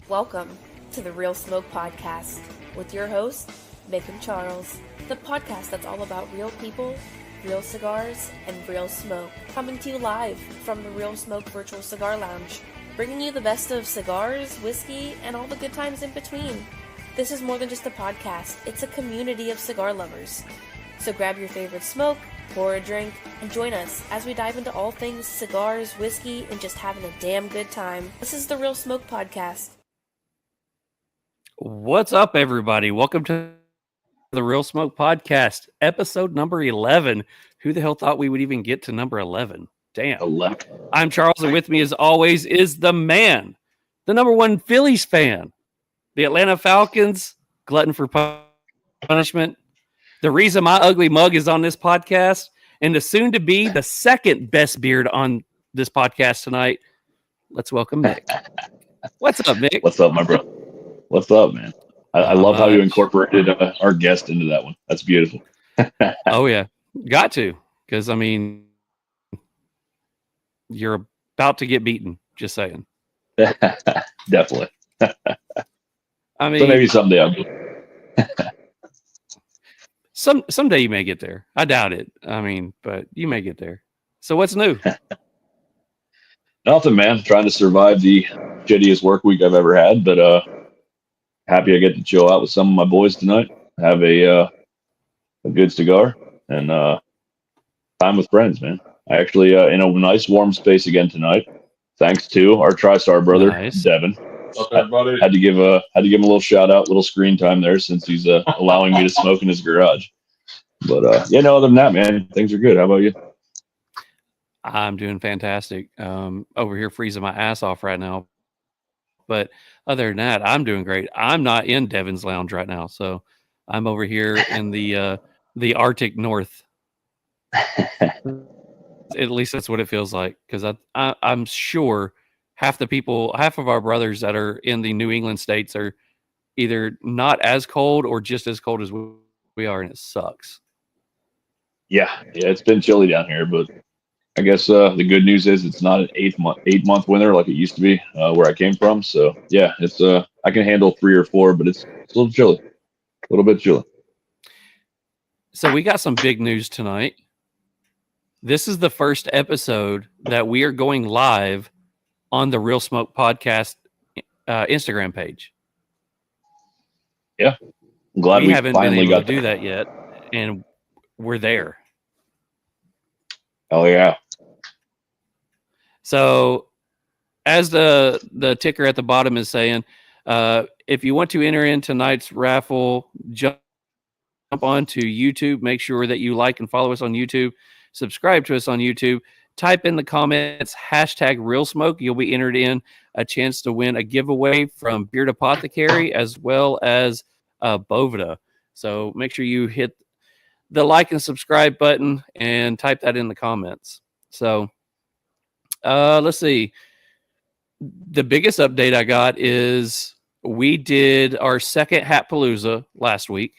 Welcome to the Real Smoke Podcast with your host, Mick and Charles, the podcast that's all about real people, real cigars, and real smoke. Coming to you live from the Real Smoke Virtual Cigar Lounge, bringing you the best of cigars, whiskey, and all the good times in between. This is more than just a podcast, it's a community of cigar lovers. So grab your favorite smoke, pour a drink, and join us as we dive into all things cigars, whiskey, and just having a damn good time. This is the Real Smoke Podcast. What's up, everybody? Welcome to the Real Smoke Podcast, episode number 11. Who the hell thought we would even get to number 11? Damn. 11. I'm Charles, and with me, as always, is the man, the number one Phillies fan, the Atlanta Falcons, glutton for punishment, the reason my ugly mug is on this podcast, and the soon-to-be the second best beard on this podcast tonight. Let's welcome Mick. What's up, Mick? What's up, my bro? What's up, man? I love how you incorporated our guest into that one. That's beautiful. Oh, yeah. Got to. Because, I mean, you're about to get beaten. Just saying. Definitely. I mean, so maybe someday I'll do. Someday you may get there. I doubt it. I mean, but you may get there. So what's new? Nothing, man. Trying to survive the shittiest work week I've ever had, but happy I get to chill out with some of my boys tonight. Have a good cigar and time with friends, man. I actually in a nice warm space again tonight, thanks to our TriStar brother, Devin. Okay, had to give him a little shout out, little screen time there since he's allowing me to smoke in his garage. But yeah, no, other than that, man, things are good. How about you? I'm doing fantastic. Over here freezing my ass off right now. But other than that, I'm doing great. I'm not in Devin's lounge right now, so I'm over here in the Arctic North. At least that's what it feels like, because I'm sure half of our brothers that are in the New England states are either not as cold or just as cold as we are, and it sucks. Yeah, it's been chilly down here, but I guess the good news is it's not an 8-month winter like it used to be where I came from. So yeah, it's I can handle 3 or 4, but it's a little chilly, a little bit chilly. So we got some big news tonight. This is the first episode that we are going live on the Real Smoke Podcast Instagram page. Yeah, I'm glad we haven't been able to do there. that yet, and we're there. Oh yeah. So, as the ticker at the bottom is saying, if you want to enter in tonight's raffle, jump onto YouTube. Make sure that you like and follow us on YouTube. Subscribe to us on YouTube. Type in the comments #RealSmoke. You'll be entered in a chance to win a giveaway from Beard Apothecary as well as Boveda. So make sure you hit the like and subscribe button and type that in the comments. So let's see. The biggest update I got is we did our second Hat Palooza last week.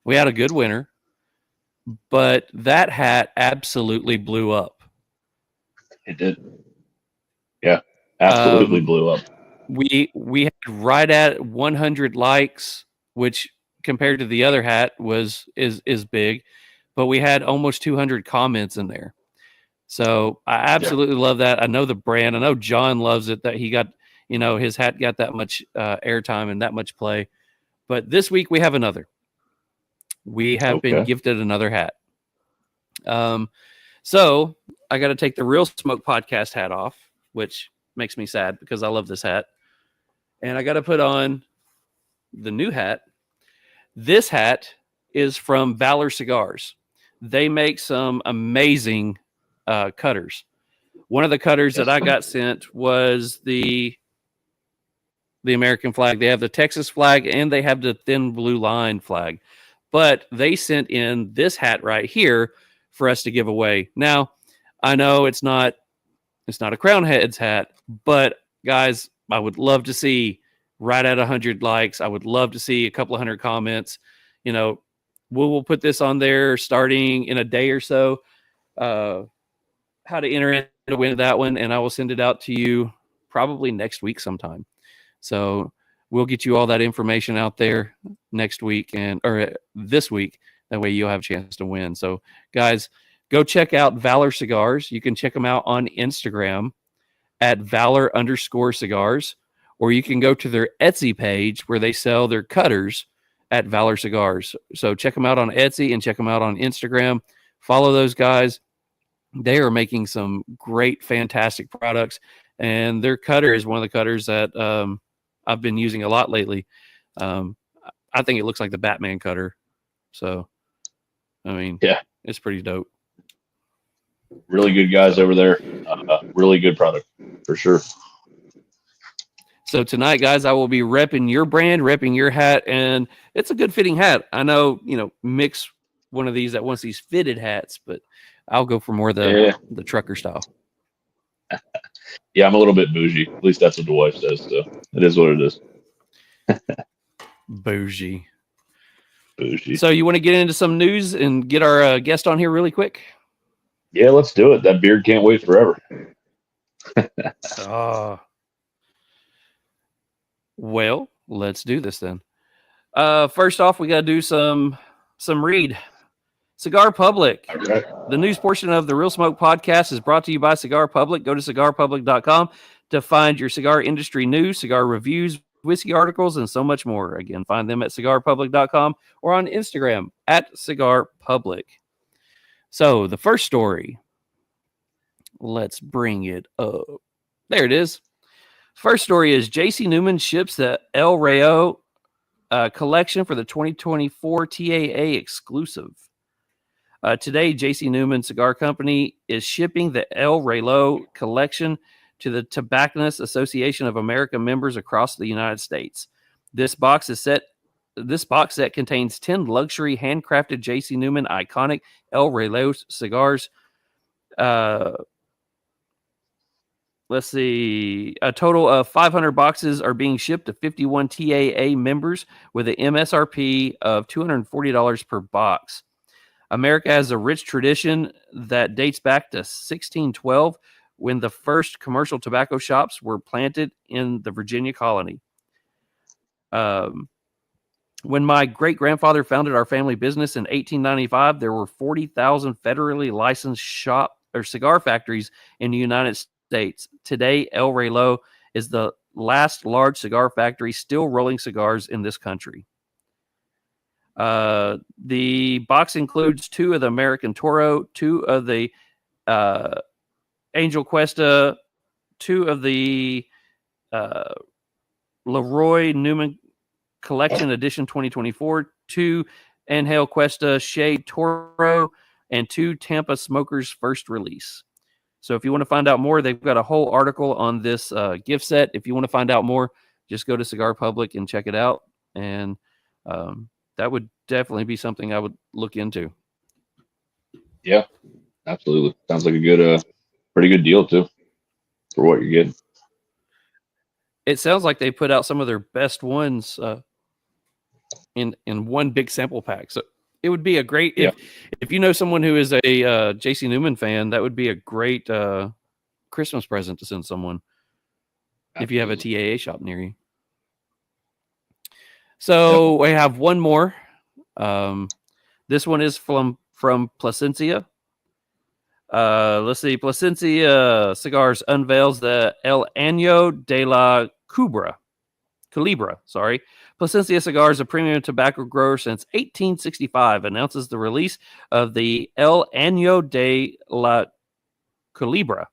We had a good winner, but that hat absolutely blew up. It did. Yeah, absolutely blew up. We had right at 100 likes, which compared to the other hat is big, but we had almost 200 comments in there. So I absolutely love that. I know the brand. I know John loves it that he got, his hat got that much airtime and that much play. But this week we have another. We have been gifted another hat. So I got to take the Real Smoke Podcast hat off, which makes me sad because I love this hat. And I got to put on the new hat. This hat is from Valor Cigars. They make some amazing cutters. One of the cutters that I got sent was the American flag. They have the Texas flag and they have the thin blue line flag. But they sent in this hat right here for us to give away. Now, I know it's not a Crown Heads hat, but guys, I would love to see right at 100 likes. I would love to see a couple of 100 comments. We'll put this on there starting in a day or so. How to enter in to win that one, and I will send it out to you probably next week sometime. So we'll get you all that information out there next week or this week. That way you'll have a chance to win. So guys, go check out Valor Cigars. You can check them out on Instagram at Valor_cigars, or you can go to their Etsy page where they sell their cutters at Valor Cigars. So check them out on Etsy and check them out on Instagram. Follow those guys. They are making some great, fantastic products, and their cutter is one of the cutters that I've been using a lot lately. I think it looks like the Batman cutter. So, I mean, yeah, it's pretty dope. Really good guys over there. Really good product for sure. So tonight, guys, I will be repping your brand, repping your hat, and it's a good fitting hat. I know, Mick's one of these that wants these fitted hats, but I'll go for more the trucker style. Yeah, I'm a little bit bougie. At least that's what the wife says. So it is what it is. Bougie. Bougie. So you want to get into some news and get our guest on here really quick? Yeah, let's do it. That beard can't wait forever. Well, let's do this then. First off, we got to do some read. Cigar Public. Okay. The news portion of the Real Smoke podcast is brought to you by Cigar Public. Go to cigarpublic.com to find your cigar industry news, cigar reviews, whiskey articles, and so much more. Again, find them at cigarpublic.com or on Instagram at Cigar Public. So the first story, let's bring it up. There it is. First story is J.C. Newman ships the El Rayo collection for the 2024 TAA exclusive. Today, J.C. Newman Cigar Company is shipping the El Rayo collection to the Tobacconists Association of America members across the United States. This box set contains 10 luxury handcrafted J.C. Newman iconic El Rayo cigars. Let's see. A total of 500 boxes are being shipped to 51 TAA members with an MSRP of $240 per box. America has a rich tradition that dates back to 1612 when the first commercial tobacco shops were planted in the Virginia colony. When my great-grandfather founded our family business in 1895, there were 40,000 federally licensed shop or cigar factories in the United States. Today, El Rayo is the last large cigar factory still rolling cigars in this country. The box includes 2 of the American Toro, 2 of the Angel Cuesta, 2 of the Leroy Newman Collection Edition 2024, 2 Angel Cuesta Shade Toro, and 2 Tampa Smokers First Release. So if you want to find out more, they've got a whole article on this gift set. If you want to find out more, just go to Cigar Public and check it out. And that would definitely be something I would look into. Yeah, absolutely. Sounds like a good, pretty good deal too for what you're getting. It sounds like they put out some of their best ones in one big sample pack. So it would be a great, if you know someone who is a J.C. Newman fan, that would be a great Christmas present to send someone. Absolutely. If you have a TAA shop near you. So we have one more. This one is from Plasencia. Let's see. Plasencia Cigars unveils the El Año de la Culebra. Sorry. Plasencia Cigars, a premium tobacco grower since 1865, announces the release of the El Año de la Culebra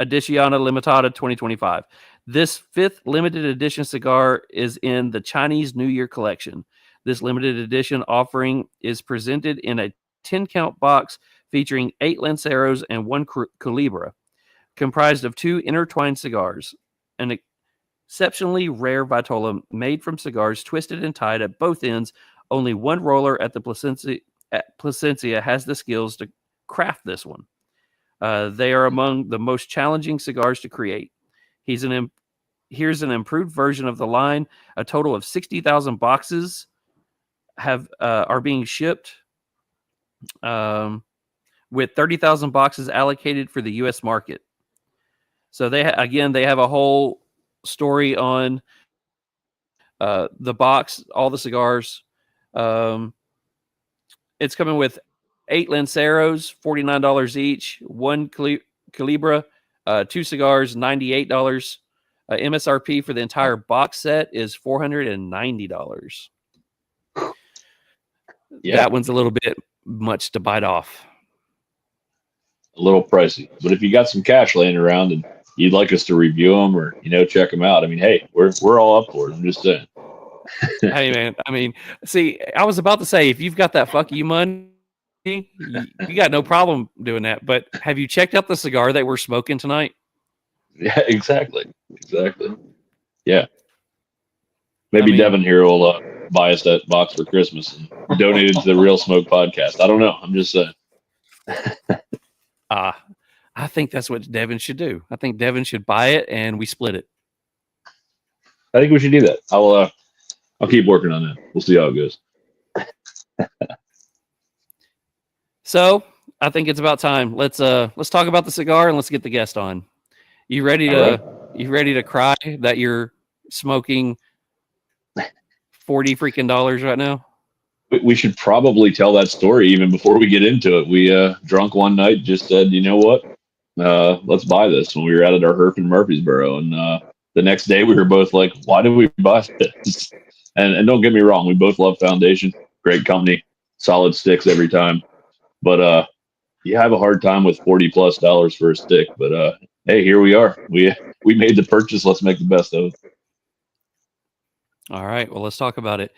Edición Limitada 2025. This 5th limited edition cigar is in the Chinese New Year collection. This limited edition offering is presented in a 10-count box featuring 8 Lanceros and 1 Culebra, comprised of 2 intertwined cigars. An exceptionally rare vitola made from cigars twisted and tied at both ends. Only one roller at the Plasencia has the skills to craft this one. They are among the most challenging cigars to create. Here's an improved version of the line. A total of 60,000 boxes are being shipped, with 30,000 boxes allocated for the U.S. market. So they have a whole story on the box, all the cigars. It's coming with 8 Lanceros, $49 each, 1 Calibra, 2 cigars, $98. MSRP for the entire box set is $490. Yeah, that one's a little bit much to bite off. a little pricey. But if you got some cash laying around and you'd like us to review them or check them out, I mean, hey, we're all up for it. I'm just saying. Hey man, I mean, see, I was about to say if you've got that fuck you money, you got no problem doing that. But have you checked out the cigar that we're smoking tonight? Yeah, exactly. Yeah. Maybe Devin here will buy us that box for Christmas and donate it to the Real Smoke podcast. I don't know. I'm just saying. I think that's what Devin should do. I think Devin should buy it and we split it. I think we should do that. I'll keep working on that. We'll see how it goes. So I think it's about time. Let's talk about the cigar and let's get the guest on. You ready to cry that you're smoking $40 freaking dollars right now? We should probably tell that story even before we get into it. We drunk one night, just said, you know what? Let's buy this when we were out at our Herf in Murfreesboro. And the next day we were both like, why did we buy this? And don't get me wrong, we both love Foundation. Great company, solid sticks every time. But you have a hard time with $40+ for a stick. But hey, here we are. We made the purchase. Let's make the best of it. All right. Well, let's talk about it.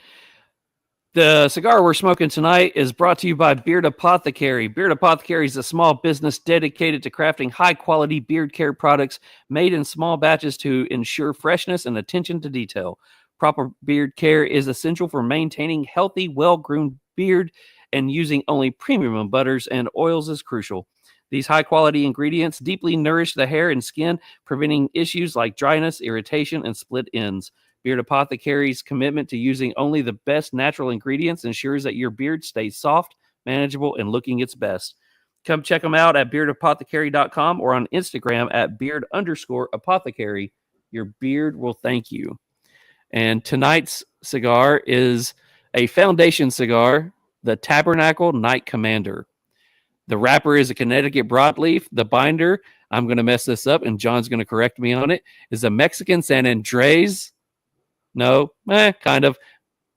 The cigar we're smoking tonight is brought to you by Beard Apothecary. Beard Apothecary is a small business dedicated to crafting high-quality beard care products made in small batches to ensure freshness and attention to detail. Proper beard care is essential for maintaining healthy, well-groomed beard, and using only premium butters and oils is crucial. These high-quality ingredients deeply nourish the hair and skin, preventing issues like dryness, irritation, and split ends. Beard Apothecary's commitment to using only the best natural ingredients ensures that your beard stays soft, manageable, and looking its best. Come check them out at beardapothecary.com or on Instagram at beard_apothecary. Your beard will thank you. And tonight's cigar is a Foundation cigar, the Tabernacle Night Commander. The wrapper is a Connecticut broadleaf. The binder, I'm going to mess this up, and John's going to correct me on it, is a Mexican San Andres. No, kind of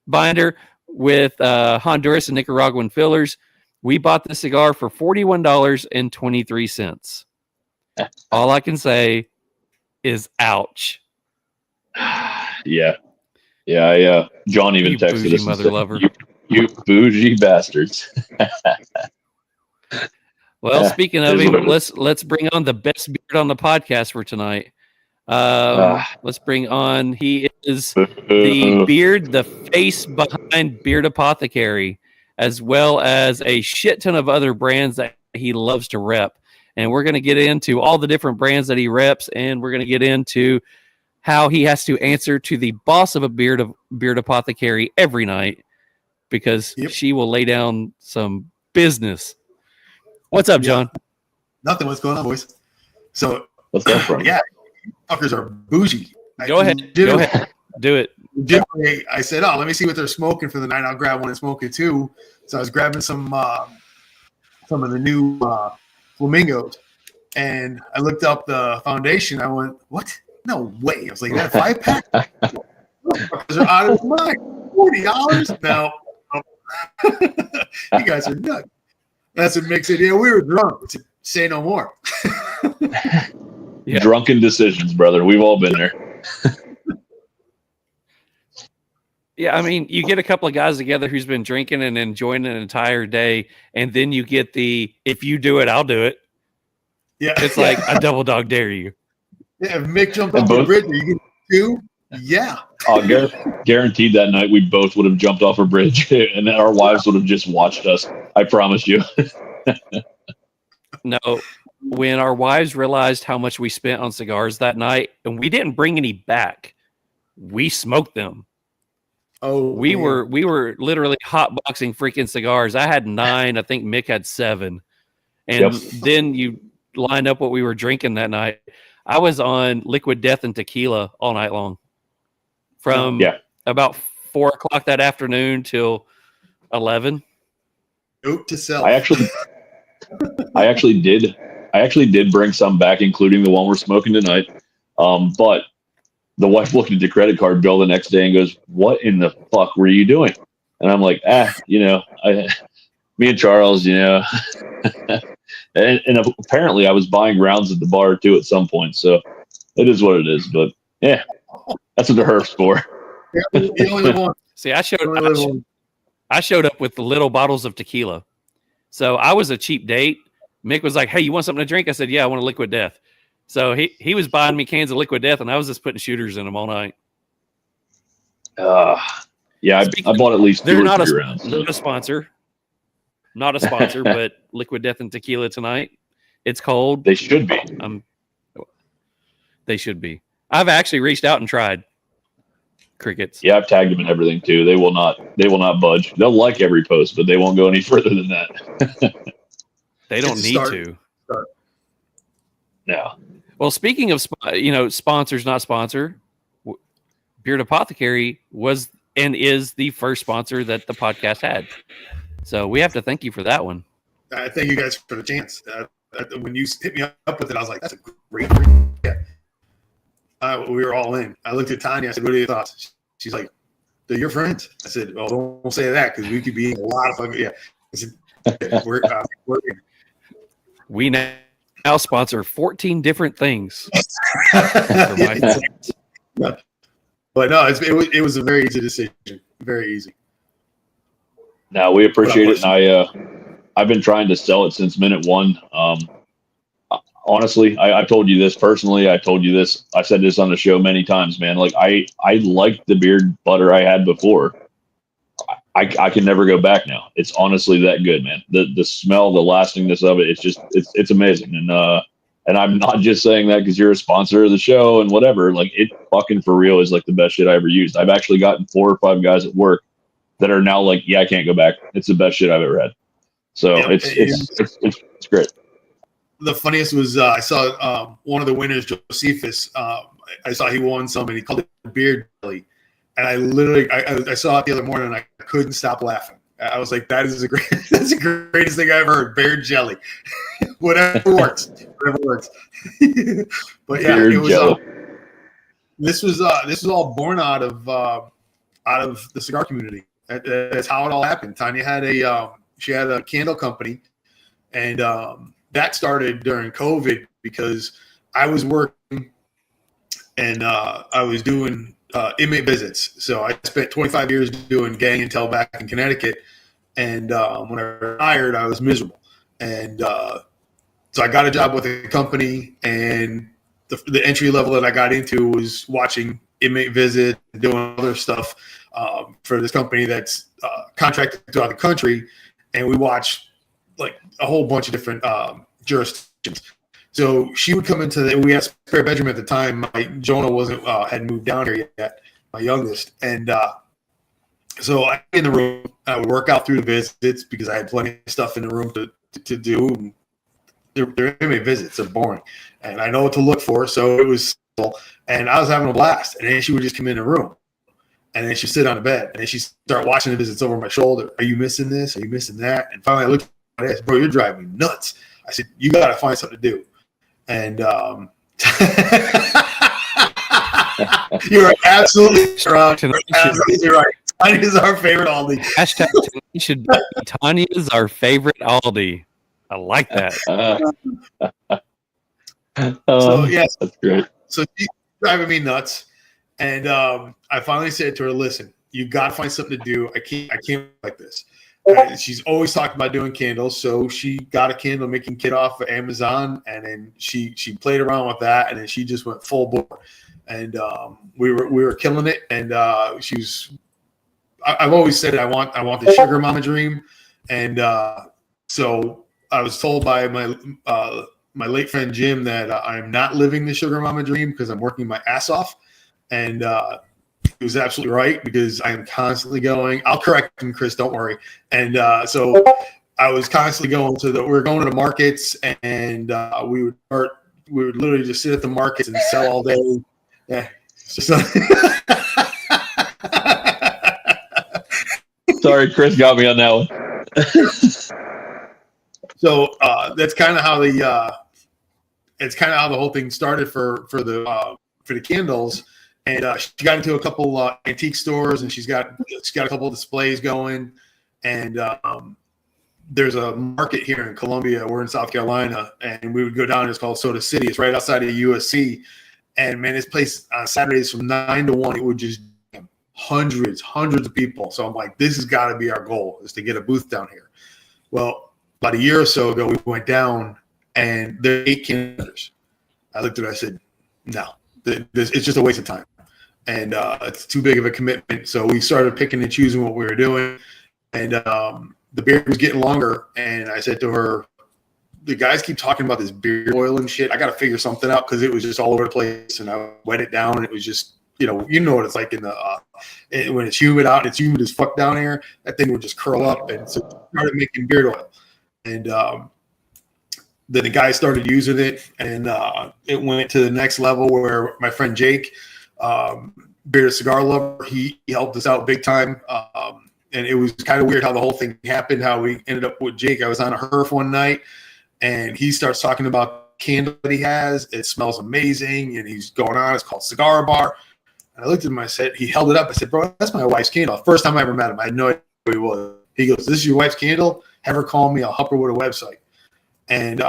binder with Honduras and Nicaraguan fillers. We bought the cigar for $41.23. All I can say is ouch. Yeah. John even texted us. Mother lover. You bougie bastards. Well, speaking of him, let's bring on the best beard on the podcast for tonight. Let's bring on, he is the beard, the face behind Beard Apothecary, as well as a shit ton of other brands that he loves to rep. And we're going to get into all the different brands that he reps, and we're going to get into how he has to answer to the boss of a Beard Apothecary every night, because she will lay down some business. What's up, John? Nothing. What's going on, boys? So, what's that from? Yeah, fuckers are bougie. Go ahead. Do it. I said, let me see what they're smoking for the night. I'll grab one and smoke it too. So I was grabbing some of the new flamingos, and I looked up the Foundation. I went, what? No way. I was like, that 5-pack? They're out of mind. $40? No. You guys are nuts. That's what makes it. Yeah, we were drunk. Say no more. Yeah. Drunken decisions, brother. We've all been there. Yeah, I mean, you get a couple of guys together who's been drinking and enjoying an entire day, and then you get the, if you do it, I'll do it. Yeah. It's like, I double dog dare you. Yeah, if Mick jumped off the bridge, you get 2? Yeah. Guaranteed that night we both would have jumped off a bridge and our wives would have just watched us. I promise you. No, when our wives realized how much we spent on cigars that night, and we didn't bring any back, we smoked them. Oh, we were literally hotboxing freaking cigars. I had 9. I think Mick had 7. And then you line up what we were drinking that night. I was on Liquid Death and tequila all night long, from about 4 o'clock that afternoon till 11. Note to self. I actually did bring some back, including the one we're smoking tonight. But the wife looked at the credit card bill the next day and goes, "What in the fuck were you doing?" And I'm like, me and Charles, and apparently I was buying rounds at the bar too at some point. So it is what it is. But yeah, that's what the Herf's for. You only live once. See, I showed up with the little bottles of tequila. So I was a cheap date. Mick was like, "Hey, you want something to drink?" I said, "Yeah, I want a Liquid Death." So he was buying me cans of Liquid Death, and I was just putting shooters in them all night. Yeah, I bought at least 2 or 3 rounds. Not a sponsor, but Liquid Death and tequila tonight. It's cold. They should be. They should be. I've actually reached out and tried. Crickets. Yeah, I've tagged them and everything too. They will not budge. They'll like every post, but they won't go any further than that. They don't need to. No. Well, speaking of sponsors, not sponsor, Beard Apothecary was and is the first sponsor that the podcast had. So we have to thank you for that one. I thank you guys for the chance. When you hit me up with it, I was like, "That's a great drink." Yeah. We were all in. I looked at Tanya. I said, "What are your thoughts?" She's like, "They're your friends." I said, "Oh, don't say that because we could be a lot of fucking." Yeah. I said, "We're in." We now sponsor 14 different things. But no, it was a very easy decision. Very easy. No, we appreciate it, and I've been trying to sell it since minute one. Honestly, I told you this personally. I told you this. I said this on the show many times, man. Like I liked the beard butter I had before. I can never go back now. It's honestly that good, man. The smell, the lastingness of it, it's amazing. And I'm not just saying that because you're a sponsor of the show and whatever. Like, it fucking for real is like the best shit I ever used. I've actually gotten 4 or 5 guys at work that are now like, "Yeah, I can't go back. It's the best shit I've ever had." So it's great. The funniest was I saw one of the winners, Josephus. I saw he won some, and he called it beard jelly. And I literally, I saw it the other morning, and I couldn't stop laughing. I was like, that's the greatest thing I ever heard. Beard jelly, whatever works. But yeah, Beard it was. jelly. This was all born out of the cigar community. That's how it all happened. Tanya had she had a candle company, and that started during COVID because I was working and I was doing inmate visits. So I spent 25 years doing gang intel back in Connecticut, and when I retired, I was miserable. And so I got a job with a company, and the entry level that I got into was watching inmate visit, doing other stuff for this company that's contracted throughout the country, and we watch like a whole bunch of different jurisdictions. So she would come into we had a spare bedroom at the time. Jonah hadn't moved down here yet, my youngest, and so I in the room. I would work out through the visits because I had plenty of stuff in the room to do. And they're inmate visits. They're boring, and I know what to look for. So it was simple, and I was having a blast. And then she would just come in the room, and then she'd sit on the bed, and then she'd start watching the visits over my shoulder. "Are you missing this? Are you missing that?" And finally, I looked at her, "Bro, you're driving me nuts." I said, "You got to find something to do." And you're absolutely right. Absolutely right. Tanya is our favorite Aldi. Hashtag should be Tanya is our favorite Aldi. I like that. So yes, that's great. So she's driving me nuts, and I finally said to her, "Listen, you got to find something to do. I can't like this." She's always talking about doing candles, so she got a candle making kit off of Amazon, and then she played around with that, and then she just went full bore, and we were killing it. And I've always said I want the sugar mama dream, and so I was told by my late friend Jim that I'm not living the sugar mama dream because I'm working my ass off, and he was absolutely right because I am constantly going. I'll correct him, Chris. Don't worry. And so I was constantly going we were going to the markets, and we would start we would literally just sit at the markets and sell all day. Yeah. Sorry, Chris got me on that one. So that's kind of how the whole thing started for the candles. And she got into a couple antique stores, and she's got a couple of displays going. And there's a market here in Columbia. We're in South Carolina, and we would go down. It's called Soda City. It's right outside of USC. And man, this place on Saturdays from 9 to 1, it would just hundreds of people. So I'm like, this has got to be our goal, is to get a booth down here. Well, about a year or so ago, we went down, and there are 8 candles. I looked at it, I said, no, it's just a waste of time. And it's too big of a commitment. So we started picking and choosing what we were doing. And the beard was getting longer. And I said to her, the guys keep talking about this beard oil and shit. I got to figure something out, because it was just all over the place. And I wet it down, and it was just, you know what it's like in the when it's humid out. It's humid as fuck down here. That thing would just curl up, and so I started making beard oil. And then the guy started using it, and it went to the next level where my friend Jake, bearded cigar lover, he helped us out big time. And it was kind of weird how the whole thing happened. How we ended up with Jake. I was on a herf one night, and he starts talking about candle that he has. It smells amazing, and he's going on. It's called Cigar Bar. And I looked at him, I said, he held it up. I said, bro, that's my wife's candle. First time I ever met him, I had no idea who he was. He goes, this is your wife's candle? Have her call me. I'll help her with a website. And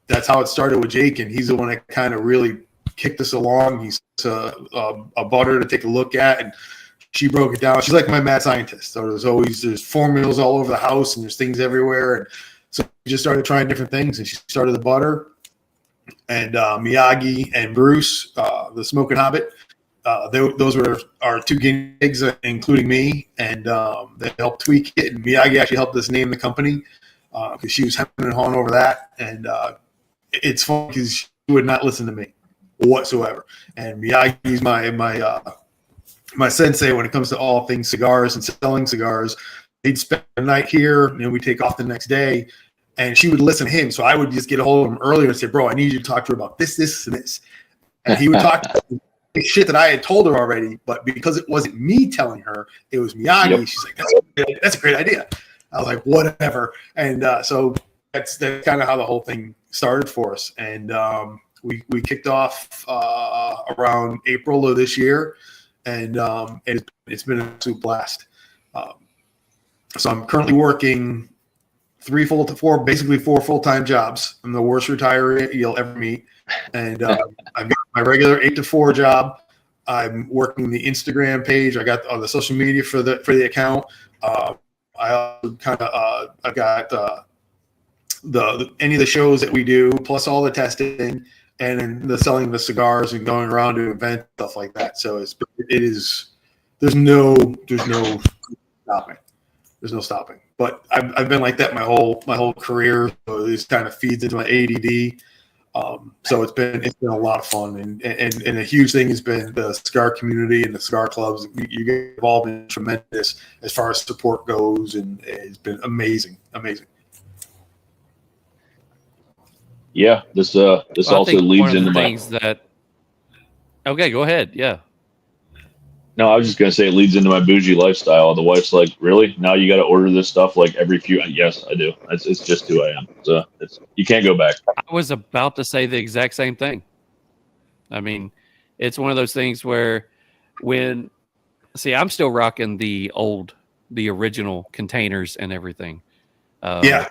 that's how it started with Jake. And he's the one that kind of really kicked us along. He's a butter to take a look at. And she broke it down. She's like my mad scientist. So there's formulas all over the house, and there's things everywhere. And so we just started trying different things. And she started the butter. And Miyagi and Bruce, the Smoking Hobbit, those were our 2 guinea pigs, including me, and they helped tweak it. And Miyagi actually helped us name the company, because she was hemming and hawing over that. And it's funny because she would not listen to me whatsoever. And Miyagi's my sensei when it comes to all things cigars and selling cigars. He'd spend a night here, and we'd take off the next day, and she would listen to him. So I would just get a hold of him earlier and say, bro, I need you to talk to her about this, and this. And he would talk to her shit that I had told her already, but because it wasn't me telling her, it was Miyagi. Yep. She's like, that's a great idea. I was like, whatever. And so that's kind of how the whole thing started for us. And we kicked off around April of this year, and it's been an absolute blast. So I'm currently working 4 full-time jobs. I'm the worst retiree you'll ever meet. And I've got my regular 8 to 4 job. I'm working the Instagram page. I got on the social media for the account. I also I've got any of the shows that we do, plus all the testing, and then the selling the cigars and going around to events, stuff like that. So there's no stopping. There's no stopping. But I've been like that my whole career. So this kind of feeds into my ADD. So it's been a lot of fun, and a huge thing has been the cigar community and the cigar clubs. You get involved in tremendous as far as support goes, and it's been amazing. Yeah, this also leads into my things that. Okay, go ahead. Yeah. No, I was just gonna say it leads into my bougie lifestyle. The wife's like, "Really? Now you got to order this stuff like every few." Yes, I do. It's just who I am. So you can't go back. I was about to say the exact same thing. I mean, it's one of those things where I'm still rocking the original containers and everything.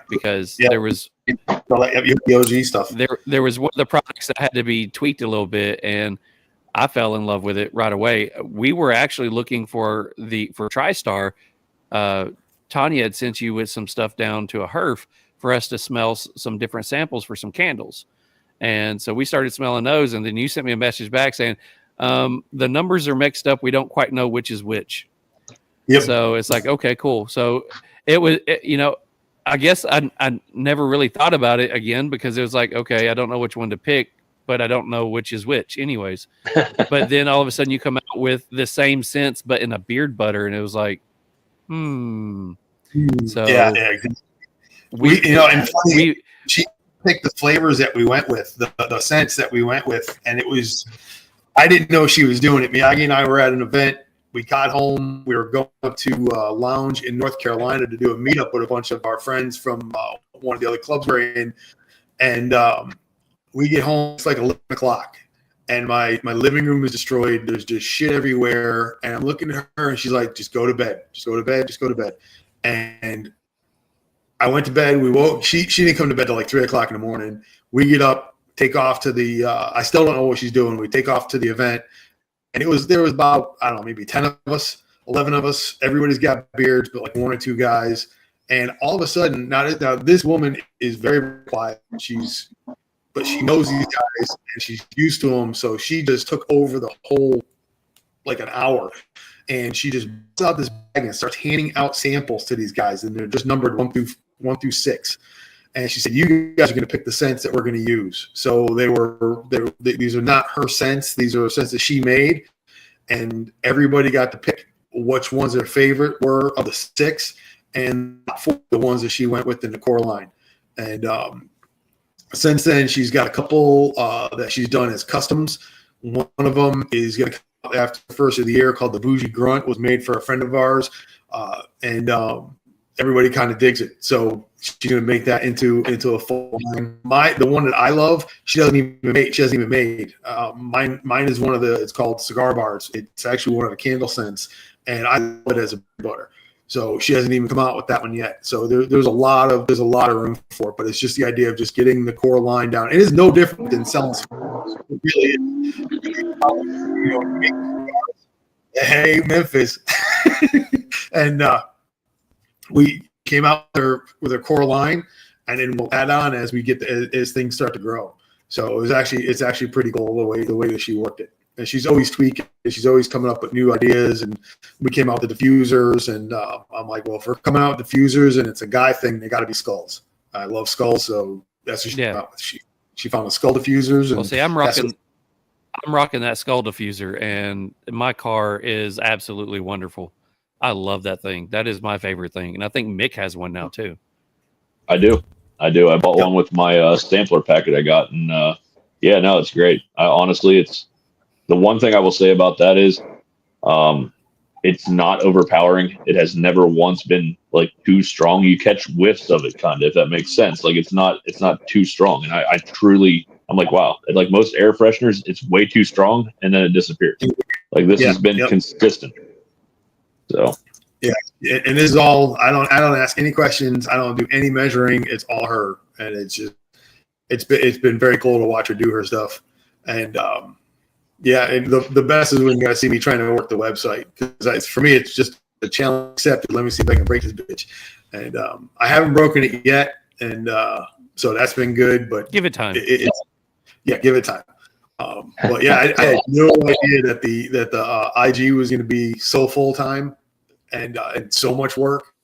Because there was the OG stuff. There was one of the products that had to be tweaked a little bit, and I fell in love with it right away. We were actually looking for TriStar. Tanya had sent you with some stuff down to a herf for us to smell some different samples for some candles. And so we started smelling those, and then you sent me a message back saying, the numbers are mixed up. We don't quite know which is which. Yep. So it's like, okay, cool. So I guess I never really thought about it again, because it was like, okay, I don't know which one to pick, but I don't know which is which anyways. But then all of a sudden you come out with the same scents, but in a beard butter. And it was like, So yeah. picked the flavors that we went with, the scents that we went with, and I didn't know she was doing it. Miyagi and I were at an event. We got home. We were going up to Lounge in North Carolina to do a meetup with a bunch of our friends from one of the other clubs we're in. And we get home. It's like 11 o'clock. And my living room is destroyed. There's just shit everywhere. And I'm looking at her, and she's like, just go to bed. Just go to bed. Just go to bed. And I went to bed. We woke. She didn't come to bed till like 3 o'clock in the morning. We get up, take off to the I still don't know what she's doing. We take off to the event. And there was about, I don't know, maybe 10 of us, 11 of us. Everybody's got beards, but like 1 or 2 guys. And all of a sudden, now this woman is very quiet. But she knows these guys and she's used to them. So she just took over the whole, like an hour. And she just puts out this bag and starts handing out samples to these guys. And they're just numbered 1 through 6. And she said, you guys are going to pick the scents that we're going to use. So these are not her scents. These are scents that she made. And everybody got to pick which ones their favorite were of the 6 and 4 the ones that she went with in the core line. And since then, she's got a couple that she's done as customs. One of them is going to come out after the first of the year called the Bougie Grunt. Was made for a friend of ours. And everybody kind of digs it. So she's going to make that into a full line. The one that I love, she hasn't even made. Mine is one of it's called Cigar Bars. It's actually one of the candle scents, and I love it as a butter. So she hasn't even come out with that one yet. So there's a lot of room for it, but it's just the idea of just getting the core line down. It is no different than selling cigars. It really is. Hey, Memphis. And we came out there with a core line, and then we'll add on as things start to grow. So it's actually pretty cool the way that she worked it. And she's always tweaking. She's always coming up with new ideas. And we came out with the diffusers, and I'm like, well, if we're coming out with diffusers and it's a guy thing, they got to be skulls. I love skulls, so that's what she came out with. She found the skull diffusers. And well, see, I'm rocking that skull diffuser, and my car is absolutely wonderful. I love that thing. That is my favorite thing, and I think Mick has one now too. I do. I bought one with my sampler packet I got, and it's great. Honestly, it's the one thing I will say about that is, it's not overpowering. It has never once been like too strong. You catch whiffs of it, kind of, if that makes sense. Like it's not too strong, and I'm like, wow. Like most air fresheners, it's way too strong, and then it disappears. Like this has been consistent. So yeah, and this is all. I don't ask any questions. I don't do any measuring. It's all her, and it's been very cool to watch her do her stuff. And and the best is when you guys see me trying to work the website, because for me it's just a challenge accepted. Let me see if I can break this bitch, and I haven't broken it yet, and so that's been good. But give it time. Give it time. But yeah, I had no idea that the IG was going to be so full time and so much work,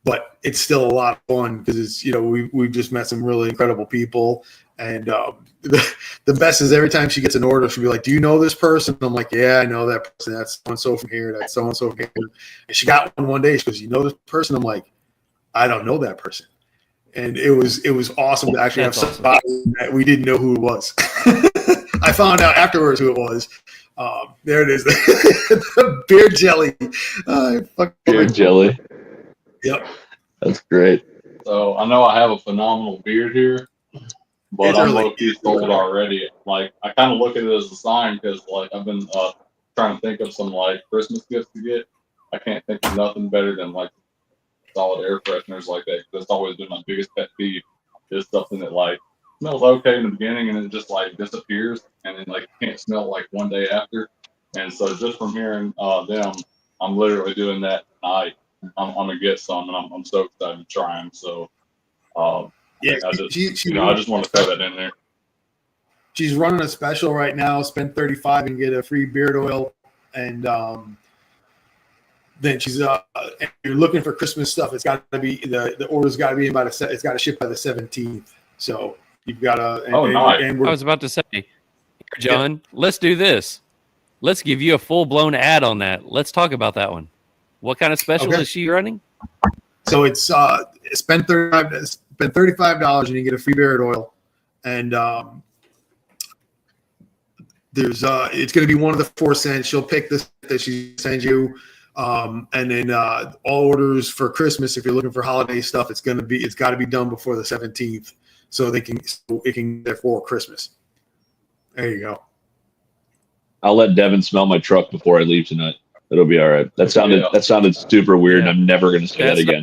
but it's still a lot of fun because it's we've just met some really incredible people, and the best is every time she gets an order, she'll be like, "Do you know this person?" I'm like, "Yeah, I know that person. That's so and so from here. That's so and so from here." And she got one day. She goes, "You know this person?" I'm like, "I don't know that person." And it was awesome to actually have somebody that we didn't know who it was. I found out afterwards who it was. There it is, the beard jelly. Beard jelly. Yep, that's great. So I know I have a phenomenal beard here, but I'm low-key sold already. Like I kind of look at it as a sign because like I've been trying to think of some like Christmas gifts to get. I can't think of nothing better than like solid air fresheners like that. That's always been my biggest pet peeve. Is something that like smells okay in the beginning and then just like disappears and then like can't smell like one day after. And so just from hearing them, I'm literally doing that tonight. I'm gonna get some, and I'm so excited to try them. So I just want to throw that in there. She's running a special right now. Spend $35 and get a free beard oil, and then she's if you're looking for Christmas stuff, it's got to be the order's got to be it's got to ship by the 17th. So you've got to. Nice. I was about to say, John, let's do this. Let's give you a full blown ad on that. Let's talk about that one. What kind of special is she running? So it's spend $35 and you get a free beard oil, and there's it's going to be one of the 4 cents. She'll pick this that she sends you, and then all orders for Christmas, if you're looking for holiday stuff, it's got to be done before the 17th, so it can get for Christmas. There you go. I'll let Devin smell my truck before I leave tonight. It'll be all right. That sounded super weird, and I'm never going to say that again.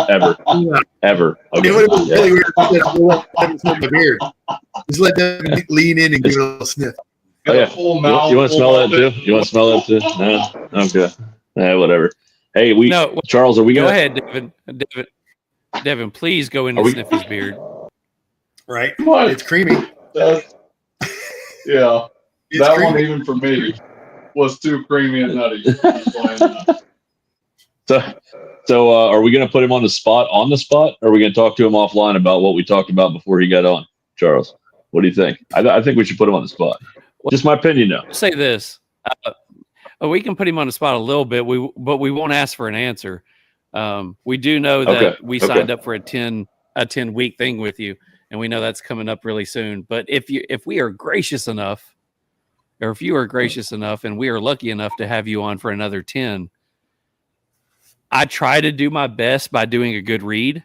Ever. Okay. It would have been really weird to smoke the beard. Just let them lean in and give it a little sniff. Oh, yeah. You want to smell that too? You want to smell that too? No? Okay. Whatever. Hey, Charles, are we Go going? ahead, Devin, please go in and sniff his beard. Right? What? It's creamy. Yeah. It's That creamy. one, even for me, was too creamy and nutty. So are we going to put him on the spot, or are we going to talk to him offline about what we talked about before he got on? Charles, what do you think? I think we should put him on the spot. Just my opinion, though. Say this. We can put him on the spot a little bit, but we won't ask for an answer. We do know that we signed up for a 10-week thing with you, and we know that's coming up really soon. But if we are gracious enough, or if you are gracious enough, and we are lucky enough to have you on for another 10, I try to do my best by doing a good read,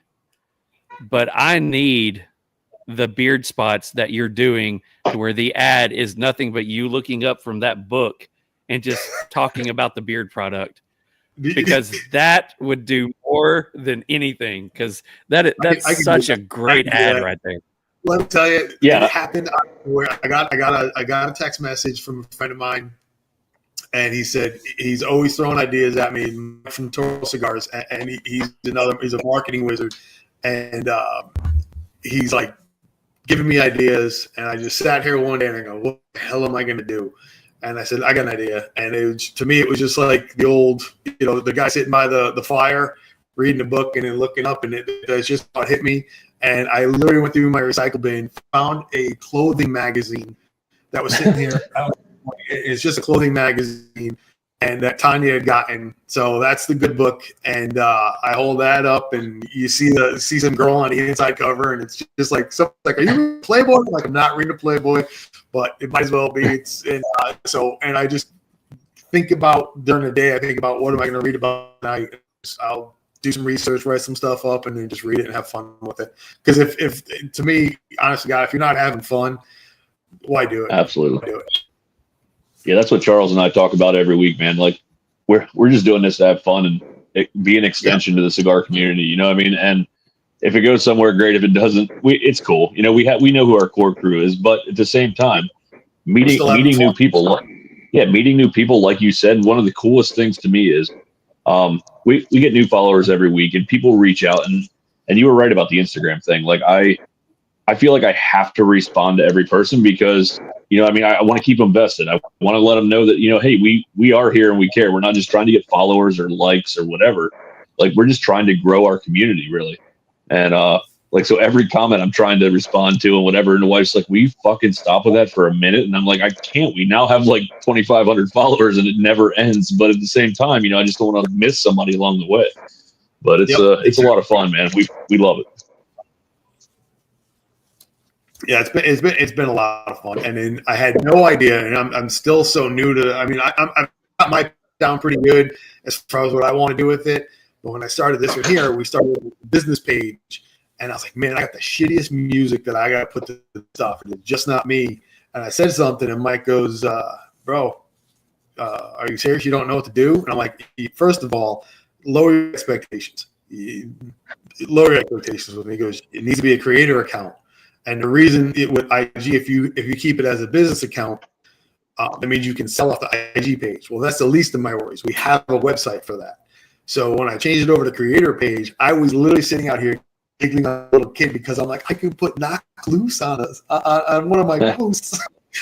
but I need the beard spots that you're doing to where the ad is nothing but you looking up from that book and just talking about the beard product, because that would do more than anything, because that's such a great ad right there. Let me tell you, Yeah. it happened where I got a text message from a friend of mine, and he said he's always throwing ideas at me from Toro Cigars, and he's a marketing wizard, and he's like giving me ideas, and I just sat here one day and I go, what the hell am I going to do? And I said, I got an idea. And to me, it was just like the old, the guy sitting by the fire, reading a book and then looking up, and it's just how it hit me. And I literally went through my recycle bin, found a clothing magazine that was sitting here. It's just a clothing magazine, and that Tanya had gotten. So that's the good book. And I hold that up, and you see some girl on the inside cover, and it's just like, something like, are you reading Playboy? Like, I'm not reading a Playboy, but it might as well be. And I just think about during the day. I think about what am I going to read about tonight. I'll do some research, write some stuff up, and then just read it and have fun with it. Because if to me, honestly, God, if you're not having fun, why do it? Absolutely. Why do it? Yeah, that's what Charles and I talk about every week, man. Like, we're just doing this to have fun and be an extension to the cigar community. You know what I mean? And if it goes somewhere, great. If it doesn't, it's cool. We know who our core crew is, but at the same time, meeting new people. Meeting new people, like you said. One of the coolest things to me is we get new followers every week, and people reach out, and you were right about the Instagram thing. Like, I feel like I have to respond to every person because, I want to keep them vested. I want to let them know that, hey, we are here and we care. We're not just trying to get followers or likes or whatever. Like, we're just trying to grow our community, really. And so every comment I'm trying to respond to and whatever, and the wife's like, we fucking stop with that for a minute. And I'm like, I can't. We now have like 2,500 followers and it never ends. But at the same time, I just don't want to miss somebody along the way. But it's a lot of fun, man. We love it. Yeah, it's been a lot of fun, and then I had no idea, and I'm still so new to. I mean, I've got my down pretty good as far as what I want to do with it. But when I started this one here, we started with the business page, and I was like, man, I got the shittiest music that I got to put to the stuff. It's just not me. And I said something, and Mike goes, "Bro, are you serious? You don't know what to do?" And I'm like, first of all, lower your expectations. Lower your expectations with me. He goes, it needs to be a creator account. And the reason with IG, if you keep it as a business account, that means you can sell off the IG page. Well, that's the least of my worries. We have a website for that. So when I changed it over to creator page, I was literally sitting out here giggling like a little kid because I'm like, I can put Knock Loose on one of my posts.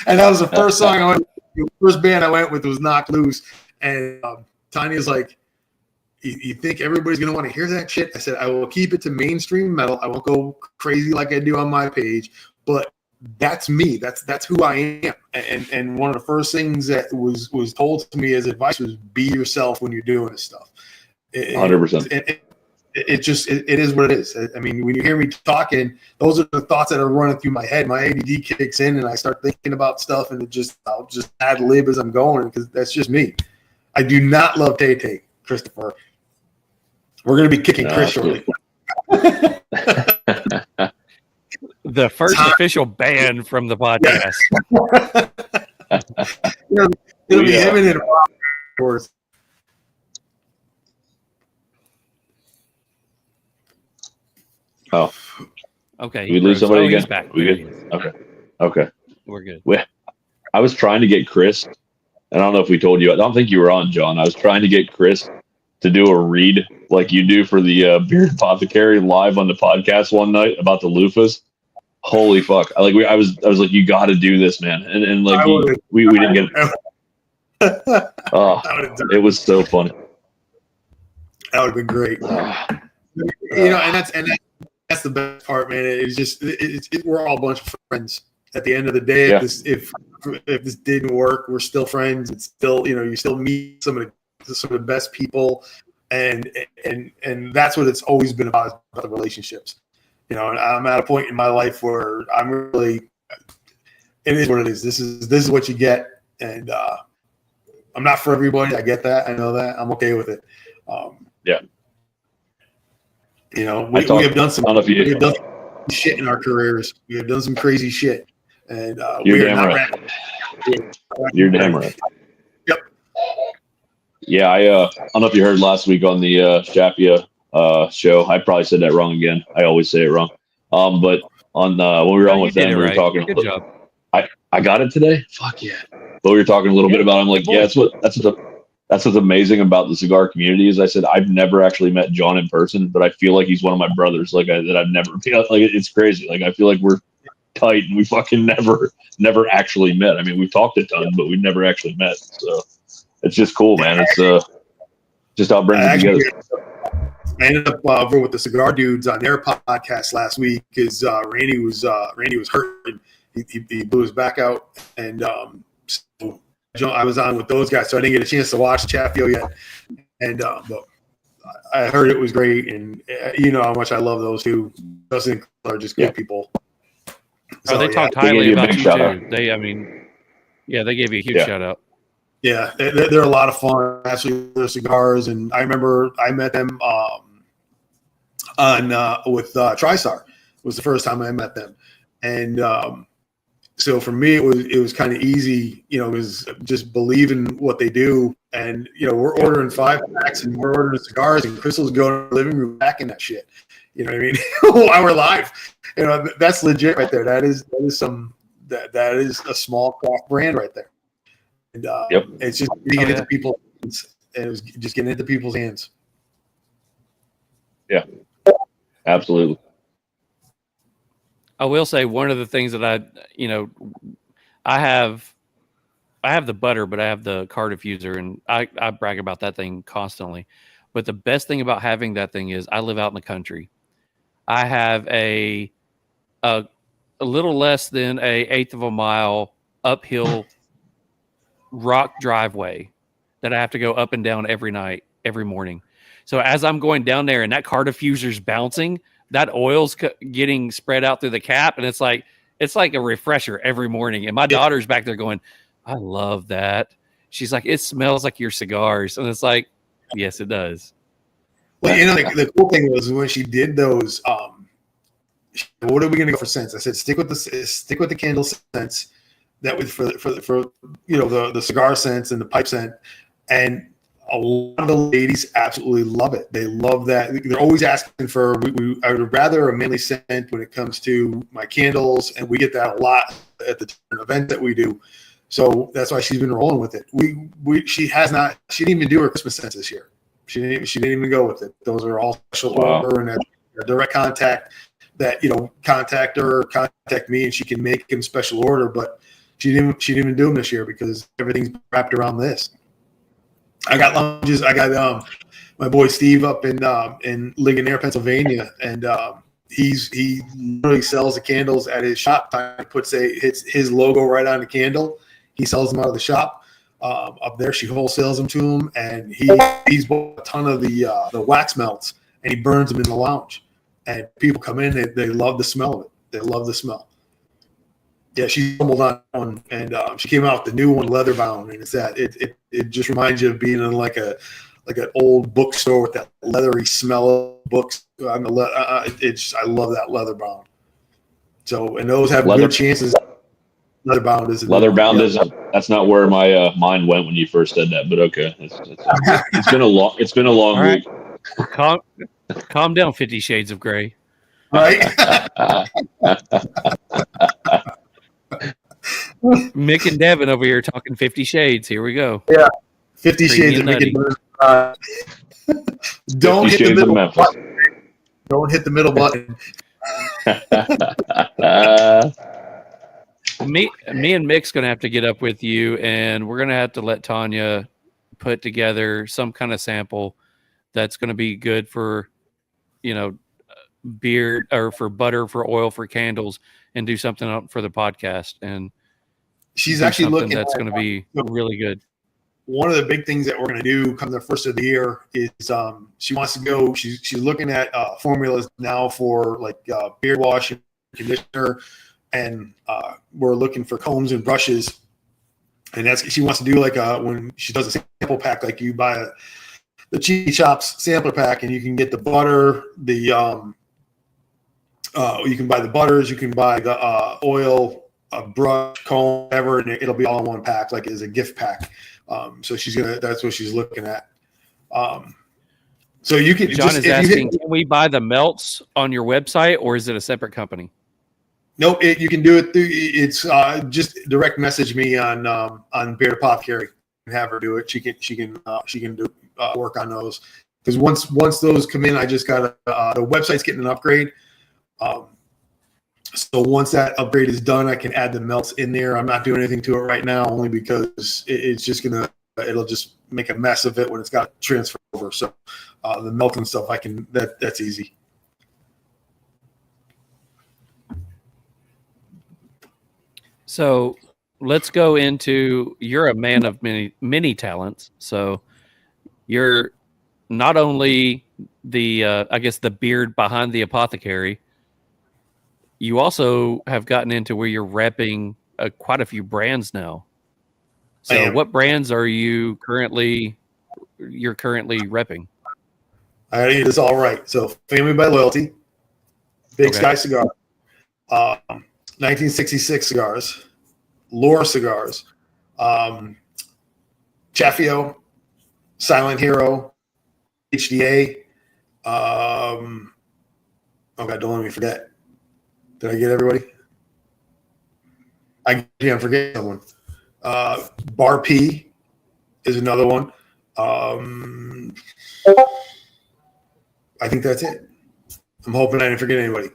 And that was the first song I went with. The first band I went with was Knock Loose. And Tanya's like, you think everybody's going to want to hear that shit? I said, I will keep it to mainstream metal. I won't go crazy like I do on my page, but that's me. That's who I am. And one of the first things that was told to me as advice was be yourself when you're doing this stuff. 100%. it is what it is. I mean, when you hear me talking, those are the thoughts that are running through my head. My ADD kicks in, and I start thinking about stuff, and I'll just ad lib as I'm going because that's just me. I do not love Tay, Christopher. We're going to be kicking Chris shortly. The first official ban from the podcast. It'll be him and Rob, of course. Oh, Okay. Did we lose somebody again? He's back. We good? Okay. We're good. I was trying to get Chris, and I don't know if we told you. I don't think you were on, John. I was trying to get Chris to do a read like you do for the Beard Apothecary live on the podcast one night about the loofahs. Holy fuck! I was like, you got to do this, man, and like we didn't get. Oh, it was so funny. That would have been great. And that's the best part, man. It's just we're all a bunch of friends. At the end of the day, if this didn't work, we're still friends. It's still, you still meet some of the best people, and that's what it's always been about the relationships. And I'm at a point in my life where I'm really, it is what it is. This is what you get, and I'm not for everybody. I get that. I know that. I'm okay with it. We have done some shit in our careers. We have done some crazy shit, and you're damn right. You're damn right. Yep. Yeah, I don't know if you heard last week on the Shapia show. I probably said that wrong again. I always say it wrong. But on when we were on with them, we were talking. Good job. I got it today. Fuck yeah. But we were talking a little bit about. I'm like, yeah, that's what's amazing about the cigar community is I said I've never actually met John in person, but I feel like he's one of my brothers. That I've never like. It's crazy. Like I feel like we're tight and we fucking never actually met. I mean, we've talked a ton, but we've never actually met. So it's just cool, man. It's just how it brings it together. I ended up over with the Cigar Dudes on their podcast last week because Randy was hurt. He blew his back out, and so I was on with those guys, so I didn't get a chance to watch Chaffio yet. And but I heard it was great, and you know how much I love those two. Those are just good people. So, they talked highly about you too. They gave you a huge shout out. Yeah, they're a lot of fun. Actually, their cigars, and I remember I met them with TriStar. Was the first time I met them, and so for me it was kind of easy. It was just believing what they do, and we're ordering 5-packs and we're ordering cigars, and Crystal's going to the living room packing that shit. You know what I mean? While we're live, that's legit right there. That is a small craft brand right there. And it's just getting into people's hands. It was just getting into people's hands. Yeah, absolutely. I will say one of the things that I have the butter, but I have the car diffuser, and I brag about that thing constantly. But the best thing about having that thing is I live out in the country. I have a little less than an eighth of a mile uphill rock driveway that I have to go up and down every morning. So as I'm going down there and that car diffuser's bouncing, that oil's getting spread out through the cap, and it's like a refresher every morning. And my daughter's back there going, I love that. She's like, it smells like your cigars. And it's like, yes, it does. Well, the cool thing was when she did those, what are we going to go for scents? I said, stick with the candle scents. That was for the cigar scents and the pipe scent, and a lot of the ladies absolutely love it. They love that. They're always asking for. I would rather a manly scent when it comes to my candles, and we get that a lot at the event that we do. So that's why she's been rolling with it. She didn't even do her Christmas scents this year. She didn't even go with it. Those are all special order and a direct contact. That contact her, contact me, and she can make him special order, but. She didn't even do them this year because everything's wrapped around this. I got lunches. I got my boy Steve up in Ligonier, Pennsylvania, and he literally sells the candles at his shop. He puts his logo right on the candle. He sells them out of the shop up there. She wholesales them to him, and he's bought a ton of the wax melts and he burns them in the lounge. And people come in, they love the smell of it. They love the smell. Yeah, she stumbled on one, and she came out with the new one, leather bound, and it's that it just reminds you of being in like an old bookstore with that leathery smell of books. I love that leather bound. So, and those have good chances. Leather bound is that's not where my mind went when you first said that, but okay. It's been a long right. week. Calm down, 50 Shades of Grey. Right? Mick and Devin over here talking 50 Shades. Here we go. Yeah. 50 Shades of Mick and Don't hit the middle button. Don't hit the middle button. Me and Mick's going to have to get up with you, and we're going to have to let Tanya put together some kind of sample that's going to be good for, beard or for butter, for oil, for candles, and do something for the podcast. And she's actually looking that's going to be really good. One of the big things that we're going to do come the first of the year is she wants to go. She's looking at formulas now for like beard wash and conditioner, and we're looking for combs and brushes. And she wants to do like when she does a sample pack, like you buy the Cheap Shops sampler pack, and you can get the butter, you can buy the butters, you can buy the oil, a brush, comb, whatever, and it'll be all in one pack, like as a gift pack. So that's what she's looking at. So you can. John is asking, can we buy the melts on your website, or is it a separate company? No, you can do it through. It's just direct message me on Beard Apothecary and have her do it. She can do work on those, because once those come in, I just got the website's getting an upgrade. So once that upgrade is done, I can add the melts in there. I'm not doing anything to it right now, only because it's just it'll just make a mess of it when it's got to transfer over. So the melt and stuff, that's easy. So let's go into, you're a man of many talents. So you're not only the beard behind the apothecary, you also have gotten into where you're repping quite a few brands now. So what brands are you're currently repping? I gotta get this all right. So Family by Loyalty, Big Sky Cigar, 1966 cigars, Lore cigars, Chaffio, Silent Hero, HDA. Oh God, don't let me forget. Did I get everybody? I'm forgetting someone. Bar P is another one. I think that's it. I'm hoping I didn't forget anybody.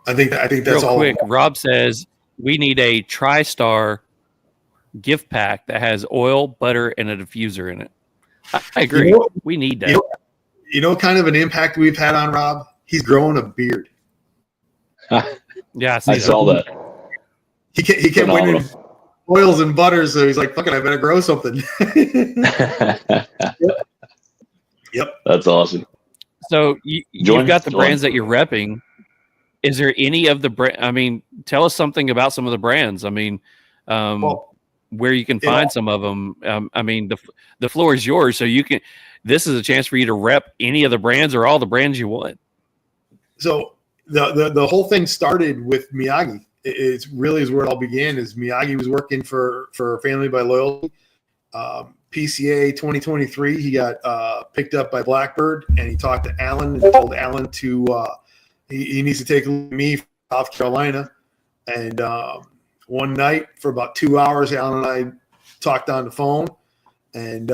I think that's real all. Quick, Rob says we need a TriStar gift pack that has oil, butter, and a diffuser in it. I agree. We need that. Kind of an impact we've had on Rob? He's growing a beard. Yeah, I saw that. He kept winning oils and butters, so he's like, "Fuck it, I better grow something." Yep. That's awesome. So you've got the brands that you're repping. Is there any of the brand? I mean, tell us something about some of the brands. I mean, where you can find some of them. I mean, the floor is yours, so you can. This is a chance for you to rep any of the brands or all the brands you want. So the whole thing started with Miyagi. It really is where it all began. Is Miyagi was working for Family by Loyalty. PCA 2023, he got picked up by Blackbird, and he talked to Alan and told Alan to he needs to take me from South Carolina. And one night for about 2 hours, Alan and I talked on the phone, and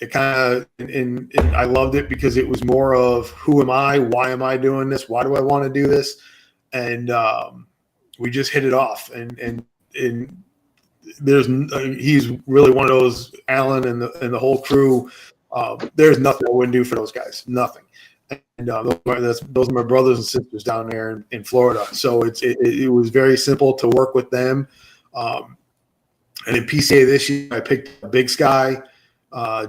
it kind of and I loved it because it was more of who am I, why am I doing this, why do I want to do this, and we just hit it off. And he's really one of those, Alan and the whole crew. There's nothing I wouldn't do for those guys, nothing. And those are my brothers and sisters down there in Florida. So it was very simple to work with them. And in PCA this year, I picked Big Sky,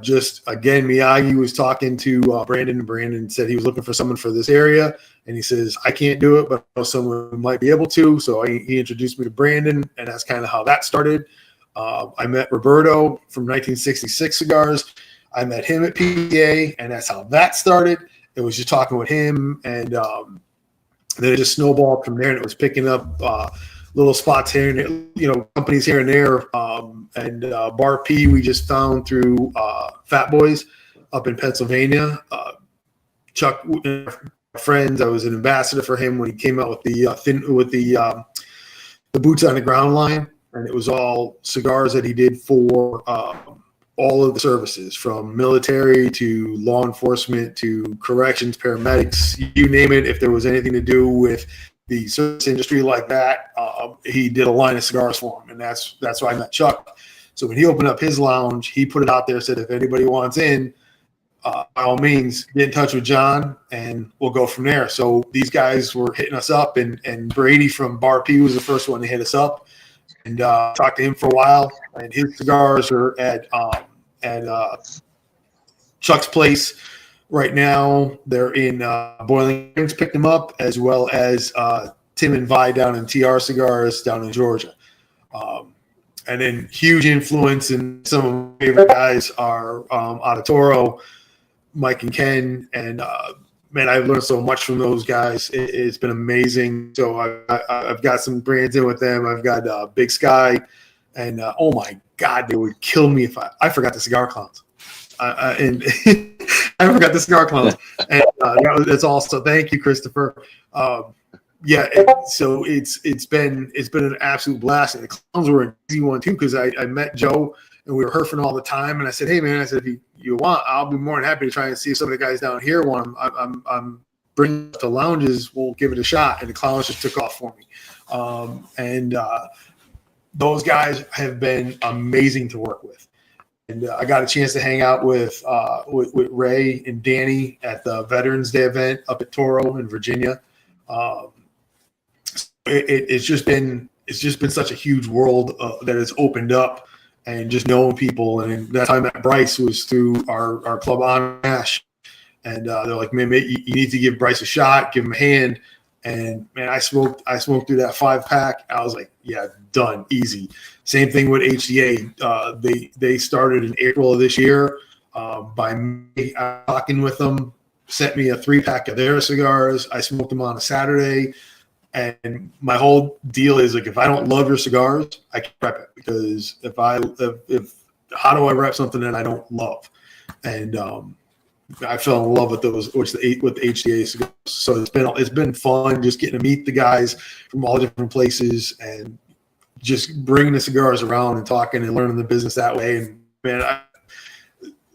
Just again, Miyagi was talking to Brandon, and Brandon said he was looking for someone for this area, and he says, I can't do it, but I know someone who might be able to. So he introduced me to Brandon, and that's kind of how that started. I met Roberto from 1966 Cigars. I met him at PTA, and that's how that started. It was just talking with him, and then it just snowballed from there, and it was picking up little spots here and there, you know, companies here and there. And Bar P we just found through Fat Boys up in Pennsylvania. Chuck, friends, I was an ambassador for him when he came out with the boots on the ground line, and it was all cigars that he did for all of the services, from military to law enforcement to corrections, paramedics, you name it. If there was anything to do with the service industry like that, he did a line of cigars for him, and that's why I met Chuck. So when he opened up his lounge, he put it out there, said if anybody wants in, by all means, get in touch with John, and we'll go from there. So these guys were hitting us up, and Brady from Bar P was the first one to hit us up, and talked to him for a while. And his cigars are at Chuck's place right now. They're in Boiling Springs, picked them up, as well as Tim and Vi down in TR Cigars down in Georgia. And then huge influence, and some of my favorite guys are out of Toro, Mike and Ken, and man, I've learned so much from those guys. It's been amazing. So I've got some brands in with them. I've got Big Sky, and oh my God, they would kill me if I forgot the Cigar Clowns. And I forgot the Cigar Clowns, and that's also, thank you, Christopher. Yeah, so it's been an absolute blast, and the Clowns were an easy one too, because I met Joe and we were herfing all the time, and I said, hey man, I said, if you want, I'll be more than happy to try and see if some of the guys down here want them. I'm bringing up to lounges, we'll give it a shot, and the Clowns just took off for me. Those guys have been amazing to work with. And I got a chance to hang out with Ray and Danny at the Veterans Day event up at Toro in Virginia. It's just been such a huge world that has opened up, and just knowing people. And that time I met Bryce was through our club on Ash, and they're like, man, you need to give Bryce a shot, give him a hand. And man, I smoked through that 5-pack. I was like, yeah, done, easy. Same thing with HDA. They started in April of this year. By May, I'm talking with them, sent me a 3-pack of their cigars. I smoked them on a Saturday. And my whole deal is, like, if I don't love your cigars, I can't rep it, because if how do I rep something that I don't love? And I fell in love with those, with the HDA cigars. So it's been fun just getting to meet the guys from all different places, and just bringing the cigars around and talking and learning the business that way. And man,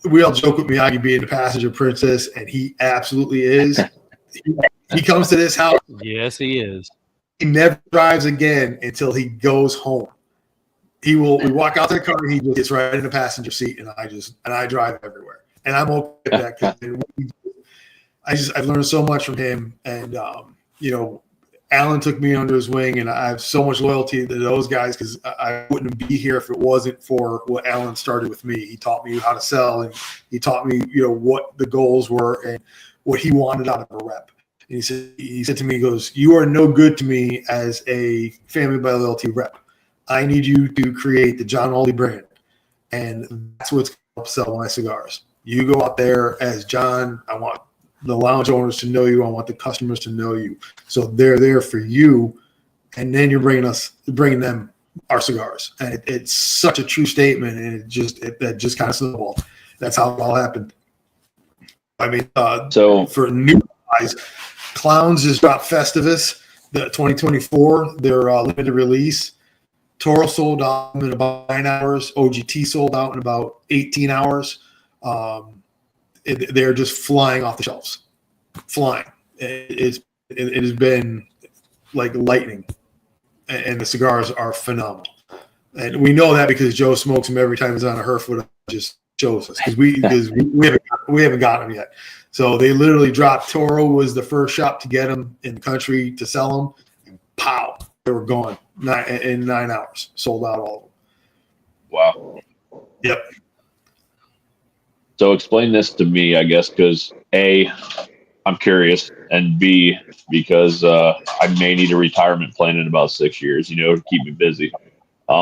we all joke with Miyagi being the passenger princess, and he absolutely is. He comes to this house. Yes, he is. He never drives again until he goes home. We walk out to the car, he just gets right in the passenger seat, and I drive everywhere. And I'm okay with that, because I've learned so much from him. And Alan took me under his wing, and I have so much loyalty to those guys, because I wouldn't be here if it wasn't for what Alan started with me. He taught me how to sell, and he taught me, what the goals were and what he wanted out of a rep. And he said to me, he goes, you are no good to me as a family by loyalty rep. I need you to create the John Aldi brand, and that's what's going to help sell my cigars. You go out there as John. I want the lounge owners to know you. I want the customers to know you. So they're there for you, and then you're bringing them our cigars. And it's such a true statement, and that just kind of snowballed. That's how it all happened. I mean, so for new guys, Clowns just dropped Festivus, the 2024, their limited release. Toro sold out in about 9 hours. OGT sold out in about 18 hours. They're just flying off the shelves, flying. It has been like lightning, and the cigars are phenomenal. And we know that because Joe smokes them every time he's on a Herford. Just shows us, because we haven't got them yet. So they literally dropped. Toro was the first shop to get them in the country to sell them, and pow, they were gone in 9 hours. Sold out all of them. Wow. Yep. So explain this to me, I guess, because A, I'm curious, and B, because I may need a retirement plan in about 6 years, to keep me busy.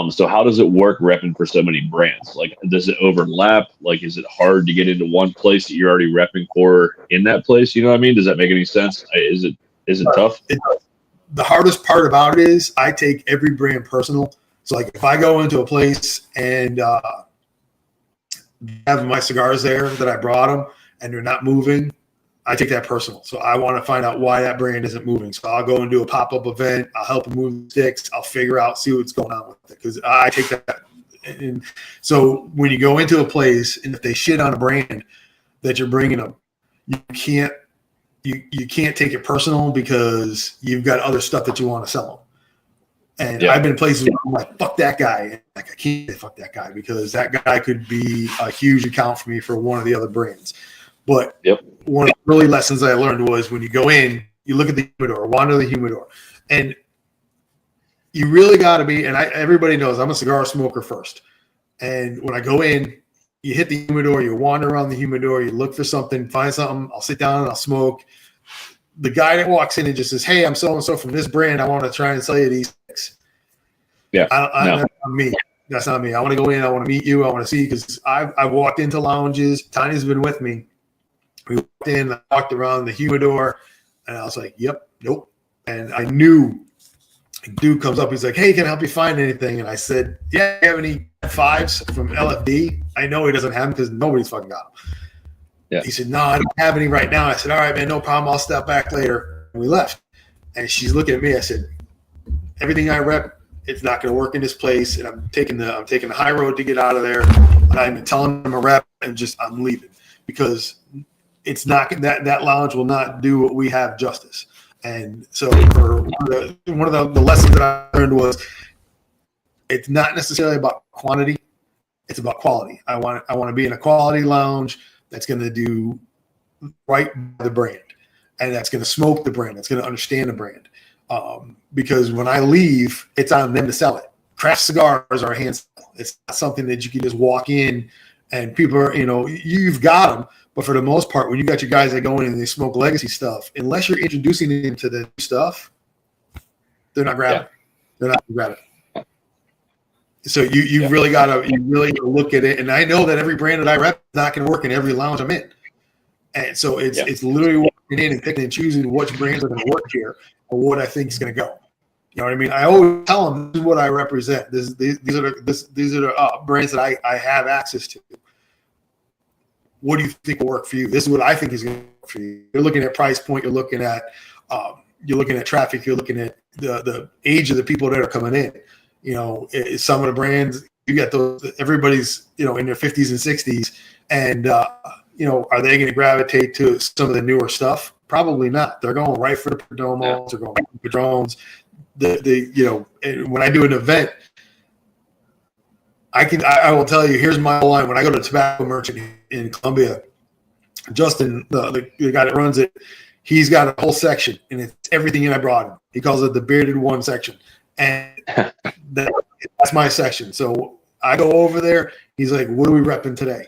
So how does it work repping for so many brands? Like, does it overlap? Like, is it hard to get into one place that you're already repping for in that place? You know what I mean? Does that make any sense? Is it tough? The hardest part about it is I take every brand personal. So like if I go into a place and have my cigars there that I brought them and they're not moving, I take that personal. So I want to find out why that brand isn't moving. So I'll go and do a pop-up event. I'll help them move the sticks. I'll figure out, see what's going on with it. Because I take that. And so when you go into a place and if they shit on a brand that you're bringing them, you can't take it personal because you've got other stuff that you want to sell them. And I've been in places where I'm like, fuck that guy. Like I can't say fuck that guy because that guy could be a huge account for me for one of the other brands. But one of the early lessons I learned was when you go in, you look at the humidor, wander the humidor, and you really got to be. And everybody knows I'm a cigar smoker first. And when I go in, you hit the humidor, you wander around the humidor, you look for something, find something. I'll sit down and I'll smoke. The guy that walks in and just says, "Hey, I'm so and so from this brand. I want to try and sell you these sticks." Yeah, that's not me. That's not me. I want to go in. I want to meet you. I want to see because I've walked into lounges. Tiny's been with me. We walked in, I walked around the humidor, and I was like, "Yep, nope." And I knew a dude comes up. He's like, "Hey, can I help you find anything?" And I said, "Yeah, you have any 5s from LFD?" I know he doesn't have them because nobody's fucking got them. Yeah. He said, "No, I don't have any right now." I said, "All right, man, no problem. I'll step back later." And we left. And she's looking at me. I said, "Everything I rep, it's not going to work in this place, and I'm taking the high road to get out of there. And I'm telling them a rep, and I'm leaving because it's not that lounge will not do what we have justice." And so, for one of the lessons that I learned was, it's not necessarily about quantity; it's about quality. I want to be in a quality lounge that's going to do right by the brand, and that's going to smoke the brand, that's going to understand the brand. Because when I leave, it's on them to sell it. Craft cigars are a hand sell. It's not something that you can just walk in and people are, you've got them. But for the most part, when you got your guys that go in and they smoke legacy stuff, unless you're introducing them to the new stuff, they're not grabbing it. They're not grabbing it. So you really got to look at it. And I know that every brand that I rep is not going to work in every lounge I'm in. And so it's literally walking in and picking and choosing which brands are going to work here and what I think is going to go. You know what I mean? I always tell them this is what I represent. These are the brands that I have access to. What do you think will work for you? This is what I think is going to work for you. You're looking at price point. You're looking at traffic. You're looking at the age of the people that are coming in. Some of the brands you got those. Everybody's in their 50s and 60s, and are they going to gravitate to some of the newer stuff? Probably not. They're going right for the Perdomos. They're going right for Padrones. When I do an event, I will tell you, here's my line. When I go to Tobacco Merchant in Columbia, Justin, the guy that runs it, he's got a whole section, and it's everything that I brought him. He calls it the Bearded One section. And that's my section. So I go over there. He's like, "What are we repping today?"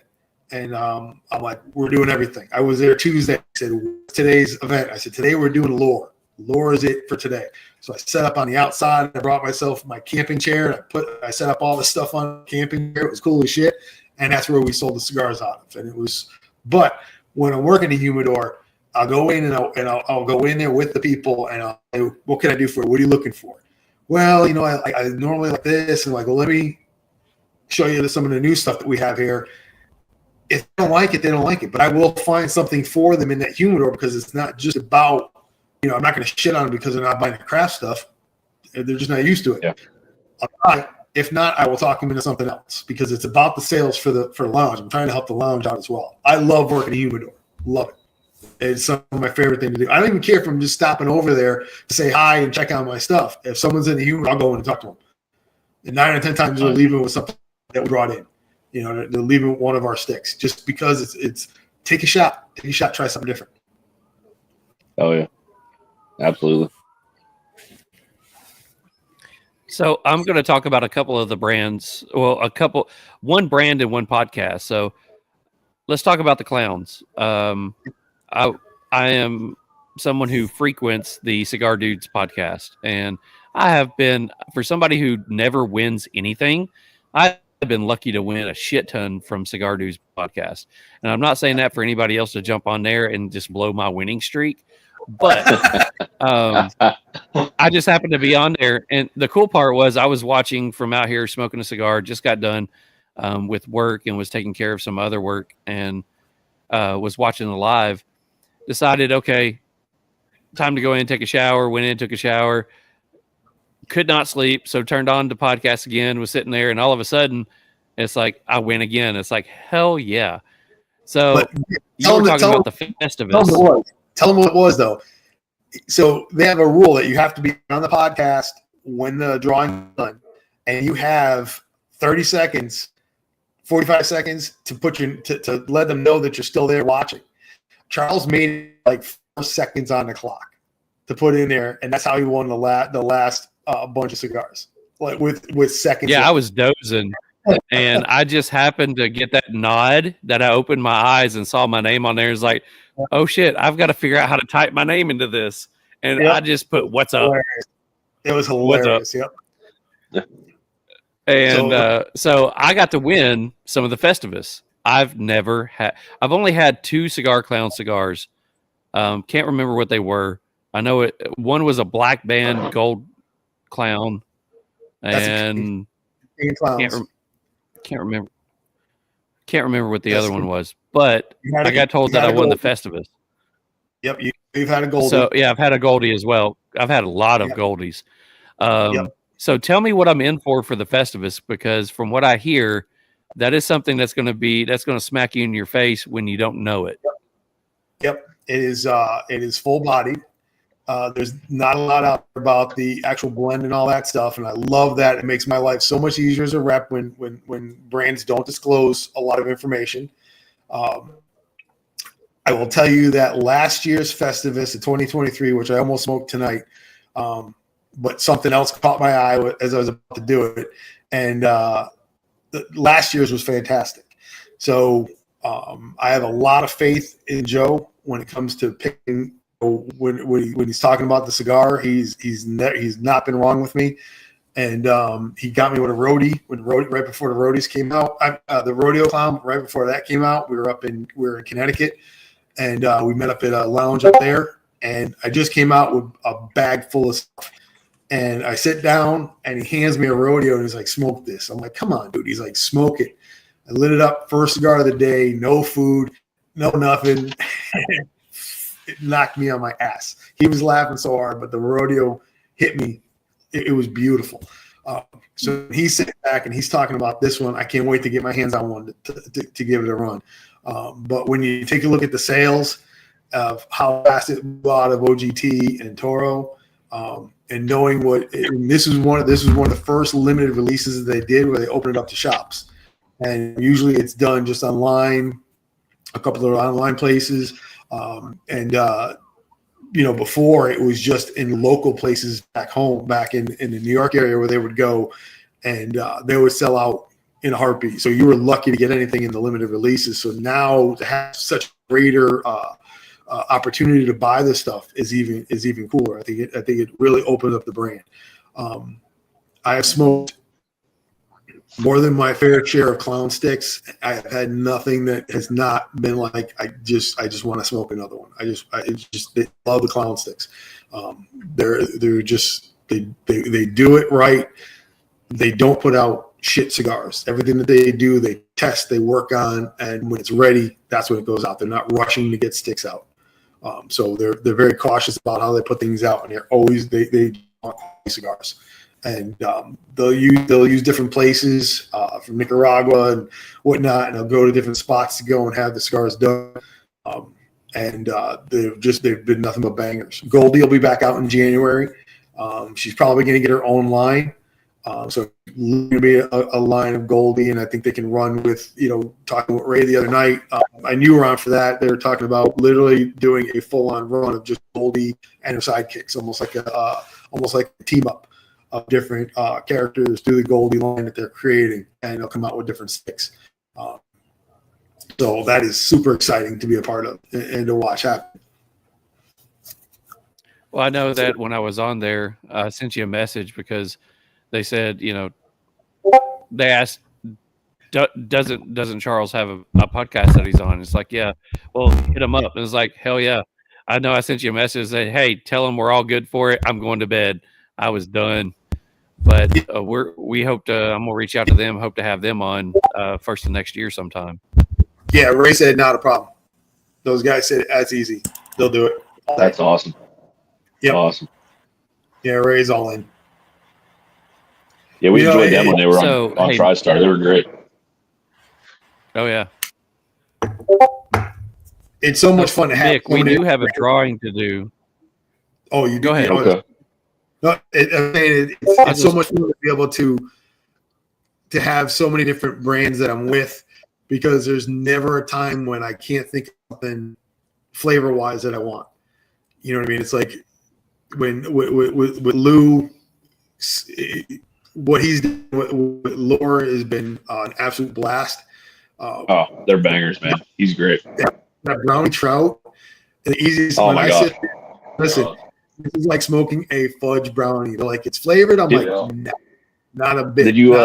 And I'm like, "We're doing everything." I was there Tuesday. I said, "What's today's event?" I said, "Today we're doing lore. Lore is it for today." So I set up on the outside. I brought myself my camping chair. I set up all the stuff on the camping chair. It was cool as shit. And that's where we sold the cigars out of. And it was, but when I'm working the humidor, I'll go in and I'll go in there with the people and I'll say, "What can I do for you? What are you looking for?" "Well, I normally like this." And well, let me show you some of the new stuff that we have here. If they don't like it, they don't like it. But I will find something for them in that humidor because it's not just about, I'm not going to shit on them because they're not buying the craft stuff. They're just not used to it. Yeah. I'll try. If not, I will talk them into something else because it's about the sales for the lounge. I'm trying to help the lounge out as well. I love working a humidor. Love it. It's some of my favorite thing to do. I don't even care if I'm just stopping over there to say hi and check out my stuff. If someone's in the humidor, I'll go in and talk to them. And 9 or 10 times they're leaving with something that we brought in. They're leaving with one of our sticks just because it's take a shot. Take a shot, try something different. Oh, yeah. Absolutely. So I'm going to talk about a couple of the brands. Well, one brand and one podcast. So let's talk about the clowns. I am someone who frequents the Cigar Dudes podcast, and I have been, for somebody who never wins anything, I've been lucky to win a shit ton from Cigar Dudes podcast. And I'm not saying that for anybody else to jump on there and just blow my winning streak, but I just happened to be on there. And the cool part was I was watching from out here smoking a cigar, just got done with work and was taking care of some other work, and was watching the live. Decided, okay, time to go in and take a shower. Went in, took a shower. Could not sleep, so turned on the podcast again. Was sitting there, and all of a sudden, it's like I win again. It's like hell yeah! So you were talking about the Festivus. Tell them what it was, though. So they have a rule that you have to be on the podcast when the drawing is done, and you have 30 seconds, 45 seconds to to let them know that you're still there watching. Charles made it like 4 seconds on the clock to put in there, and that's how he won the last bunch of cigars, like with seconds. Yeah, left. I was dozing, and I just happened to get that nod that I opened my eyes and saw my name on there. It's like, oh shit, I've got to figure out how to type my name into this, and I just put "What's up?" It was hilarious. Yep. And so I got to win some of the Festivus. I've only had 2 Cigar Clown cigars. Can't remember what they were. I know one was a black band gold clown, and can't remember what the other one was. But I got told that I won the Festivus. Yep, you've had a Goldie. So yeah, I've had a Goldie as well. I've had a lot of Goldies. So tell me what I'm in for the Festivus, because from what I hear, that is something that's going to smack you in your face when you don't know it. Yep. It is full bodied. There's not a lot out there about the actual blend and all that stuff, and I love that. It makes my life so much easier as a rep when brands don't disclose a lot of information. I will tell you that last year's Festivus, the 2023, which I almost smoked tonight, but something else caught my eye as I was about to do it, and last year's was fantastic. So I have a lot of faith in Joe when it comes to picking. When he's talking about the cigar, he's not been wrong with me, and he got me with a roadie right before the roadies came out. The rodeo clown right before that came out. We were in Connecticut, and we met up at a lounge up there. And I just came out with a bag full of stuff, and I sit down, and he hands me a rodeo, and he's like, "Smoke this." I'm like, "Come on, dude." He's like, "Smoke it." I lit it up, first cigar of the day, no food, no nothing. It knocked me on my ass. He was laughing so hard, but the rodeo hit me. It was beautiful. So he's sitting back and he's talking about this one. I can't wait to get my hands on one to give it a run. But when you take a look at the sales of how fast it moved out of OGT and Toro, and knowing this is one of the first limited releases that they did where they opened it up to shops. And usually it's done just online, a couple of online places. Before it was just in local places back home, back in the New York area where they would go, and they would sell out in a heartbeat. So you were lucky to get anything in the limited releases. So now to have such greater opportunity to buy this stuff is even cooler. I think it really opened up the brand. I have smoked more than my fair share of clown sticks. I have had nothing that has not been like, I just want to smoke another one. They love the clown sticks. They're just, they do it right. They don't put out shit cigars. Everything that they do, they test, they work on, and when it's ready, that's when it goes out. They're not rushing to get sticks out. So they're very cautious about how they put things out, and they want quality cigars. And they'll use different places from Nicaragua and whatnot, and they'll go to different spots to go and have the cigars done. They've been nothing but bangers. Goldie will be back out in January. She's probably going to get her own line. So going to be a line of Goldie, and I think they can run with, talking with Ray the other night. I knew her on for that. They were talking about literally doing a full-on run of just Goldie and her sidekicks, almost like a team up of different characters through the Goldie line that they're creating, and they'll come out with different sticks. So that is super exciting to be a part of and to watch happen. Well, I know that when I was on there, I sent you a message because they said, they asked, doesn't Charles have a podcast that he's on? It's like, yeah, well, hit him up. And it's like, hell yeah. I know I sent you a message that, hey, tell him we're all good for it. I'm going to bed. I was done. But we hope to, I'm going to reach out to them, hope to have them on first of next year sometime. Yeah, Ray said not a problem. Those guys said that's easy. They'll do it. That's awesome. Yep. Awesome. Yeah, Ray's all in. Yeah, we enjoyed them when they were on TriStar. They were great. Oh, yeah. It's so much fun to have. Nick, we do have a drawing to do. Oh, you do? Go ahead. Okay. No, it's so much fun to be able to have so many different brands that I'm with, because there's never a time when I can't think of something flavor-wise that I want. You know what I mean? It's like when with Lou, what he's done with Laura has been an absolute blast. They're bangers, man. He's great. That brownie trout, the easiest. Oh my God. Listen, this is like smoking a fudge brownie. They're like, it's flavored. I'm like, nah, not a bit. Did you?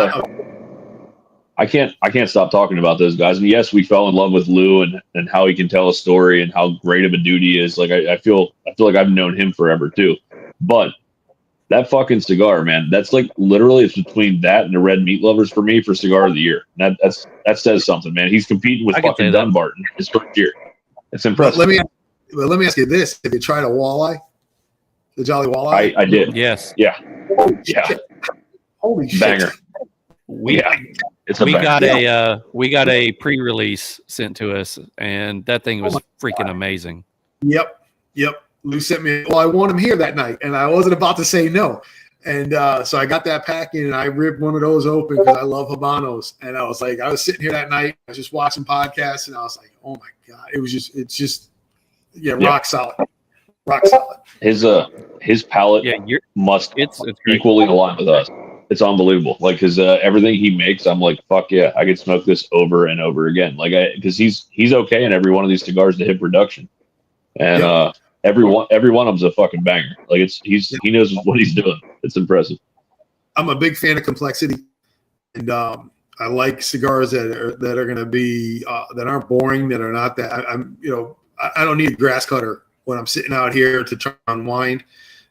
I can't stop talking about those guys. And yes, we fell in love with Lou and how he can tell a story and how great of a dude he is. Like I feel like I've known him forever too. But that fucking cigar, man, that's like literally it's between that and the Red Meat Lovers for me for cigar of the year. That says something, man. He's competing with fucking Dunbarton his first year. It's impressive. Let me ask you this: have you tried a walleye? The Jolly Walleye? I did. Yes. Yeah. Yeah. Holy shit. Banger. We got a pre-release sent to us, and that thing was freaking amazing. Yep. Lou sent me. Well, I want him here that night, and I wasn't about to say no. And so I got that packet, and I ripped one of those open because I love Habanos. And I was sitting here that night, I was just watching podcasts, and I was like, oh my God, rock solid. Rock solid. His palate must it's equally align with us. It's unbelievable. Like everything he makes, I'm like, fuck yeah, I could smoke this over and over again. Like because he's okay in every one of these cigars to hit production, and every one of them's a fucking banger. Like he knows what he's doing. It's impressive. I'm a big fan of complexity, and I like cigars that are going to be that aren't boring, that are not that. I don't need a grass cutter when I'm sitting out here to try to unwind.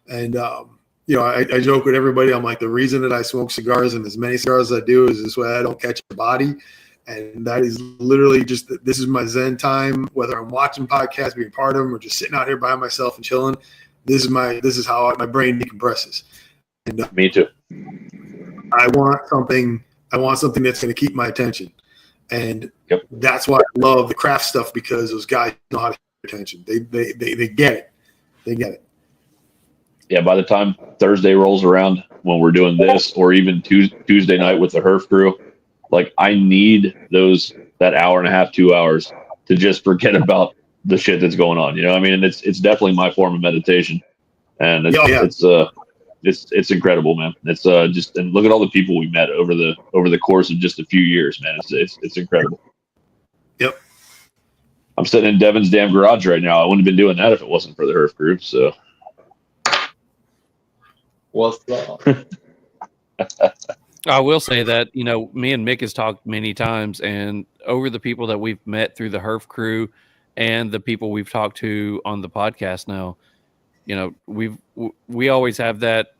And, I joke with everybody. I'm like, the reason that I smoke cigars and as many cigars as I do is this way I don't catch a body. And that is literally this is my Zen time, whether I'm watching podcasts, being part of them, or just sitting out here by myself and chilling. This is how my brain decompresses. And me too. I want something that's going to keep my attention. And that's why I love the craft stuff, because those guys know how to keep attention. They get it. They get it. Yeah, by the time Thursday rolls around, when we're doing this, or even Tuesday night with the Herf crew, like I need that hour and a half, 2 hours to just forget about the shit that's going on. You know what I mean? And it's definitely my form of meditation, and it's incredible, man. It's just, and look at all the people we met over the course of just a few years, man. It's incredible. Yep. I'm sitting in Devin's damn garage right now. I wouldn't have been doing that if it wasn't for the Herf group. So. What's up? I will say that, me and Mick has talked many times, and over the people that we've met through the Herf crew and the people we've talked to on the podcast now, we always have that.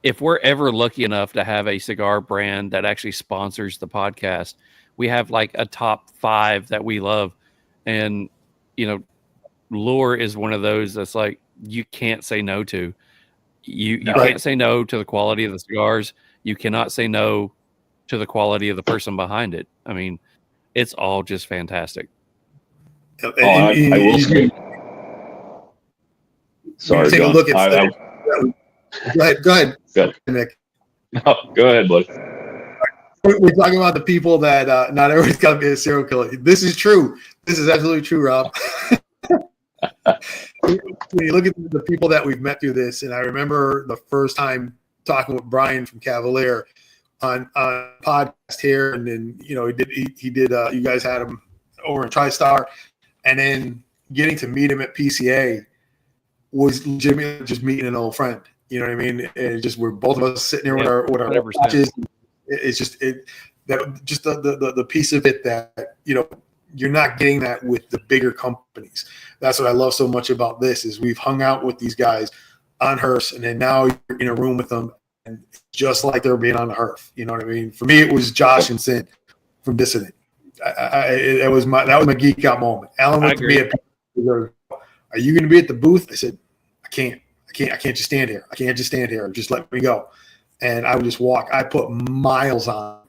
If we're ever lucky enough to have a cigar brand that actually sponsors the podcast, we have like a top 5 that we love. And, Lure is one of those that's like, you can't say no to. You can't say no to the quality of the cigars. You cannot say no to the quality of the person behind it. I mean, it's all just fantastic. I will say. Sorry, take John. a look at Go ahead, Nick. No, go ahead, bud. We're talking about the people that not everybody's got to be a serial killer. This is true. This is absolutely true, Rob. When you look at the people that we've met through this, and I remember the first time talking with Brian from Cavalier on podcast here, and then he did you guys had him over in TriStar, and then getting to meet him at PCA was legitimately just meeting an old friend. You know what I mean? And just we're both of us sitting there with our 100%. watches. It's just the piece of it that, you know, you're not getting that with the bigger companies. That's what I love so much about this is we've hung out with these guys on Hearst, and then now you're in a room with them, and it's just like they're being on the Hearth. You know what I mean? For me, it was Josh and Sin from Dissident. That was my geek out moment. Alan went to me at, are you going to be at the booth? I said, I can't just stand here. I can't just stand here. Just let me go. And I would just walk. I put miles on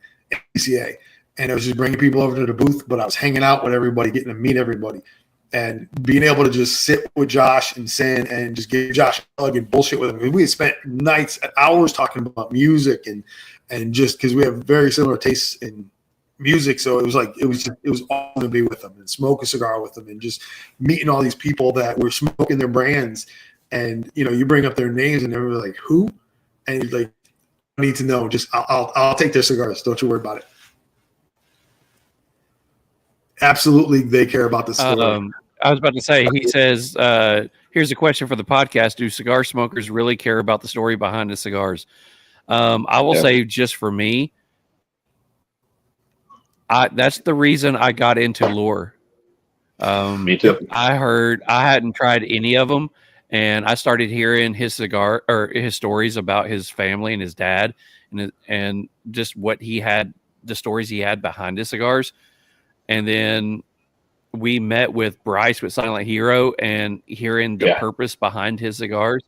PCA, and I was just bringing people over to the booth, but I was hanging out with everybody, getting to meet everybody, and being able to just sit with Josh and Sin and just give Josh a hug and bullshit with him. I mean, we had spent nights and hours talking about music and just because we have very similar tastes in music. So it was awesome to be with them and smoke a cigar with them and just meeting all these people that were smoking their brands. And, you know, you bring up their names and they're like, who? And you're like, I need to know. Just I'll take their cigars. Don't you worry about it. Absolutely, they care about the story. I was about to say, he says, here's a question for the podcast. Do cigar smokers really care about the story behind the cigars? I will say just for me, that's the reason I got into lore. Me too. I hadn't tried any of them, and I started hearing his stories about his family and his dad and just what he had, the stories he had behind his cigars. And then we met with Bryce with Silent Hero and hearing the purpose behind his cigars.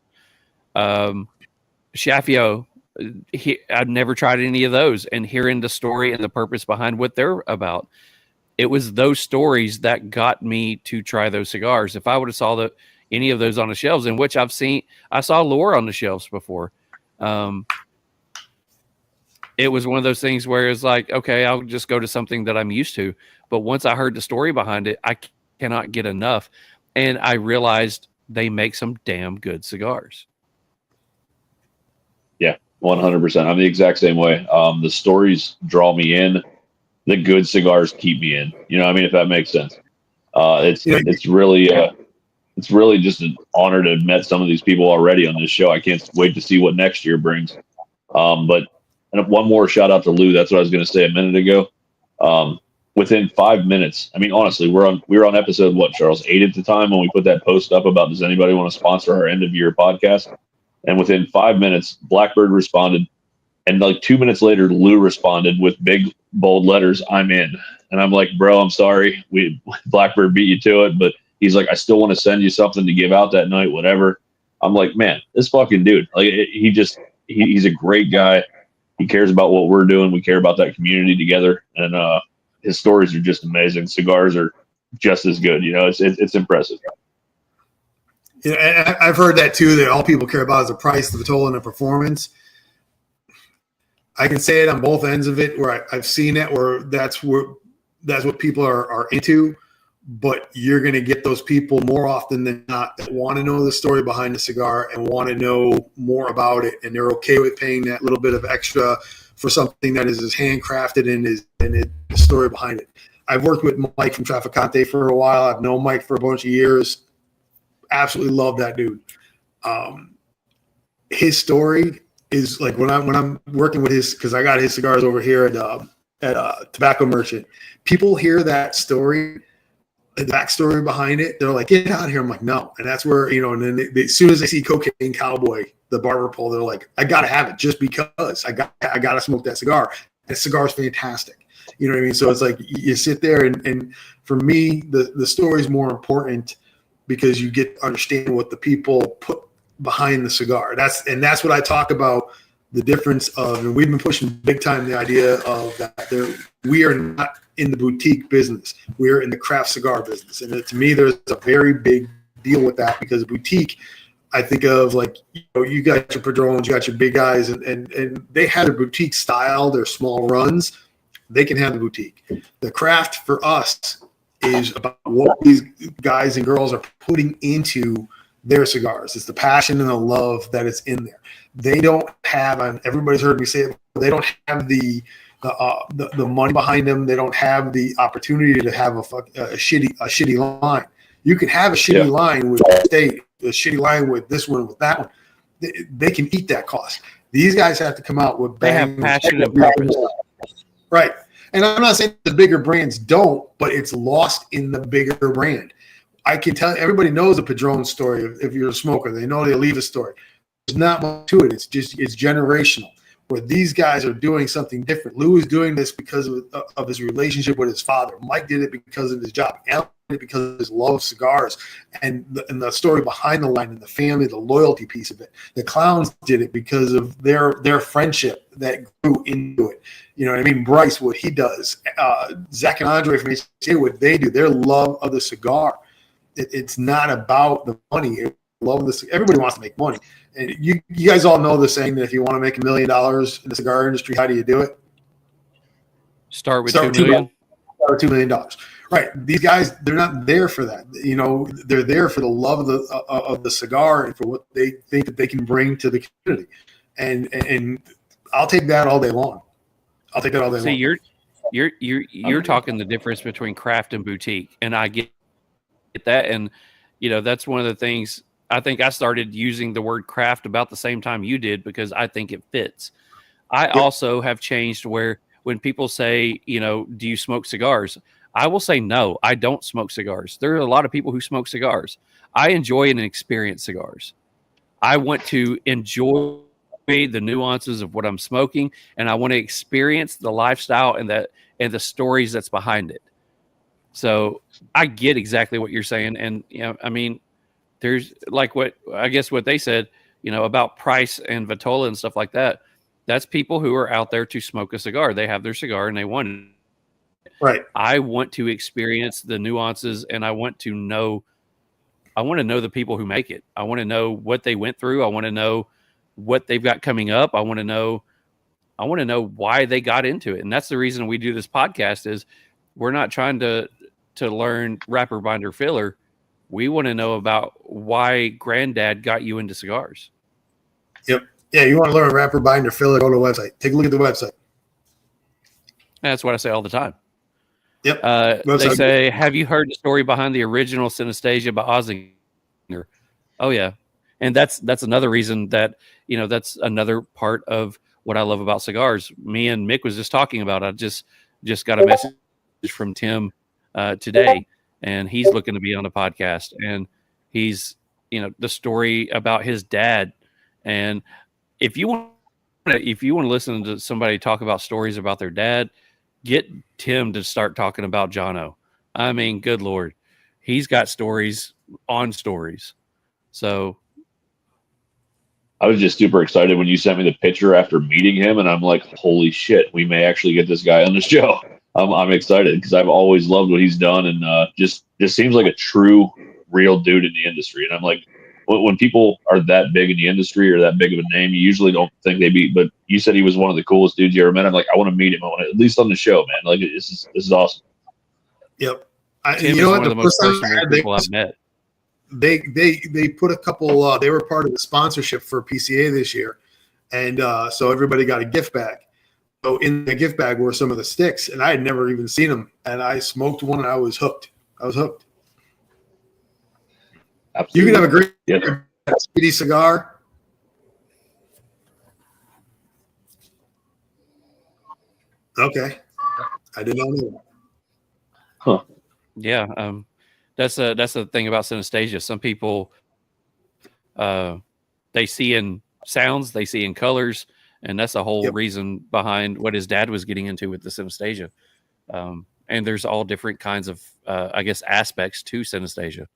Shafio, I'd never tried any of those, and hearing the story and the purpose behind what they're about. It was those stories that got me to try those cigars. If I would have saw any of those on the shelves, in which I saw lore on the shelves before. It was one of those things where it's like, okay, I'll just go to something that I'm used to. But once I heard the story behind it, I cannot get enough. And I realized they make some damn good cigars. Yeah, 100%. I'm the exact same way. The stories draw me in. The good cigars keep me in. You know what I mean? If that makes sense. It's really just an honor to have met some of these people already on this show. I can't wait to see what next year brings. But one more shout out to Lou. That's what I was going to say a minute ago. Within 5 minutes, I mean, honestly, we were on episode, what, Charles, 8 at the time when we put that post up about does anybody want to sponsor our end of year podcast? And within 5 minutes, Blackbird responded. And like 2 minutes later, Lou responded with big, bold letters, I'm in. And I'm like, bro, I'm sorry. Blackbird beat you to it. But he's like, I still want to send you something to give out that night, whatever. I'm like, man, this fucking dude, like he's a great guy. He cares about what we're doing. We care about that community together. And his stories are just amazing. Cigars are just as good. You know, it's impressive. Yeah, and I've heard that too, that all people care about is the price, the total, and the performance. I can say it on both ends of it where I've seen it where that's what people are into, but you're going to get those people more often than not that want to know the story behind the cigar and want to know more about it. And they're okay with paying that little bit of extra for something that is as handcrafted and the story behind it. I've worked with Mike from Traficante for a while. I've known Mike for a bunch of years. Absolutely love that dude. His story is like when I'm working with his, because I got his cigars over here at Tobacco Merchant. People hear that story, the backstory behind it. They're like, "Get out of here!" I'm like, "No," and that's where and then as soon as they see Cocaine Cowboy, the barber pole, they're like, "I gotta have it just because I gotta smoke that cigar." That cigar is fantastic. You know what I mean? So it's like you sit there and for me, the story is more important because you get to understand what the people put behind the cigar. That's what I talk about, the difference of, and we've been pushing big time the idea of that we are not in the boutique business. We're in the craft cigar business. And to me, there's a very big deal with that because boutique, I think of like, you got your Padrones, you got your big guys, and they have their boutique style, their small runs. They can have the boutique. The craft for us is about what these guys and girls are putting into their cigars. It's the passion and the love that is in there. They don't have, and everybody's heard me say it, they don't have the the money behind them. They don't have the opportunity to have a shitty line. You can have a shitty line with state, a shitty line with this one, with that one. They can eat that cost. These guys have to come out with They have passion and purpose. Right. And I'm not saying the bigger brands don't, but it's lost in the bigger brand. I can tell everybody knows the Padron story. If you're a smoker, they know the Oliva story. There's not much to it. It's generational. Where these guys are doing something different. Lou is doing this because of his relationship with his father. Mike did it because of his job. Alan did it because of his love of cigars and the story behind the line and the family, the loyalty piece of it. The Clowns did it because of their friendship that grew into it. You know what I mean? Bryce, what he does. Zach and Andre from HCA, what they do. Their love of the cigar. It's not about the money. Everybody wants to make money. And you guys all know the saying that if you want to make $1 million in the cigar industry, how do you do it? Start with $2 million. Start with $2 million. Right. These guys, they're not there for that. You know, they're there for the love of the cigar and for what they think that they can bring to the community. And I'll take that all day long. See, you're talking the difference between craft and boutique, and I get that. And you know, that's one of the things. I think I started using the word craft about the same time you did because I think it fits. I also have changed where when people say, you know, do you smoke cigars? I will say, no, I don't smoke cigars. There are a lot of people who smoke cigars. I enjoy and experience cigars. I want to enjoy the nuances of what I'm smoking, and I want to experience the lifestyle and the stories that's behind it. So I get exactly what you're saying. And, you know, I mean, there's like what they said, you know, about Price and Vitola and stuff like that. That's people who are out there to smoke a cigar. They have their cigar and they want it. Right. I want to experience the nuances, and I want to know the people who make it. I want to know what they went through. I want to know what they've got coming up. I want to know why they got into it. And that's the reason we do this podcast is we're not trying to learn wrapper, binder, filler. We want to know about why Granddad got you into cigars. Yep. Yeah, you want to learn wrapper, binder, filler, go to the website. Take a look at the website. That's what I say all the time. Yep. They say, have you heard the story behind the original Synesthesia by Ozinger? Oh, yeah. And that's another reason that, you know, that's another part of what I love about cigars. Me and Mick was just talking about. I just got a message from Tim today. And he's looking to be on a podcast, and he's, you know, the story about his dad. And if you want to listen to somebody talk about stories about their dad, get Tim to start talking about Jono. I mean, good Lord, he's got stories on stories. So I was just super excited when you sent me the picture after meeting him, and I'm like, holy shit, we may actually get this guy on the show. I'm excited because I've always loved what he's done, and just seems like a true, real dude in the industry. And I'm like, when people are that big in the industry or that big of a name, you usually don't think they beat. But you said he was one of the coolest dudes you ever met. I'm like, I want to meet him. I want to, at least on the show, man. Like, this is awesome. Yep. Tim is one of the most personal people I've met. They put a couple. They were part of the sponsorship for PCA this year, and so everybody got a gift bag. So in the gift bag were some of the sticks, and I had never even seen them. And I smoked one, and I was hooked. Absolutely. You can have a great speedy cigar. Okay, I did not know that. Huh. Yeah, that's the thing about synesthesia. Some people they see in sounds, they see in colors. And that's the whole reason behind what his dad was getting into with the synesthesia. And there's all different kinds of, I guess, aspects to synesthesia.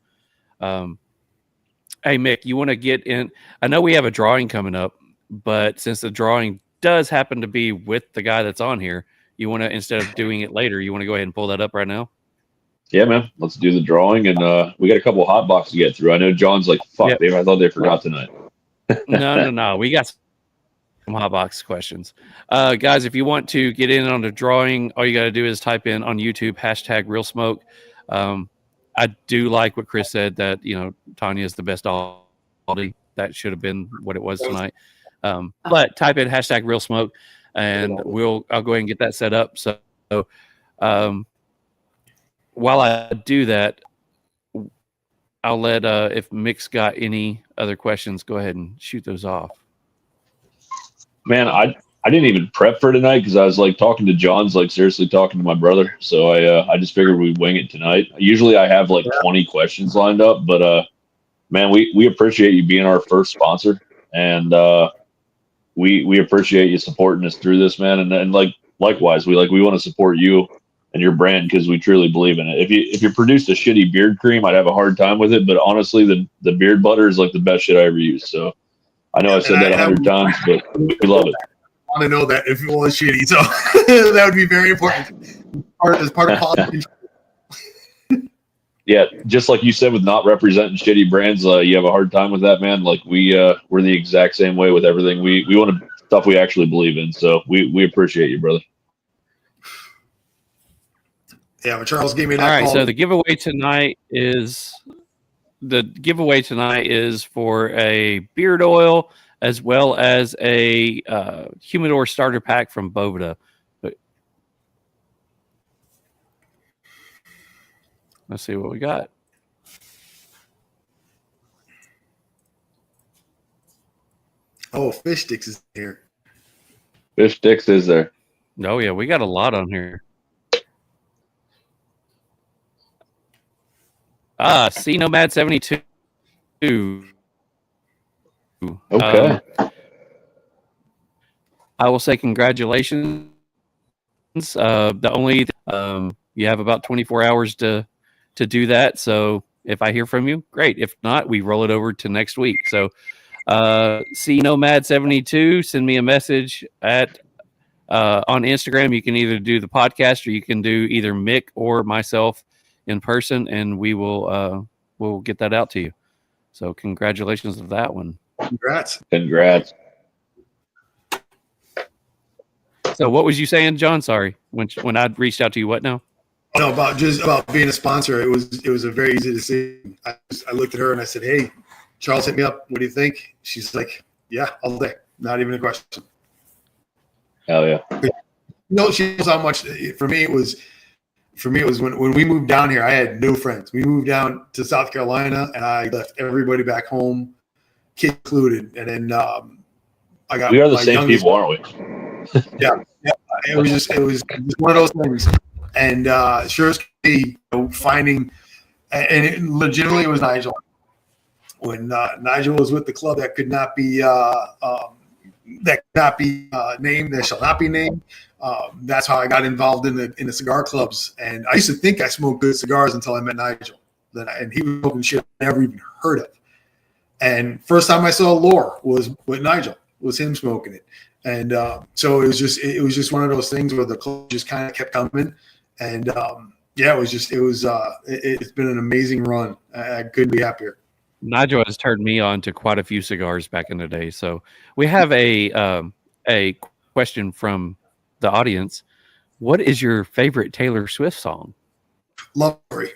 Hey, Mick, you want to get in? I know we have a drawing coming up, but since the drawing does happen to be with the guy that's on here, you want to, instead of doing it later, you want to go ahead and pull that up right now? Yeah, man. Let's do the drawing. And we got a couple of hot boxes to get through. I know John's like, fuck, I thought they forgot tonight. No. We got hot box questions. Guys, if you want to get in on the drawing, all you got to do is type in on YouTube #RealSmoke. I do like what Chris said that, you know, Tanya is the best Aldi. That should have been what it was tonight. But type in #RealSmoke. and I'll go ahead and get that set up. So, while I do that, I'll let if Mick's got any other questions, go ahead and shoot those off. Man, I didn't even prep for tonight because I was like talking to John's like seriously talking to my brother. So I just figured we'd wing it tonight. Usually I have like 20 questions lined up, but man, we appreciate you being our first sponsor, and we appreciate you supporting us through this, man. And like likewise, we want to support you and your brand because we truly believe in it. If you produced a shitty beard cream, I'd have a hard time with it. But honestly, the beard butter is like the best shit I ever used. So I know I've said that 100 times, but we love it. I want to know that if it was shitty, so that would be very important as part of quality. Yeah, just like you said with not representing shitty brands, you have a hard time with that, man. Like we're the exact same way with everything. We want stuff we actually believe in, so we appreciate you, brother. Yeah, but Charles gave me that. All right, call. so the giveaway tonight is for a beard oil as well as a humidor starter pack from Boveda. Let's see what we got. Oh, fish sticks is here. Fish sticks is there. Oh yeah, we got a lot on here. C Nomad 72. Okay. I will say congratulations. You have about 24 hours to do that. So if I hear from you, great. If not, we roll it over to next week. So C Nomad 72, send me a message at on Instagram. You can either do the podcast or you can do either Mick or myself in person, and we will we'll get that out to you. So congratulations of that one. Congrats. So what was you saying, John? Sorry, when I reached out to you, what now? No, about being a sponsor. It was a very easy decision. I looked at her and I said, "Hey, Charles hit me up. What do you think?" She's like, "Yeah, all day. Not even a question." Hell yeah. No, she knows how much. For me, it was when we moved down here. I had no friends. We moved down to South Carolina, and I left everybody back home, kid included. And then I got. We are the same people, aren't we? Yeah. It was just one of those things. And sure as could be, finding, and it legitimately was Nigel. When Nigel was with the club that could not be named, that shall not be named. That's how I got involved in the cigar clubs. And I used to think I smoked good cigars until I met Nigel. And he was smoking shit I never even heard of. And first time I saw Lore was with Nigel. Was him smoking it. And so it was just one of those things where the club just kind of kept coming. And it's been an amazing run. I couldn't be happier. Nigel has turned me on to quite a few cigars back in the day. So we have a question from the audience. What is your favorite Taylor Swift song? Love Story.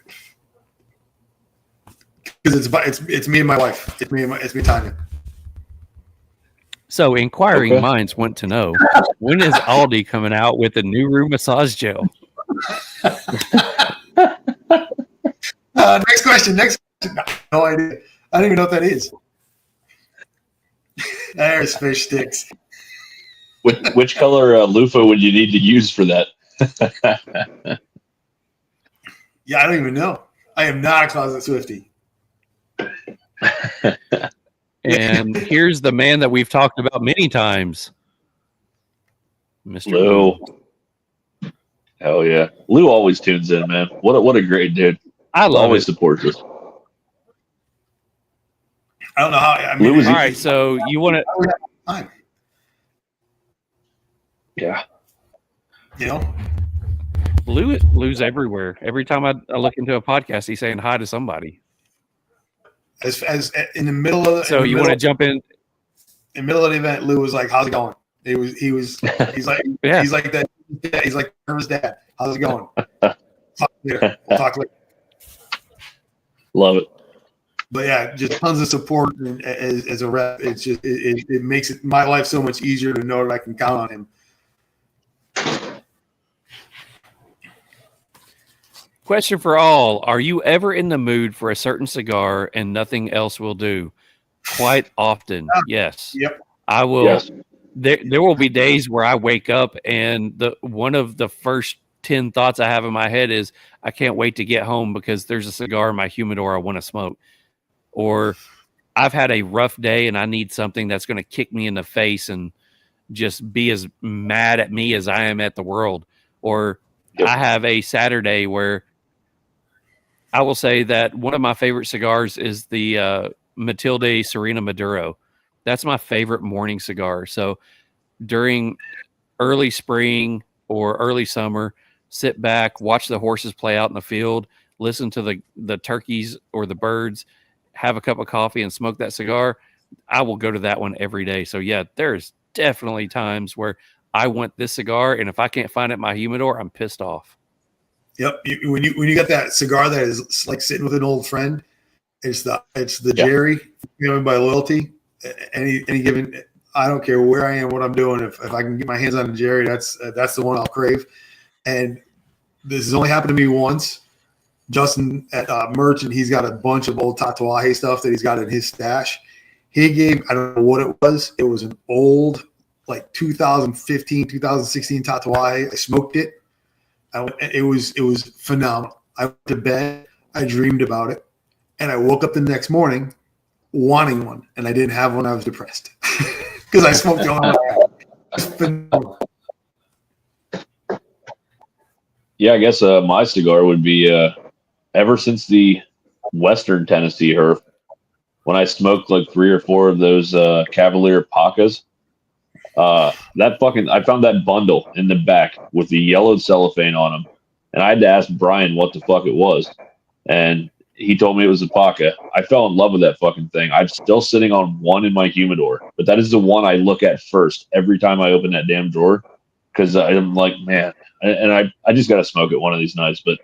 Because it's me and my wife. It's me Tanya. So inquiring minds want to know, when is Aldi coming out with a new room massage gel? Next question. No idea. I don't even know what that is. There's fish sticks. Which color loofah would you need to use for that? Yeah, I don't even know. I am not a closet Swiftie. And here's the man that we've talked about many times, Mr. Lou. Hell yeah, Lou always tunes in, man. What a great dude. I love always it. supports us. I don't know how. I mean, Lou was all right. So you want to? Yeah. You know, Lou's everywhere. Every time I look into a podcast, he's saying hi to somebody. as in the middle of. So you want to jump in? In the middle of the event, Lou was like, "How's it going?" He's like Yeah. He's like that. He's like his dad. How's it going? Talk later. We'll talk later. Love it. But yeah, just tons of support as a rep. It's just it makes my life so much easier to know that I can count on him. Question for all: are you ever in the mood for a certain cigar and nothing else will do? Quite often, yes. Yep. I will. Yes. There will be days where I wake up and one of the first 10 thoughts I have in my head is I can't wait to get home because there's a cigar in my humidor I want to smoke. Or I've had a rough day and I need something that's going to kick me in the face and just be as mad at me as I am at the world. Or Yep. I have a Saturday where I will say that one of my favorite cigars is the Matilde Serena Maduro. That's my favorite morning cigar. So during early spring or early summer, sit back, watch the horses play out in the field, listen to the turkeys or the birds, have a cup of coffee and smoke that cigar. I will go to that one every day. So yeah, there's definitely times where I want this cigar, and if I can't find it in my humidor, I'm pissed off. Yep. When you got that cigar that is like sitting with an old friend, it's the Jerry given by loyalty. Any given, I don't care where I am, what I'm doing. If I can get my hands on a Jerry, that's the one I'll crave. And this has only happened to me once. Justin at Merchant, he's got a bunch of old Tatuaje stuff that he's got in his stash. He gave, I don't know what it was. It was an old, like 2015, 2016 Tatuaje. I smoked it. It was phenomenal. I went to bed. I dreamed about it. And I woke up the next morning wanting one. And I didn't have one. I was depressed because I smoked the only one I had. It's phenomenal. Yeah, I guess my cigar would be ever since the Western Tennessee Herf, when I smoked like 3 or 4 of those Cavalier Pacas. I found that bundle in the back with the yellow cellophane on them, and I had to ask Brian what the fuck it was, and he told me it was a Paca. I fell in love with that fucking thing. I'm still sitting on one in my humidor, but that is the one I look at first every time I open that damn drawer, because I'm like, man, and I just got to smoke it one of these nights, but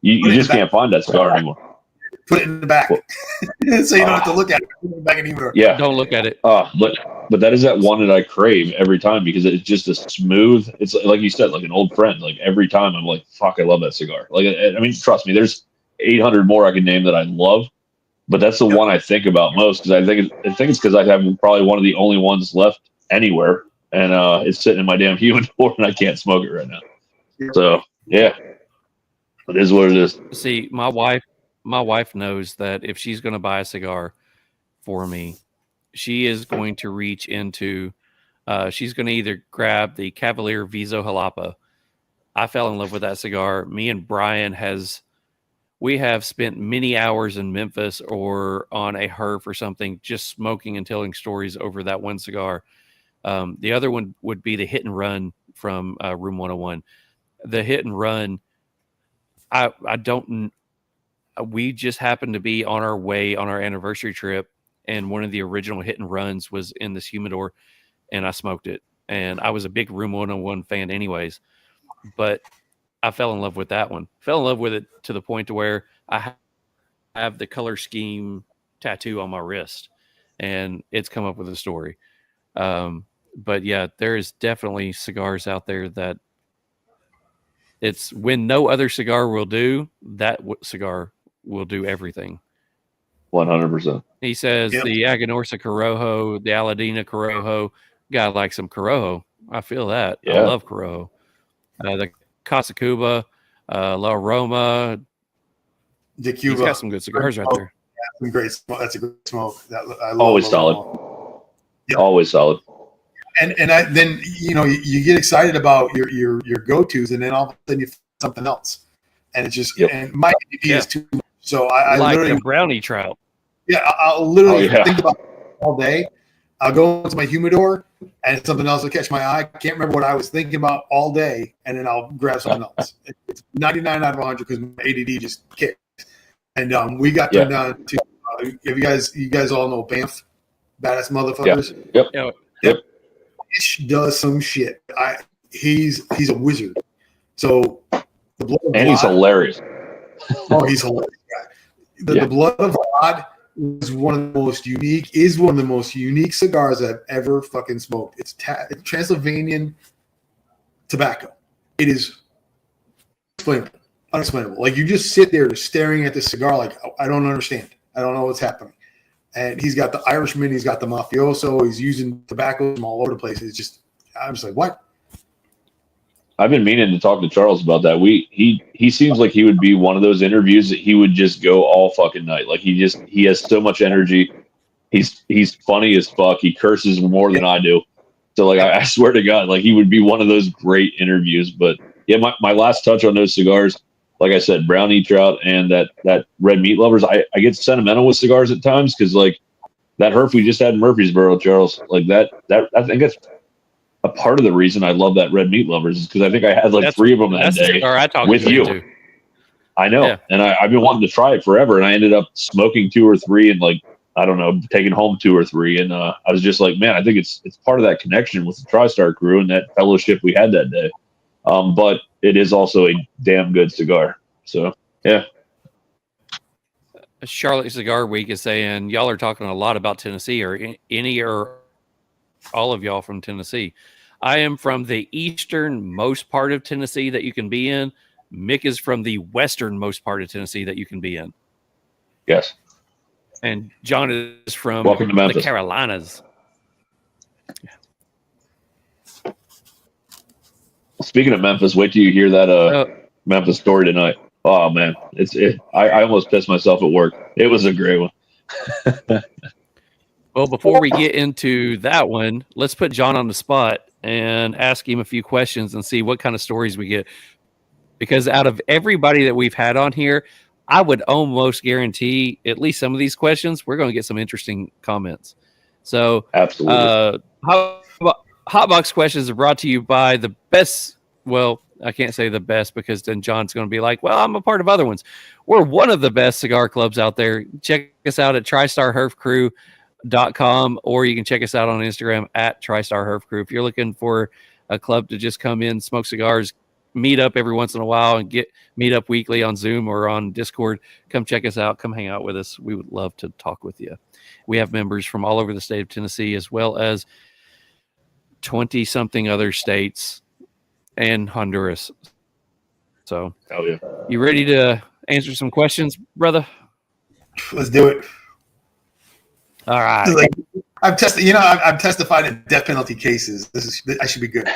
you just can't find that cigar anymore. Put it in the back so you don't have to look at it. Put it in the back of the humidor. Yeah. Don't look at it. But that is that one that I crave every time because it's just a smooth, it's like you said, like an old friend. Like every time I'm like, fuck, I love that cigar. Like, I mean, trust me, there's 800 more I can name that I love, but that's the one I think about most because I think it's because I have probably one of the only ones left anywhere, and it's sitting in my damn humidor and I can't smoke it right now. So yeah, it is what it is. See, my wife knows that if she's going to buy a cigar for me, she is going to reach into, she's going to either grab the Cavalier Viso Jalapa. I fell in love with that cigar. Me and Brian we have spent many hours in Memphis or on a Herf or something, just smoking and telling stories over that one cigar. The other one would be the Hit and Run from Room 101. The Hit and Run, we just happened to be on our way on our anniversary trip, and one of the original Hit and Runs was in this humidor, and I smoked it. And I was a big Room 101 fan anyways, but I fell in love with that one. Fell in love with it to the point to where I have the color scheme tattoo on my wrist, and it's come up with a story. But yeah, there is definitely cigars out there that it's when no other cigar will do, that cigar will do everything. 100%. He says the Aganorsa Corojo, the Aladina Corojo, gotta like some Corojo. I feel that. Yeah. I love Corojo. The Casa Cuba, La Roma. De Cuba. He's got some good cigars right there. Some great smoke. That's a great smoke. I love Always La solid. Roma. Yep. Always solid. And then you get excited about your go-tos, and then all of a sudden you find something else, and it's just and my ADP is too much. So I like literally a brownie trout. Yeah, I'll literally think about it all day. I'll go into my humidor and something else will catch my eye. I can't remember what I was thinking about all day, and then I'll grab something else. It's 99 out of 100 because my ADD just kicked. And we got turned down to. You guys all know Banff, Badass Motherfuckers. Yep. Ish does some shit. He's a wizard. So the blood of he's hilarious. Oh, he's hilarious. The blood of God is one of the most unique cigars I've ever fucking smoked. It's Transylvanian tobacco. It is explainable. unexplainable. Like you just sit there staring at this cigar, like I don't understand. I don't know what's happening. And he's got the Irishman, he's got the mafioso, he's using tobacco from all over the place. It's just, I'm just like, what? I've been meaning to talk to Charles about that. He seems like he would be one of those interviews that he would just go all fucking night. Like he has so much energy. He's funny as fuck. He curses more than I do. So like I swear to God, like he would be one of those great interviews. But yeah, my last touch on those cigars, like I said, brownie trout and that red meat lovers. I get sentimental with cigars at times because like that Herf we just had in Murfreesboro, Charles, like that I think that's a part of the reason I love that red meat lovers is because I think I had like 3 of them that day with you. Too. I know, yeah. And I've been wanting to try it forever, and I ended up smoking 2 or 3 and like I don't know, taking home 2 or 3, and I was just like, man, I think it's part of that connection with the TriStar crew and that fellowship we had that day. But it is also a damn good cigar. So yeah. Charlotte Cigar Week is saying y'all are talking a lot about Tennessee, or any or all of y'all from Tennessee. I am from the easternmost part of Tennessee that you can be in. Mick is from the westernmost part of Tennessee that you can be in. Yes. And John is from Welcome to Memphis. The Carolinas. Speaking of Memphis, wait till you hear that Memphis story tonight. Oh man, I almost pissed myself at work. It was a great one. Well, before we get into that one, let's put John on the spot and ask him a few questions and see what kind of stories we get. Because out of everybody that we've had on here, I would almost guarantee at least some of these questions, we're going to get some interesting comments. So, absolutely. Hotbox questions are brought to you by the best. Well, I can't say the best because then John's going to be like, well, I'm a part of other ones. We're one of the best cigar clubs out there. Check us out at TristarHerfCrew.com, or you can check us out on Instagram at TristarHerfCrew. If you're looking for a club to just come in, smoke cigars, meet up every once in a while, and meet up weekly on Zoom or on Discord, come check us out. Come hang out with us. We would love to talk with you. We have members from all over the state of Tennessee, as well as 20-something other states and Honduras. So, hell yeah. You ready to answer some questions, brother? Let's do it. All right. Like, I've testified in death penalty cases. I should be good.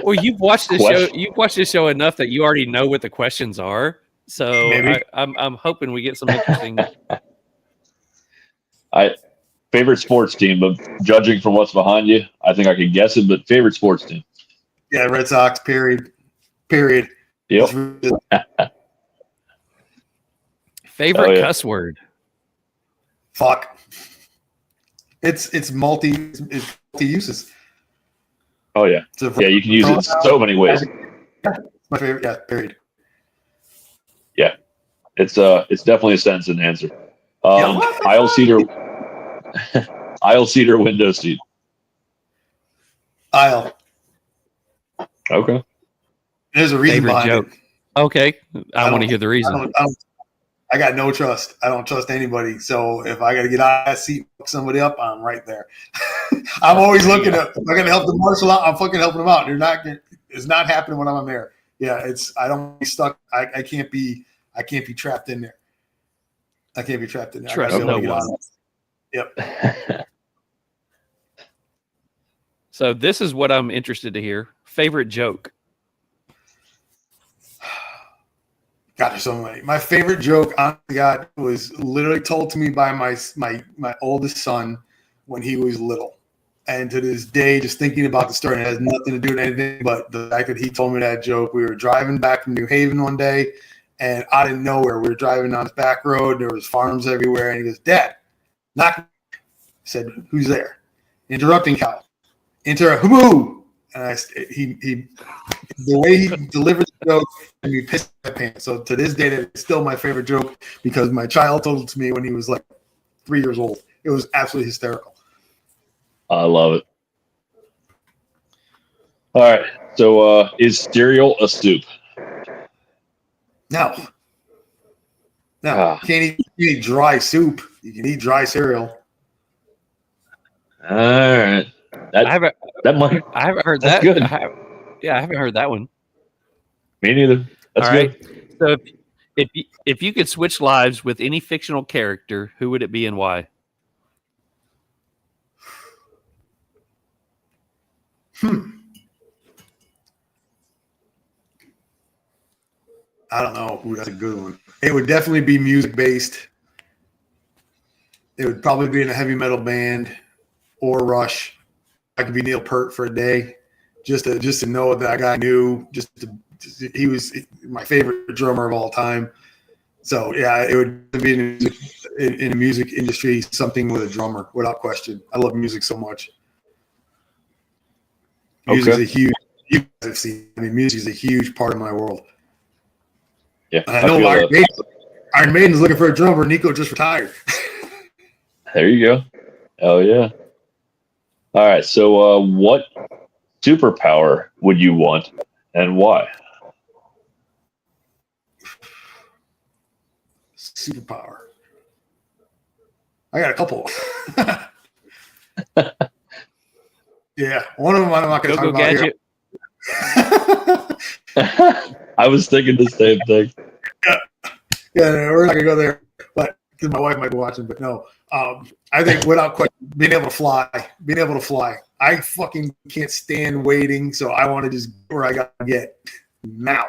Well, you've watched this show. You've watched this show enough that you already know what the questions are. So I'm hoping we get some interesting. Favorite sports team, but judging from what's behind you, I think I could guess it. But favorite sports team? Yeah, Red Sox. Period. Yep. Favorite cuss word? Fuck. It's multi uses. Oh yeah. Yeah, you can use it in so many ways. My favorite. Yeah. Period. Yeah, it's definitely a sentence enhancer. Aisle seat or window seat? Aisle. Okay. There's a reason behind joke. it. Okay, I want to hear the reason. I got no trust. I don't trust anybody. So if I got to get out of that seat, fuck somebody up, I'm right there. I'm always looking at. If I got to help the marshal out, I'm fucking helping them out. It's not happening when I'm there. Yeah, I don't want to be stuck. I can't be trapped in there. I can't be trapped in there. Trust no one. Yep. So this is what I'm interested to hear. Favorite joke? God, there's so many. My favorite joke, honestly, God, was literally told to me by my oldest son when he was little. And to this day, just thinking about the story, it has nothing to do with anything but the fact that he told me that joke. We were driving back from New Haven one day, and out of nowhere, we were driving on this back road. There was farms everywhere, and he goes, "Dad, knock." I said, "Who's there?" Interrupting Kyle. Who? And the way he delivered the joke made me piss my pants. So to this day, it's still my favorite joke because my child told it to me when he was like 3 years old. It was absolutely hysterical. I love it. All right. So is cereal a soup? No. You can't eat dry soup. You can eat dry cereal. All right. I haven't heard that. Good. I haven't heard that one. Me neither. That's All right. good. So if you could switch lives with any fictional character, who would it be and why? I don't know. Ooh, that's a good one. It would definitely be music based. It would probably be in a heavy metal band or Rush. I could be Neil Peart for a day, just to know that guy knew. He was my favorite drummer of all time. So yeah, it would be in the music industry, something with a drummer, without question. I love music so much. Music is a huge. You guys have seen. I mean, music is a huge part of my world. Yeah, I know Iron Maiden's looking for a drummer. Nico just retired. There you go. Oh yeah. All right. So, what superpower would you want, and why? Superpower. I got a couple. Yeah, one of them I'm not going to talk about Gadget. I was thinking the same thing. Yeah, we're not going to go there, but because my wife might be watching. But no, I think without question, being able to fly. I fucking can't stand waiting, so I want to just get where I got to get now.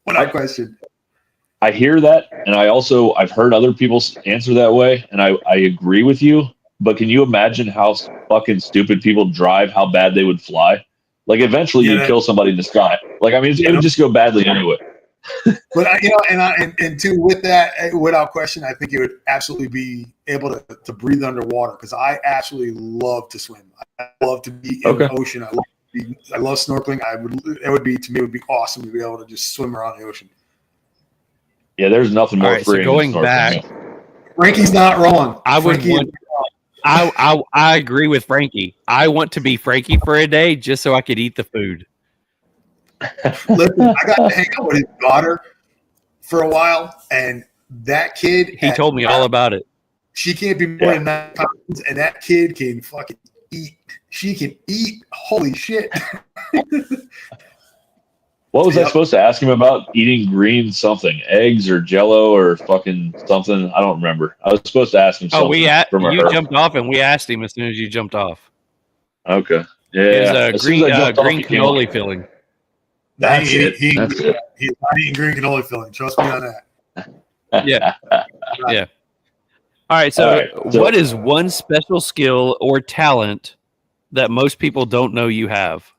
Without question. I hear that, and I've heard other people answer that way, and I agree with you. But can you imagine how fucking stupid people drive? How bad they would fly? Like eventually, you'd kill somebody in the sky. Like I mean, it would just go badly anyway. But and too with that, without question, I think it would absolutely be able to breathe underwater because I absolutely love to swim. I love to be in the ocean. I love snorkeling. It would be awesome to be able to just swim around the ocean. Yeah, there's nothing more freeing. So going back, Frankie's not wrong. I agree with Frankie. I want to be Frankie for a day just so I could eat the food. Listen, I got to hang out with his daughter for a while, and that kid. He told me all about it. She can't be more than 9 pounds, and that kid can fucking eat. She can eat. Holy shit. What was I supposed to ask him about? Eating green something, eggs or Jello or fucking something? I don't remember. I was supposed to ask him something. You jumped off, and we asked him as soon as you jumped off. Okay. Yeah. His green cannoli filling. That's it. He's not eating green cannoli filling. Trust me on that. Yeah. Yeah. All right. So, what is one special skill or talent that most people don't know you have?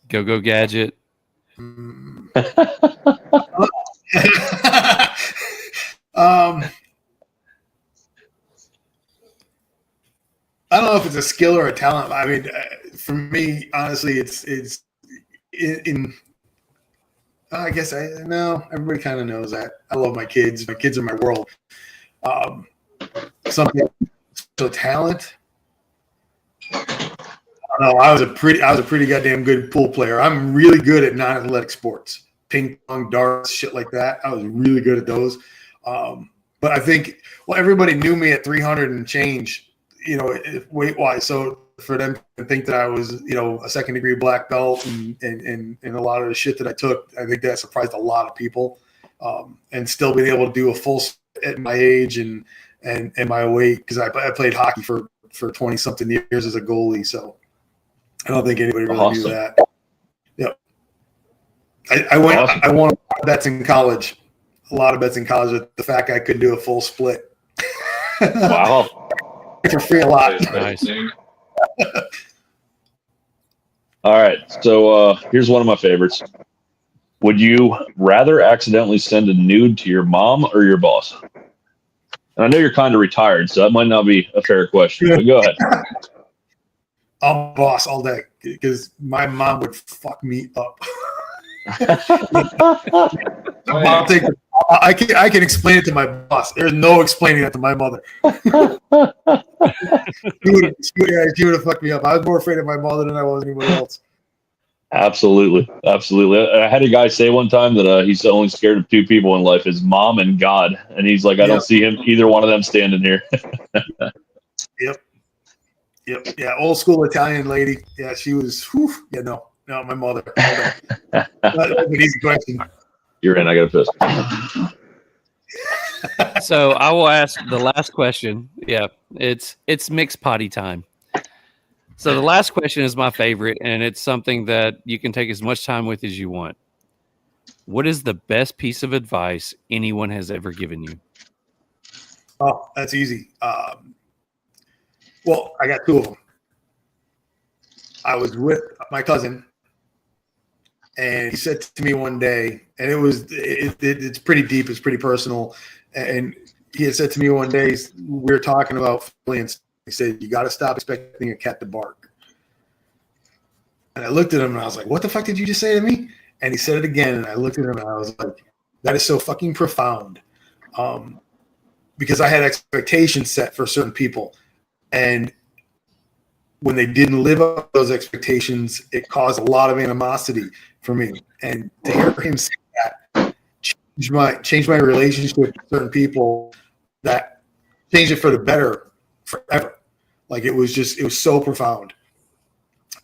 Go gadget. I don't know if it's a skill or a talent. I mean, for me, honestly, it's in. I guess everybody kind of knows that. I love my kids. My kids are my world. Something so talent. I don't know. I was a pretty goddamn good pool player. I'm really good at non-athletic sports, ping pong, darts, shit like that. I was really good at those. But I think everybody knew me at 300 and change, weight wise. So for them to think that I was, a second degree black belt and a lot of the shit that I took, I think that surprised a lot of people. And still being able to do a full at my age and my weight, because I played hockey for 20 something years as a goalie. So I don't think anybody really knew that. Yep. I won a lot of bets in college. That the fact I could do a full split. Wow. For free a lot. Nice. All right. So here's one of my favorites. Would you rather accidentally send a nude to your mom or your boss? And I know you're kind of retired, so that might not be a fair question, but go ahead. I'm boss all day because my mom would fuck me up. I can explain it to my boss. There's no explaining that to my mother. She would have fucked me up. I was more afraid of my mother than I was anybody else. Absolutely. I had a guy say one time that he's only scared of two people in life, his mom and God. And he's like, I don't see either one of them standing here. Yep. Yep. Yeah. Old school Italian lady. Yeah. She was. Whew, yeah. No. My mother. That's an easy question. You're in. I got a piss. So I will ask the last question. Yeah, it's mixed potty time. So the last question is my favorite, and it's something that you can take as much time with as you want. What is the best piece of advice anyone has ever given you? Oh, that's easy. Well, I got two of them. I was with my cousin, and he said to me one day, and it's pretty deep, it's pretty personal. And he had said to me one day, we were talking about feelings. He said, "You got to stop expecting a cat to bark." And I looked at him and I was like, "What the fuck did you just say to me?" And he said it again, and I looked at him and I was like, "That is so fucking profound." Because I had expectations set for certain people, and when they didn't live up to those expectations, it caused a lot of animosity for me. And to hear him say that changed my relationship with certain people, that changed it for the better forever. Like it was so profound.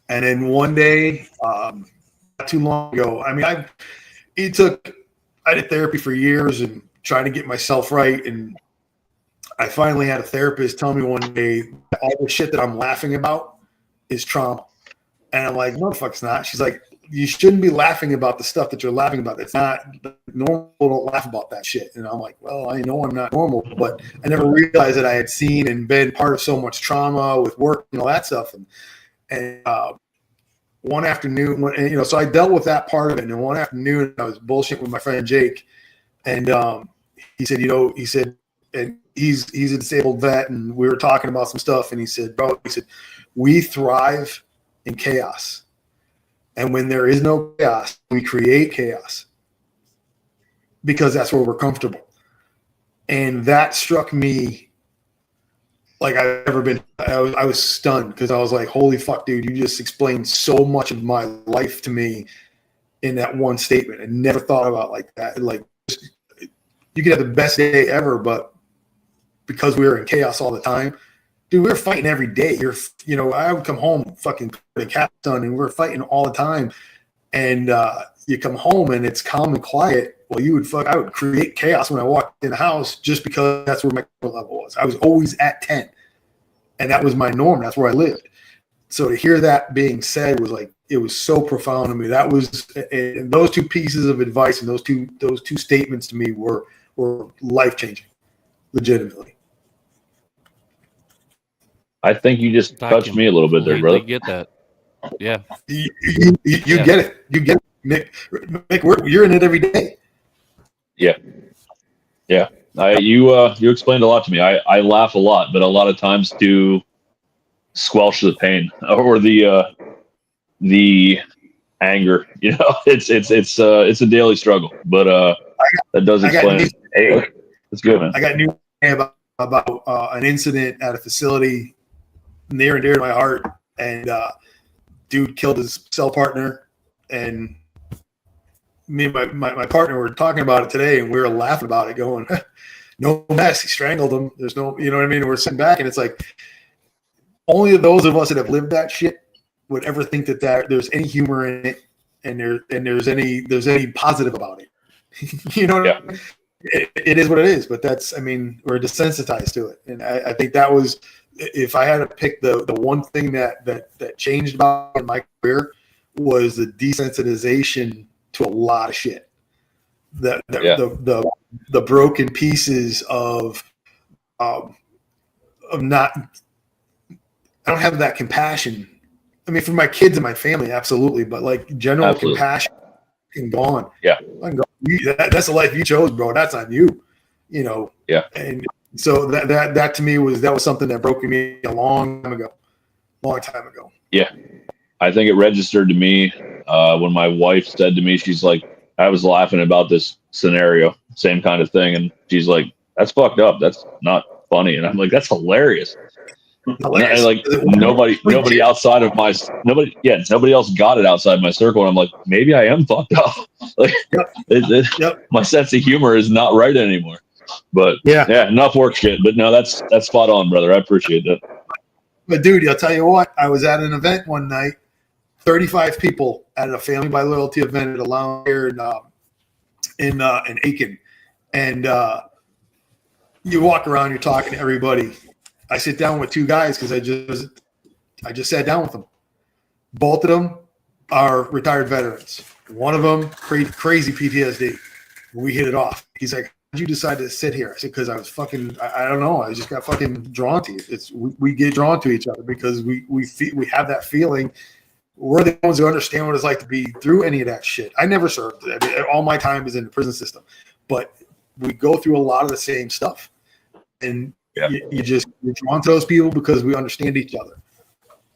And then one day, not too long ago, I mean, I did therapy for years and trying to get myself right. And I finally had a therapist tell me one day that all the shit that I'm laughing about is trauma. And I'm like, no, the fuck it's not. She's like, you shouldn't be laughing about the stuff that you're laughing about. It's not normal. Don't laugh about that shit. And I'm like, well, I know I'm not normal, but I never realized that I had seen and been part of so much trauma with work and all that stuff. And one afternoon, so I dealt with that part of it. And one afternoon, I was bullshitting with my friend Jake, and he said, and he's a disabled vet, and we were talking about some stuff, and he said, we thrive in chaos. And when there is no chaos, we create chaos because that's where we're comfortable. And that struck me like I've never been. I was stunned because I was like, holy fuck, dude, you just explained so much of my life to me in that one statement. I never thought about like that. Like, you could have the best day ever, but because we were in chaos all the time, dude, we were fighting every day. I would come home fucking the cat's done, and we were fighting all the time. And you come home and it's calm and quiet. Well, I would create chaos when I walked in the house just because that's where my level was. I was always at 10, and that was my norm. That's where I lived. So to hear that being said was like, it was so profound to me. That was, and those two pieces of advice and those two statements to me were life-changing, legitimately. I think you just touched me a little bit there, brother. Get that? Yeah. You get it. You get it, Mick. You're in it every day. Yeah. You explained a lot to me. I laugh a lot, but a lot of times to squelch the pain or the anger. It's a daily struggle, but that does explain it. Hey, that's good, man. I got news about an incident at a facility near and dear to my heart, and dude killed his cell partner, and me and my partner were talking about it today, and we were laughing about it, going, no mess, he strangled him. There's no, you know what I mean? We're sitting back, and it's like, only those of us that have lived that shit would ever think that there's any humor in it, and there's any positive about it. You know what I mean? It is what it is, but we're desensitized to it. And I think that was, if I had to pick the one thing that changed about in my career, was the desensitization to a lot of shit. The broken pieces of not, I don't have that compassion. I mean, for my kids and my family, absolutely, but like general compassion and gone. Yeah. That's the life you chose, bro. That's on you, Yeah. And so that to me was something that broke me a long time ago. Yeah. I think it registered to me when my wife said to me, she's like, I was laughing about this scenario, same kind of thing. And she's like, that's fucked up. That's not funny. And I'm like, that's hilarious. And like nobody outside of nobody else got it outside my circle. And I'm like, maybe I am fucked up. Like, my sense of humor is not right anymore. But yeah, enough work shit. But no, that's spot on, brother. I appreciate that. But dude, I'll tell you what, I was at an event one night, 35 people at a Family by Loyalty event at a lounge here in Aiken. And you walk around, you're talking to everybody. I sit down with two guys because I just sat down with them. Both of them are retired veterans. One of them, crazy PTSD. We hit it off. He's like, "How'd you decide to sit here?" I said, "Because I was fucking, I don't know. I just got fucking drawn to you. We get drawn to each other because we have that feeling. We're the ones who understand what it's like to be through any of that shit. I never served. I mean, all my time is in the prison system, but we go through a lot of the same stuff, and you're drawn to those people because we understand each other,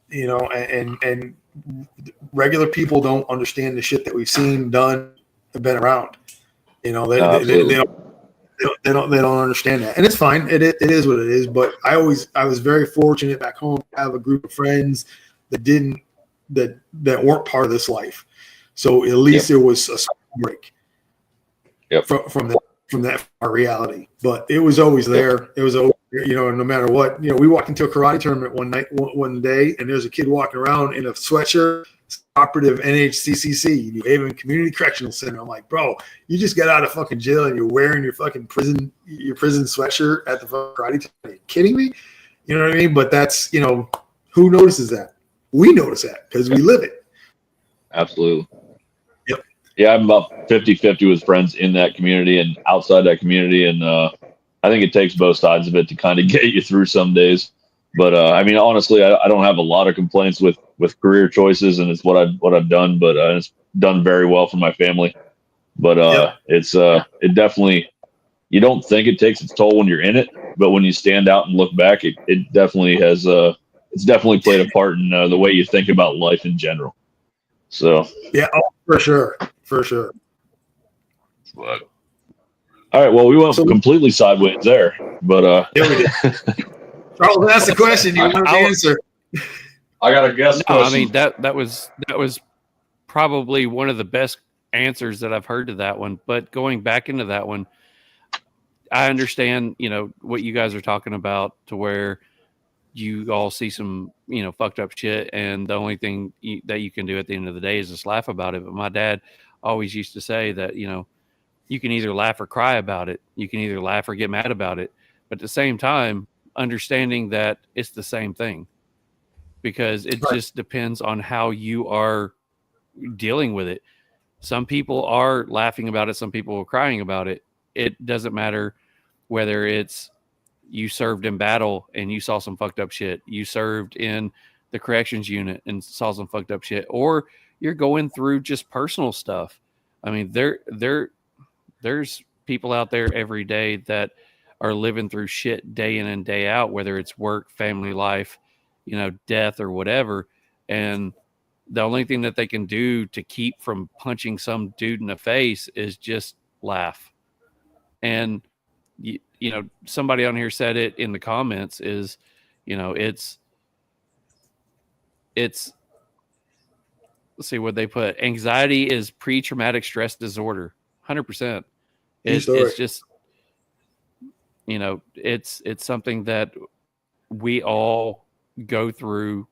you know. And regular people don't understand the shit that we've seen, done, and been around. You know, they don't understand that, and it's fine. It is what it is. But I was very fortunate back home to have a group of friends that weren't part of this life. So at least there was a break from that reality. But it was always there. It was always, you know, no matter what. You know, we walked into a karate tournament one day, and there's a kid walking around in a sweatshirt, operative NHCCC, New Haven Community Correctional Center. I'm like, bro, you just got out of fucking jail and you're wearing your fucking prison sweatshirt at the fucking karate tournament. Are you kidding me? You know what I mean? But that's, you know, who notices that? We notice that because we live it. Absolutely. Yep. Yeah, I'm about 50-50 with friends in that community and outside that community. And I think it takes both sides of it to kind of get you through some days. But I mean, honestly, I don't have a lot of complaints with career choices, and it's what I've done. But it's done very well for my family. But it definitely, you don't think it takes its toll when you're in it, but when you stand out and look back, it definitely has it's definitely played a part in the way you think about life in general. So yeah, for sure. But, all right, well, we went completely sideways there, but yeah, we did. Charles, that's the question you want to answer. I got a guess. No, I mean that was probably one of the best answers that I've heard to that one. But going back into that one, I understand, you know, what you guys are talking about, to where you all see some, you know, fucked up shit, and the only thing that you can do at the end of the day is just laugh about it. But my dad always used to say that, you know, you can either laugh or cry about it. You can either laugh or get mad about it. But at the same time, understanding that it's the same thing, because it just depends on how you are dealing with it. Some people are laughing about it. Some people are crying about it. It doesn't matter whether it's you served in battle and you saw some fucked up shit, you served in the corrections unit and saw some fucked up shit, or you're going through just personal stuff. I mean, there's people out there every day that are living through shit day in and day out, whether it's work, family life, you know, death or whatever. And the only thing that they can do to keep from punching some dude in the face is just laugh. And you know, somebody on here said it in the comments, is, you know, it's let's see what they put. Anxiety is pre-traumatic stress disorder. 100%. It's just, you know, it's something that we all go through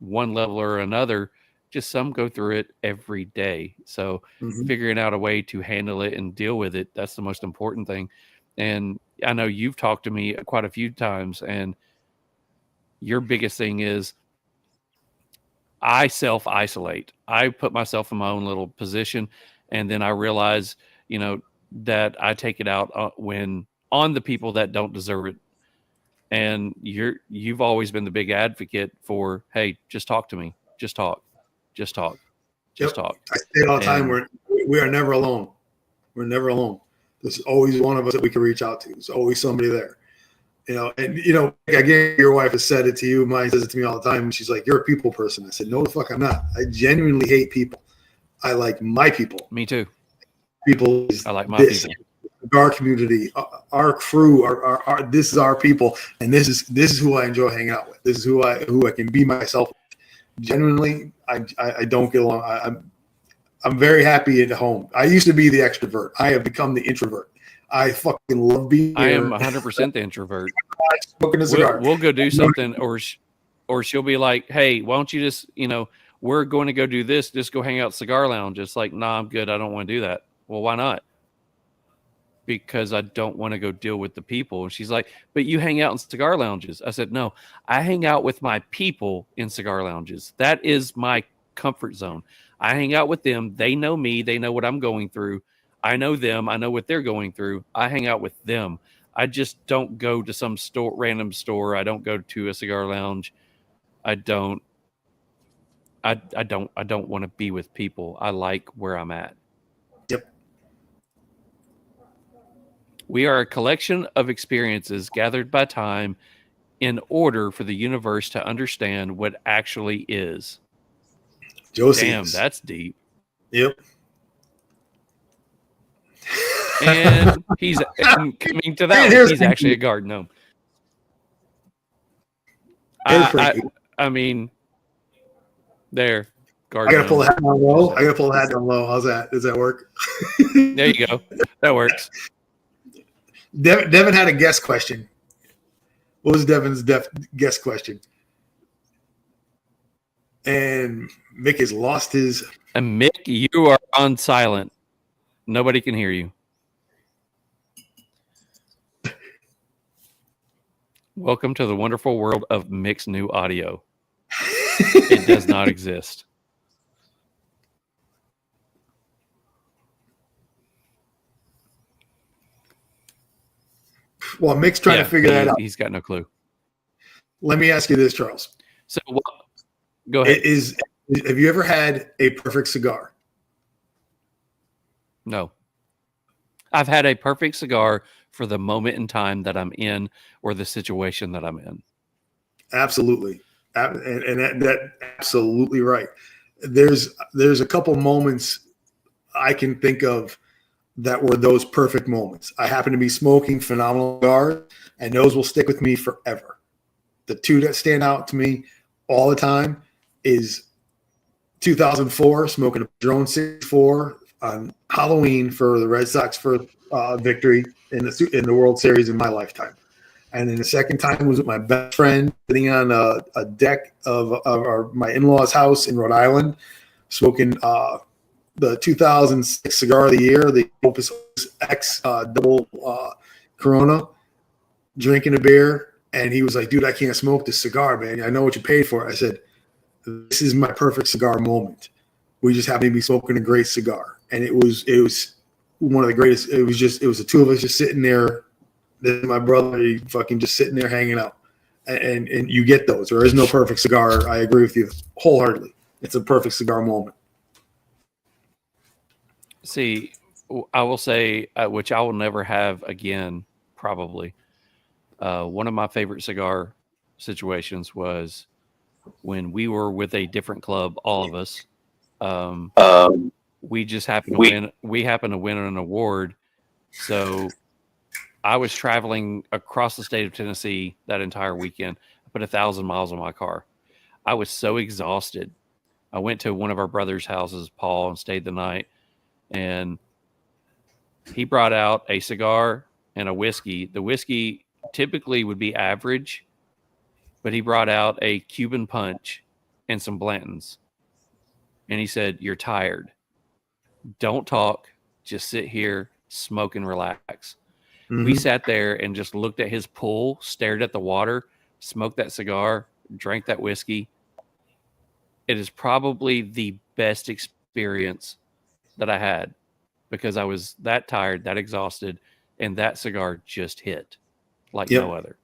one level or another. Just some go through it every day. So figuring out a way to handle it and deal with it, that's the most important thing. And I know you've talked to me quite a few times, and your biggest thing is I self-isolate. I put myself in my own little position, and then I realize, you know, that I take it out on the people that don't deserve it. And you've always been the big advocate for, hey, just talk to me. Just talk. Just talk. Just talk. I say it all the time. We are never alone. We're never alone. There's always one of us that we can reach out to. There's always somebody there. You know, and, you know, again, your wife has said it to you. Mine says it to me all the time. She's like, you're a people person. I said, no, the fuck I'm not. I genuinely hate people. I like my people. Me too. People. I like my people. Our community, our crew, our this is our people, and this is who I enjoy hanging out with. This is who I can be myself with. Genuinely, I don't get along. I'm very happy at home. I used to be the extrovert. I have become the introvert. I fucking love being here. I am 100% the introvert. Smoking a cigar. We'll go do something, or or she'll be like, hey, why don't you just, we're going to go do this. Just go hang out at Cigar Lounge. It's like, nah, I'm good. I don't want to do that. Well, why not? Because I don't want to go deal with the people. And she's like, but you hang out in cigar lounges. I said, no, I hang out with my people in cigar lounges. That is my comfort zone. I hang out with them. They know me. They know what I'm going through. I know them. I know what they're going through. I hang out with them. I just don't go to some random store. I don't go to a cigar lounge. I don't want to be with people. I like where I'm at. Yep. We are a collection of experiences gathered by time in order for the universe to understand what actually is. Damn, that's deep. Yep. And he's coming to that. He's actually a garden gnome. I mean, there. I gotta pull the hat down low. How's that? Does that work? There you go. That works. Devin had a guest question. What was Devin's guest question? And Mick has lost his. And Mick, you are on silent. Nobody can hear you. Welcome to the wonderful world of Mick's new audio. It does not exist. Well, Mick's trying to figure that out. He's got no clue. Let me ask you this, Charles. So, go ahead. Have you ever had a perfect cigar? No. I've had a perfect cigar for the moment in time that I'm in or the situation that I'm in. Absolutely. And that absolutely right. There's a couple moments I can think of that were those perfect moments. I happen to be smoking phenomenal cigars, and those will stick with me forever. The two that stand out to me all the time is 2004, smoking a Padron 64 on Halloween for the Red Sox for victory in the World Series in my lifetime. And then the second time was with my best friend sitting on a deck of my in-laws' house in Rhode Island, smoking the 2006 cigar of the year, the Opus X double Corona, drinking a beer. And he was like, dude, I can't smoke this cigar, man. I know what you paid for it. I said, this is my perfect cigar moment. We just happened to be smoking a great cigar. And it was one of the greatest. It was the two of us just sitting there. Then my brother, he fucking just sitting there hanging out. And you get those. There is no perfect cigar. I agree with you wholeheartedly. It's a perfect cigar moment. See, I will say, which I will never have again, probably. One of my favorite cigar situations was when we were with a different club, all of us. We just happened to win. We happened to win an award. So I was traveling across the state of Tennessee that entire weekend. I put 1,000 miles on my car. I was so exhausted. I went to one of our brother's houses, Paul, and stayed the night. And he brought out a cigar and a whiskey. The whiskey typically would be average, but he brought out a Cuban Punch and some Blantons. And he said, you're tired. Don't talk. Just sit here, smoke, and relax. Mm-hmm. We sat there and just looked at his pool, stared at the water, smoked that cigar, drank that whiskey. It is probably the best experience that I had because I was that tired, that exhausted, and that cigar just hit like no other.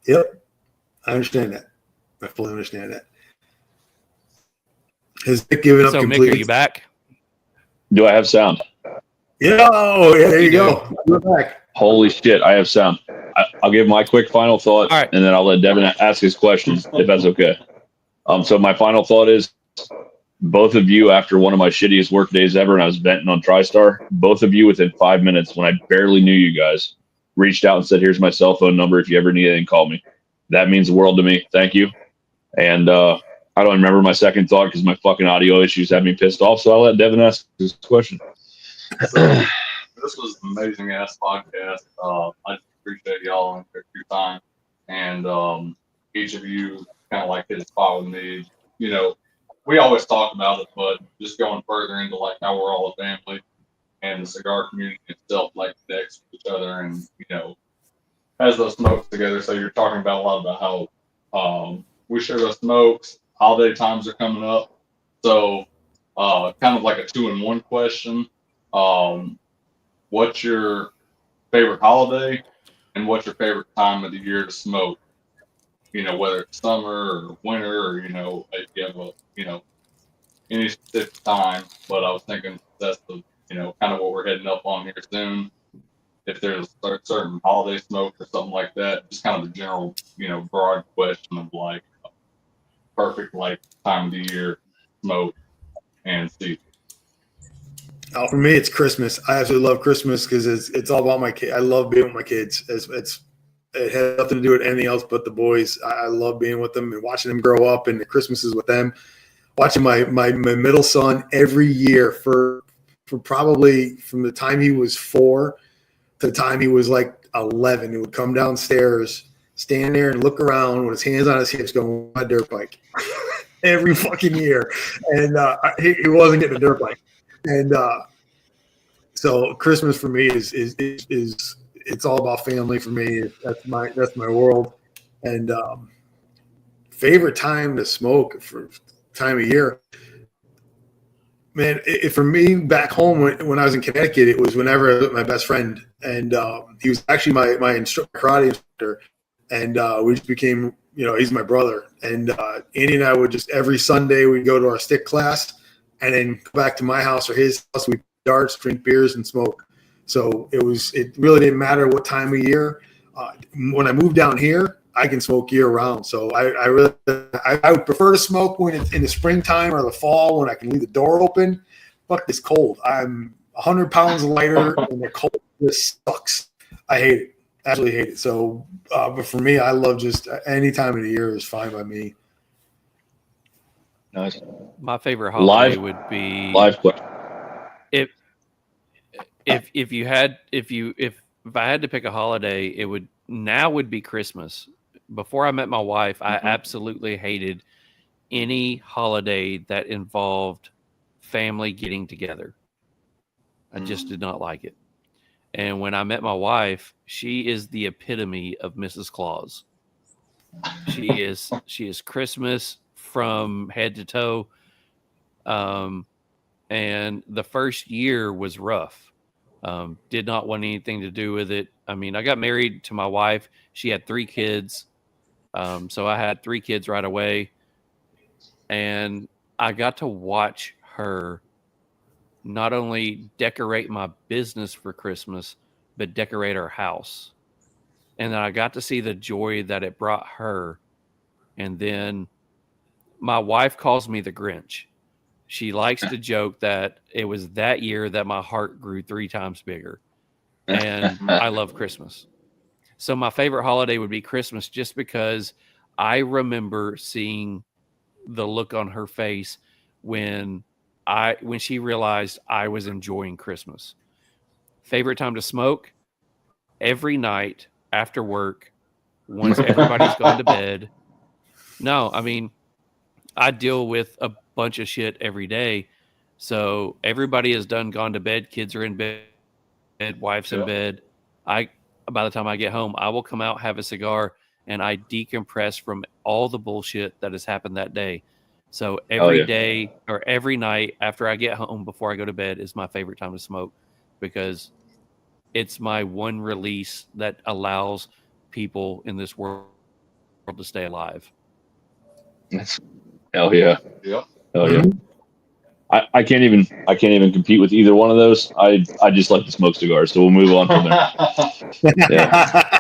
Yep. I understand that. I fully understand that. Has Mick given up completely? Mick, are you back? Do I have sound? Yeah. Oh, yeah. There you go. You're back. Holy shit. I have sound. I'll give my quick final thought, and then I'll let Devin ask his questions, if that's okay. So my final thought is, both of you, after one of my shittiest work days ever, and I was venting on TriStar, both of you within 5 minutes, when I barely knew you guys, reached out and said, here's my cell phone number. If you ever need anything, call me. That means the world to me. Thank you. And I don't remember my second thought because my fucking audio issues had me pissed off. So I'll let Devin ask his question. So, this was an amazing ass podcast. I appreciate y'all and your time. And each of you kind of like his spot with me. You know, we always talk about it, but just going further into like how we're all a family and the cigar community itself, like next to each other, and you know, has those smokes together. So you're talking about a lot about how we share those smokes. Holiday times are coming up, so kind of like a 2-in-1 question. What's your favorite holiday, and what's your favorite time of the year to smoke? You know, whether it's summer or winter, or you know, if you have a any specific time. But I was thinking that's the kind of what we're heading up on here soon. If there's a certain holiday smoke or something like that, just kind of the general, broad question of like perfect like time of the year smoke and season. Oh, for me, it's Christmas. I absolutely love Christmas because it's all about my kids. I love being with my kids. It has nothing to do with anything else but the boys. I love being with them and watching them grow up, and the Christmases with them. Watching my middle son every year for probably from the time he was 4 to the time he was like 11, he would come downstairs, stand there and look around with his hands on his hips going, my dirt bike. Every fucking year. And he wasn't getting a dirt bike. And so Christmas for me is it's all about family for me. That's my world. And favorite time to smoke for time of year. Man, for me back home when I was in Connecticut, it was whenever my best friend, and he was actually my karate instructor, and we just became, he's my brother. And Andy and I would just every Sunday we'd go to our stick class, and then go back to my house or his house. We'd darts, drink beers, and smoke. So it really didn't matter what time of year. When I moved down here, I can smoke year round. So I would prefer to smoke when it's in the springtime or the fall when I can leave the door open. Fuck, it's cold. I'm 100 pounds lighter and the cold just sucks. I hate it. Absolutely hate it. So, but for me, I love just any time of the year is fine by me. Nice. My favorite holiday would be live question. If I had to pick a holiday, it would be Christmas. Before I met my wife, I absolutely hated any holiday that involved family getting together. I just did not like it. And when I met my wife, she is the epitome of Mrs. Claus. She is Christmas from head to toe. And the first year was rough. Did not want anything to do with it. I mean, I got married to my wife. She had 3 kids. So I had 3 kids right away. And I got to watch her not only decorate my business for Christmas, but decorate our house. And then I got to see the joy that it brought her. And then my wife calls me the Grinch. She likes to joke that it was that year that my heart grew 3 times bigger. And I love Christmas. So my favorite holiday would be Christmas just because I remember seeing the look on her face when she realized I was enjoying Christmas. Favorite time to smoke? Every night after work, once everybody's gone to bed. No, I mean, I deal with a bunch of shit every day. So everybody is gone to bed. Kids are in bed, wife's in bed. By the time I get home, I will come out, have a cigar, and I decompress from all the bullshit that has happened that day. So every day or every night after I get home before I go to bed is my favorite time to smoke because it's my one release that allows people in this world to stay alive. Hell yeah. Yep. Hell yeah. I can't even compete with either one of those. I just like to smoke cigars, so we'll move on from there. Yeah.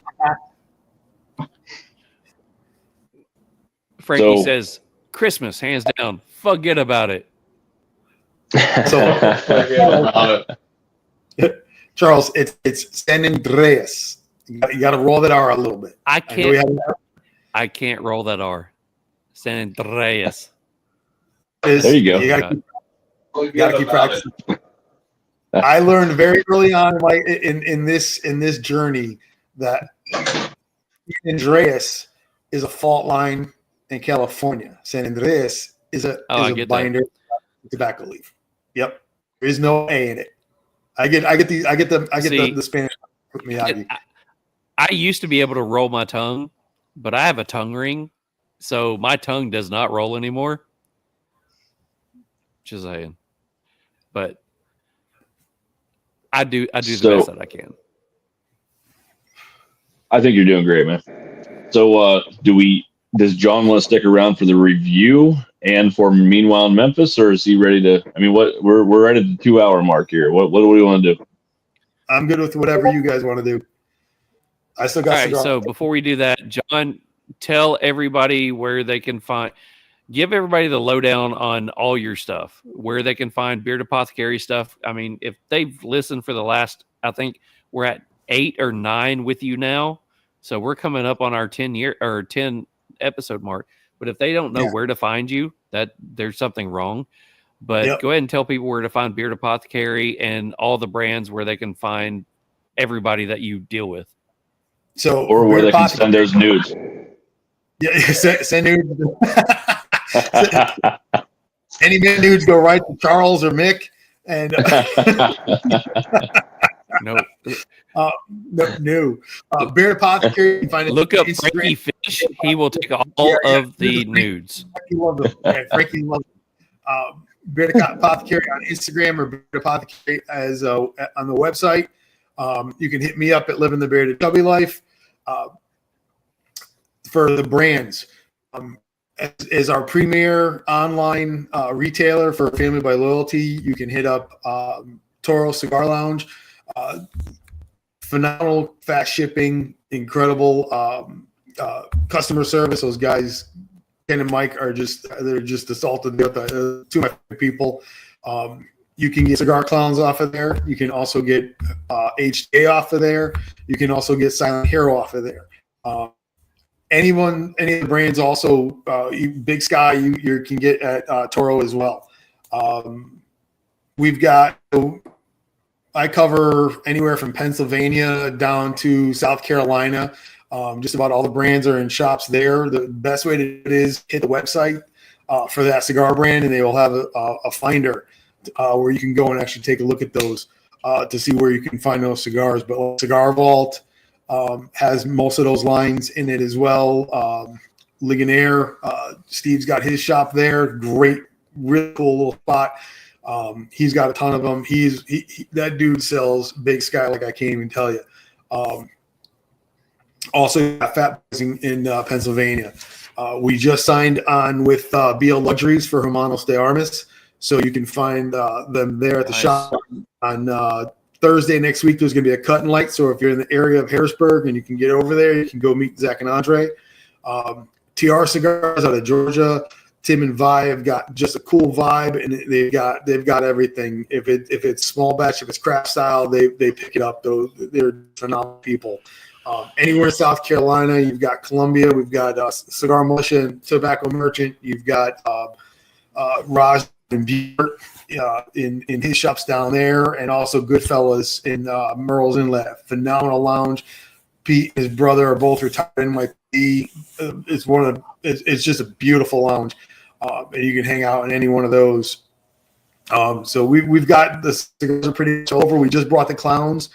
Frankie says Christmas, hands down. Forget about it. Charles, it's San Andreas. You got to roll that R a little bit. I can't roll that R. San Andreas. There you go. You got to keep practicing. I learned very early on, like in this journey, that Andreas is a fault line in California. San Andreas is a binder tobacco leaf. Yep, there is no A in it. I get the Spanish Miyagi. I used to be able to roll my tongue, but I have a tongue ring, so my tongue does not roll anymore. Just saying, but I do the best that I can. I think you're doing great, man. So, does John want to stick around for the review and for Meanwhile in Memphis, or is he ready to? I mean, we're right at the 2-hour mark here. What do we want to do? I'm good with whatever you guys want to do. I still got. All right. So before we do that, John, tell everybody where they can find. Give everybody the lowdown on all your stuff, where they can find Beard Apothecary stuff. I mean, if they've listened for the last, I think we're at 8 or 9 with you now. So we're coming up on our 10 episode mark. But if they don't know where to find you, that there's something wrong. But go ahead and tell people where to find Beard Apothecary and all the brands where they can find everybody that you deal with. So, or where they can send those nudes. Yeah, send nudes. Any nudes go right to Charles or Mick, and no. Beard Apothecary. You can find it. Look up Frankie Fish. He will take all of the nudes. Frankie loves it. Beard Apothecary on Instagram or Beard Apothecary as on the website. You can hit me up at Living the Bearded Chubby Life. For the brands, as our premier online retailer for Family by Loyalty, you can hit up Toro Cigar Lounge. Phenomenal fast shipping, incredible customer service. Those guys, Ken and Mike, they're just assaulted with two of my favorite people. You can get Cigar Clowns off of there. You can also get HJ off of there. You can also get Silent Hero off of there. Any of the brands also, Big Sky, you can get at Toro as well. I cover anywhere from Pennsylvania down to South Carolina. Just about all the brands are in shops there. The best way to do it is hit the website for that cigar brand, and they will have a finder where you can go and actually take a look at those to see where you can find those cigars. But Cigar Vault has most of those lines in it as well. Ligonier, Steve's got his shop there. Great, really cool little spot. He's got a ton of them. That dude sells Big Sky like I can't even tell you. Also got Fat Boys in Pennsylvania. We just signed on with BL Luxuries for Hermanos de Armas, so you can find them there at the shop on Thursday next week. There's going to be a cut and light, so if you're in the area of Harrisburg and you can get over there, you can go meet Zach and Andre. TR Cigars out of Georgia. Tim and Vi have got just a cool vibe, and they've got everything. If it's small batch, if it's craft style, they pick it up. They're phenomenal people. Anywhere in South Carolina, you've got Columbia. We've got Cigar Militia and Tobacco Merchant. You've got Raj and Beard in his shops down there, and also Goodfellas in Merle's Inlet. Phenomenal lounge. Pete and his brother are both retired in NYPD. It's just a beautiful lounge, and you can hang out in any one of those. So we've got the cigars are pretty much over. We just brought the clowns.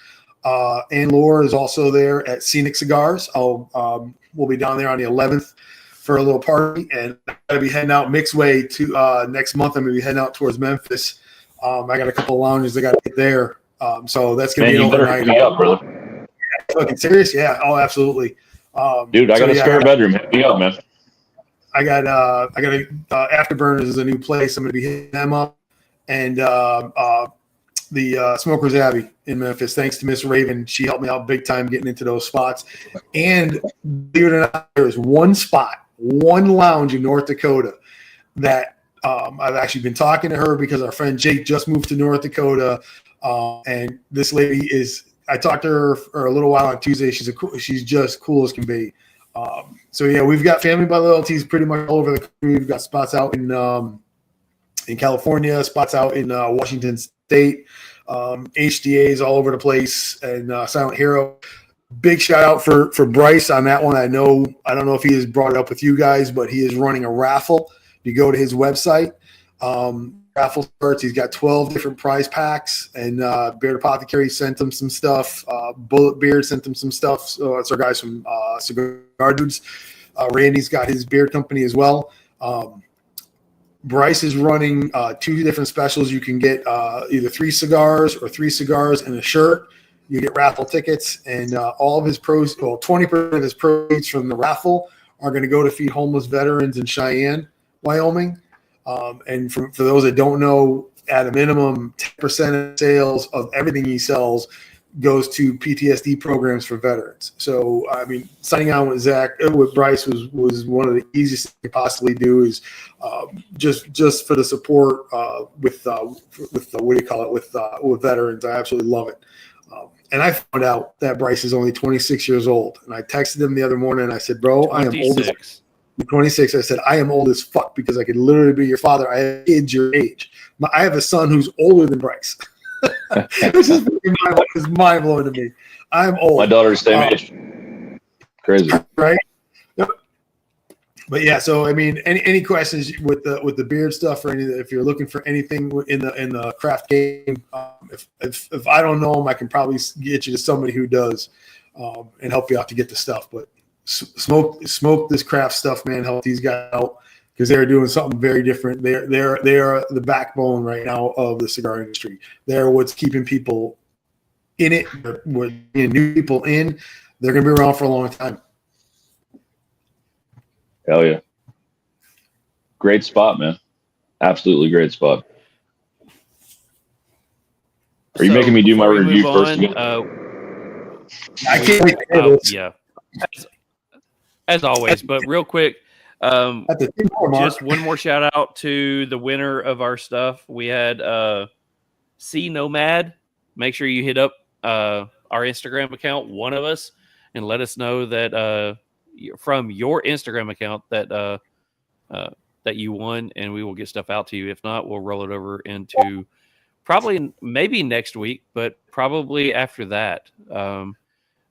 And Laura is also there at Scenic Cigars. We'll be down there on the 11th for a little party, and I'm going to be heading out Mixway to next month. I'm going to be heading out towards Memphis. I got a couple of lounges I got to get there. So that's going to be an overnight. Me up, brother. Fucking serious? Yeah. Oh, absolutely. Dude, I got a spare bedroom. Hit me up, man. I got Afterburners is a new place. I'm going to be hitting them up, and the Smokers Abbey in Memphis. Thanks to Miss Raven, she helped me out big time getting into those spots. And believe it or not, there is one lounge in North Dakota that I've actually been talking to her because our friend Jake just moved to North Dakota, and this lady I talked to her for a little while on Tuesday. She's just cool as can be. So yeah, we've got Family by Loyalties pretty much all over the country. We've got spots out in California, spots out in Washington State, HDAs all over the place, and Silent Hero. big shout out for Bryce on that one. I don't know if he has brought it up with you guys, but he is running a raffle. You go to his website. Raffle starts. He's got 12 different prize packs, and Beard Apothecary sent him some stuff. Bullet Beard sent him some stuff. So it's our guys from Cigar Dudes. Randy's got his beard company as well. Bryce is running 2 different specials. You can get either 3 cigars or 3 cigars and a shirt. You get raffle tickets, and all of his 20% of his proceeds from the raffle are going to go to feed homeless veterans in Cheyenne, Wyoming. And for those that don't know, at a minimum, 10% of sales of everything he sells goes to PTSD programs for veterans. So, I mean, signing on with Bryce was one of the easiest things you could possibly do. Is just for the support with what do you call it, with veterans. I absolutely love it. And I found out that Bryce is only 26 years old. And I texted him the other morning and I said, bro, 26. I am old as 26. I said, I am old as fuck because I could literally be your father. I have kids your age. I have a son who's older than Bryce. This is mind blowing to me. I'm old. My daughter's the same age. Crazy. Right? Yep. But yeah, so I mean, any questions with the beard stuff or anything? If you're looking for anything in the craft game, if I don't know them, I can probably get you to somebody who does, and help you out to get the stuff. But smoke this craft stuff, man. Help these guys out because they're doing something very different. They are the backbone right now of the cigar industry. They're what's keeping people in it. We're getting new people in. They're going to be around for a long time. Hell yeah. Great spot, man. Absolutely great spot. Are you making me do my review first again? I can't wait to hear this. Yeah. As always, but real quick, just one more shout out to the winner of our stuff. We had C Nomad. Make sure you hit up our Instagram account, one of us, and let us know that from your Instagram account that you won, and we will get stuff out to you. If not, we'll roll it over into maybe next week, but probably after that.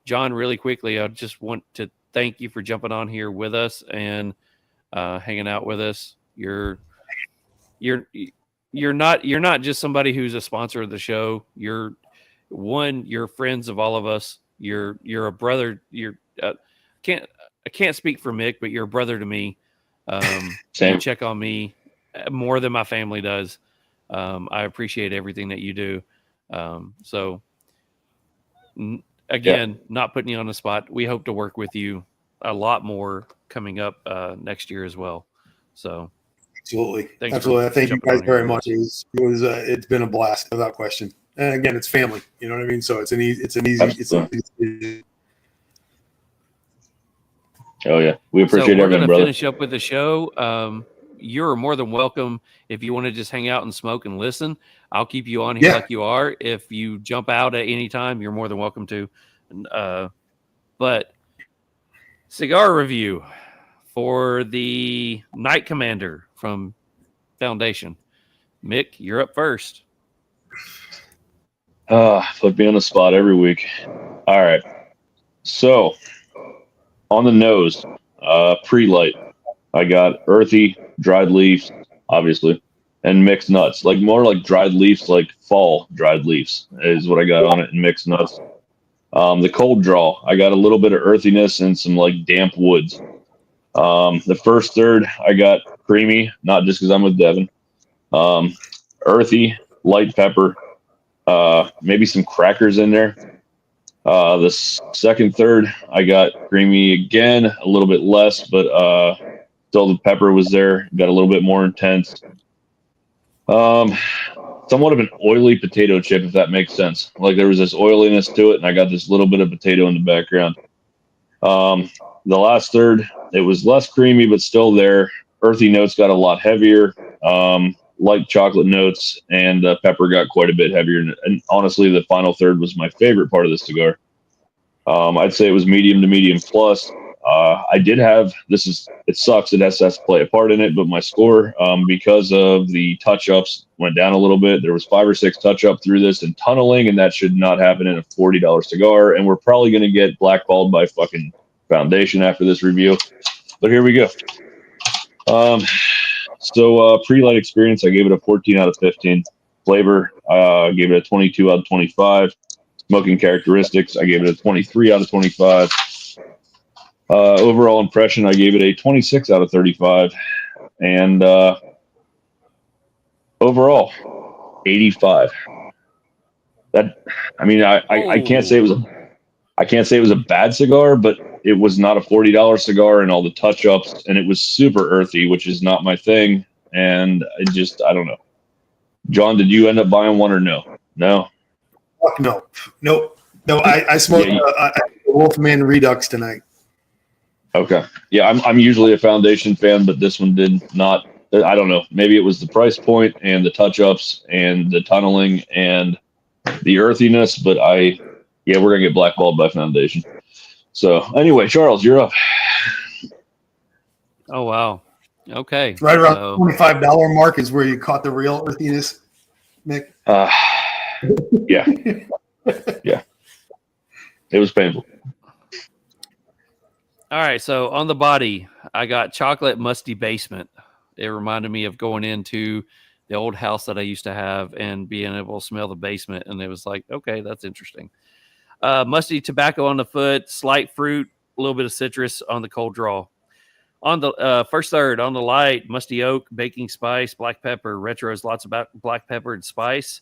John, really quickly, I just want to thank you for jumping on here with us and hanging out with us. You're not just somebody who's a sponsor of the show. You're friends of all of us. You're a brother. I can't speak for Mick, but you're a brother to me. Same. You check on me more than my family does. I appreciate everything that you do. Again, not putting you on the spot. We hope to work with you a lot more coming up next year as well. So, absolutely. Thank you guys very much. It's been a blast without question. And again, it's family. You know what I mean? So it's an easy. Oh yeah, we appreciate everything, brother. We're going to finish up with the show. You're more than welcome if you want to just hang out and smoke and listen. I'll keep you on here like you are. If you jump out at any time, you're more than welcome to. But cigar review for the Night Commander from Foundation. Mick, you're up first. Put me on the spot every week. All right. So on the nose, pre-light, I got earthy, dried leaves, obviously, and mixed nuts. Like more like dried leaves, like fall dried leaves is what I got on it, and mixed nuts. The cold draw, I got a little bit of earthiness and some like damp woods. The first third, I got creamy, not just because I'm with Devin. Earthy, light pepper, maybe some crackers in there. The second third, I got creamy again, a little bit less, but still the pepper was there, got a little bit more intense. Somewhat of an oily potato chip, if that makes sense. Like there was this oiliness to it, and I got this little bit of potato in the background. The last third, it was less creamy, but still there. Earthy notes got a lot heavier. Light chocolate notes, and pepper got quite a bit heavier. And honestly, the final third was my favorite part of the cigar. I'd say it was medium to medium plus. I did have it sucks. It has to play a part in it, but my score, because of the touch ups, went down a little bit. There was 5 or 6 touch up through this and tunneling, and that should not happen in a $40 cigar. And we're probably going to get blackballed by fucking Foundation after this review. But here we go. So pre-light experience, I gave it a 14 out of 15. Flavor, I gave it a 22 out of 25. Smoking characteristics, I gave it a 23 out of 25. Overall impression, I gave it a 26 out of 35. And overall, 85. I can't say it was a bad cigar, but it was not a $40 cigar, and all the touch ups, and it was super earthy, which is not my thing. And I don't know. John, did you end up buying one or no? No. Fuck no. Nope. No, I smoked a Wolfman Redux tonight. Okay. Yeah, I'm usually a Foundation fan, but this one did not. I don't know. Maybe it was the price point and the touch ups and the tunneling and the earthiness, but we're gonna get blackballed by Foundation. So anyway, Charles, you're up. Oh wow. Okay. Right around the $25 mark is where you caught the real earthiness, Mick. Yeah. Yeah. It was painful. All right, so on the body, I got chocolate musty basement. It reminded me of going into the old house that I used to have and being able to smell the basement, and it was like, okay, that's interesting. Musty tobacco on the foot, slight fruit, a little bit of citrus on the cold draw. On the first third, on the light, musty oak, baking spice, black pepper. Retro is lots of black pepper and spice.